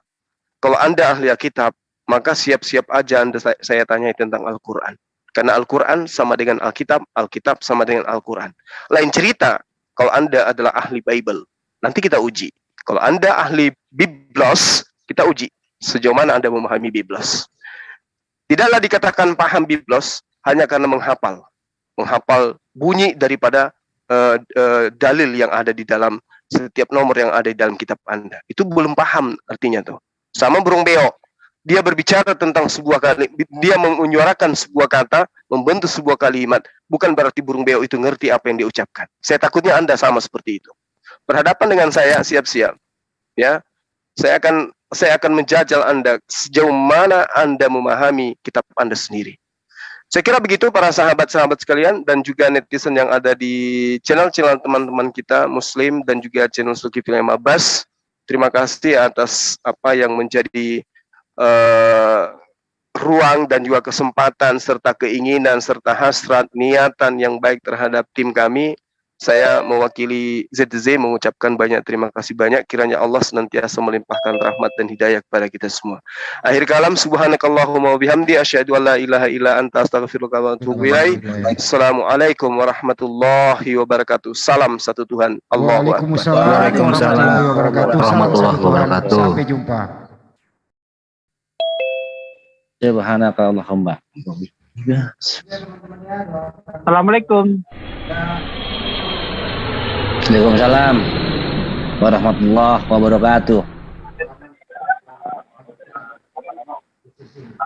Kalau Anda ahli Alkitab, maka siap-siap aja saya tanya tentang Al-Quran. Karena Al-Quran sama dengan Alkitab, Alkitab sama dengan Al-Quran. Lain cerita, kalau Anda adalah ahli Bible, nanti kita uji. Kalau Anda ahli Biblos, kita uji sejauh mana Anda memahami Biblos. Tidaklah dikatakan paham Biblos hanya karena menghafal bunyi daripada dalil yang ada di dalam setiap nomor yang ada di dalam kitab Anda. Itu belum paham artinya tuh. Sama burung beo. Dia berbicara tentang sebuah kalimat, dia menyuarakan sebuah kata, membentuk sebuah kalimat, bukan berarti burung beo itu ngerti apa yang dia ucapkan. Saya takutnya Anda sama seperti itu. Berhadapan dengan saya, siap-siap. Ya. Saya akan menjajal Anda sejauh mana Anda memahami kitab Anda sendiri. Saya kira begitu para sahabat-sahabat sekalian dan juga netizen yang ada di channel-channel teman-teman kita Muslim dan juga channel Zulkifli Abbas. Terima kasih atas apa yang menjadi ruang dan juga kesempatan serta keinginan serta hasrat niatan yang baik terhadap tim kami. Saya mewakili ZZ mengucapkan banyak terima kasih banyak. Kiranya Allah senantiasa melimpahkan rahmat dan hidayah kepada kita semua. Akhir kalam, subhanakallahumma wa bihamdi asyhadu an la ilaha illa anta astaghfiruka wa atubu ilaik. Assalamualaikum warahmatullahi wabarakatuh. Salam satu Tuhan. Allahu akbar. Waalaikumsalam warahmatullahi wabarakatuh. Sampai jumpa. Subhanakallahumma. Assalamualaikum. Waalaikumsalam warahmatullahi wabarakatuh.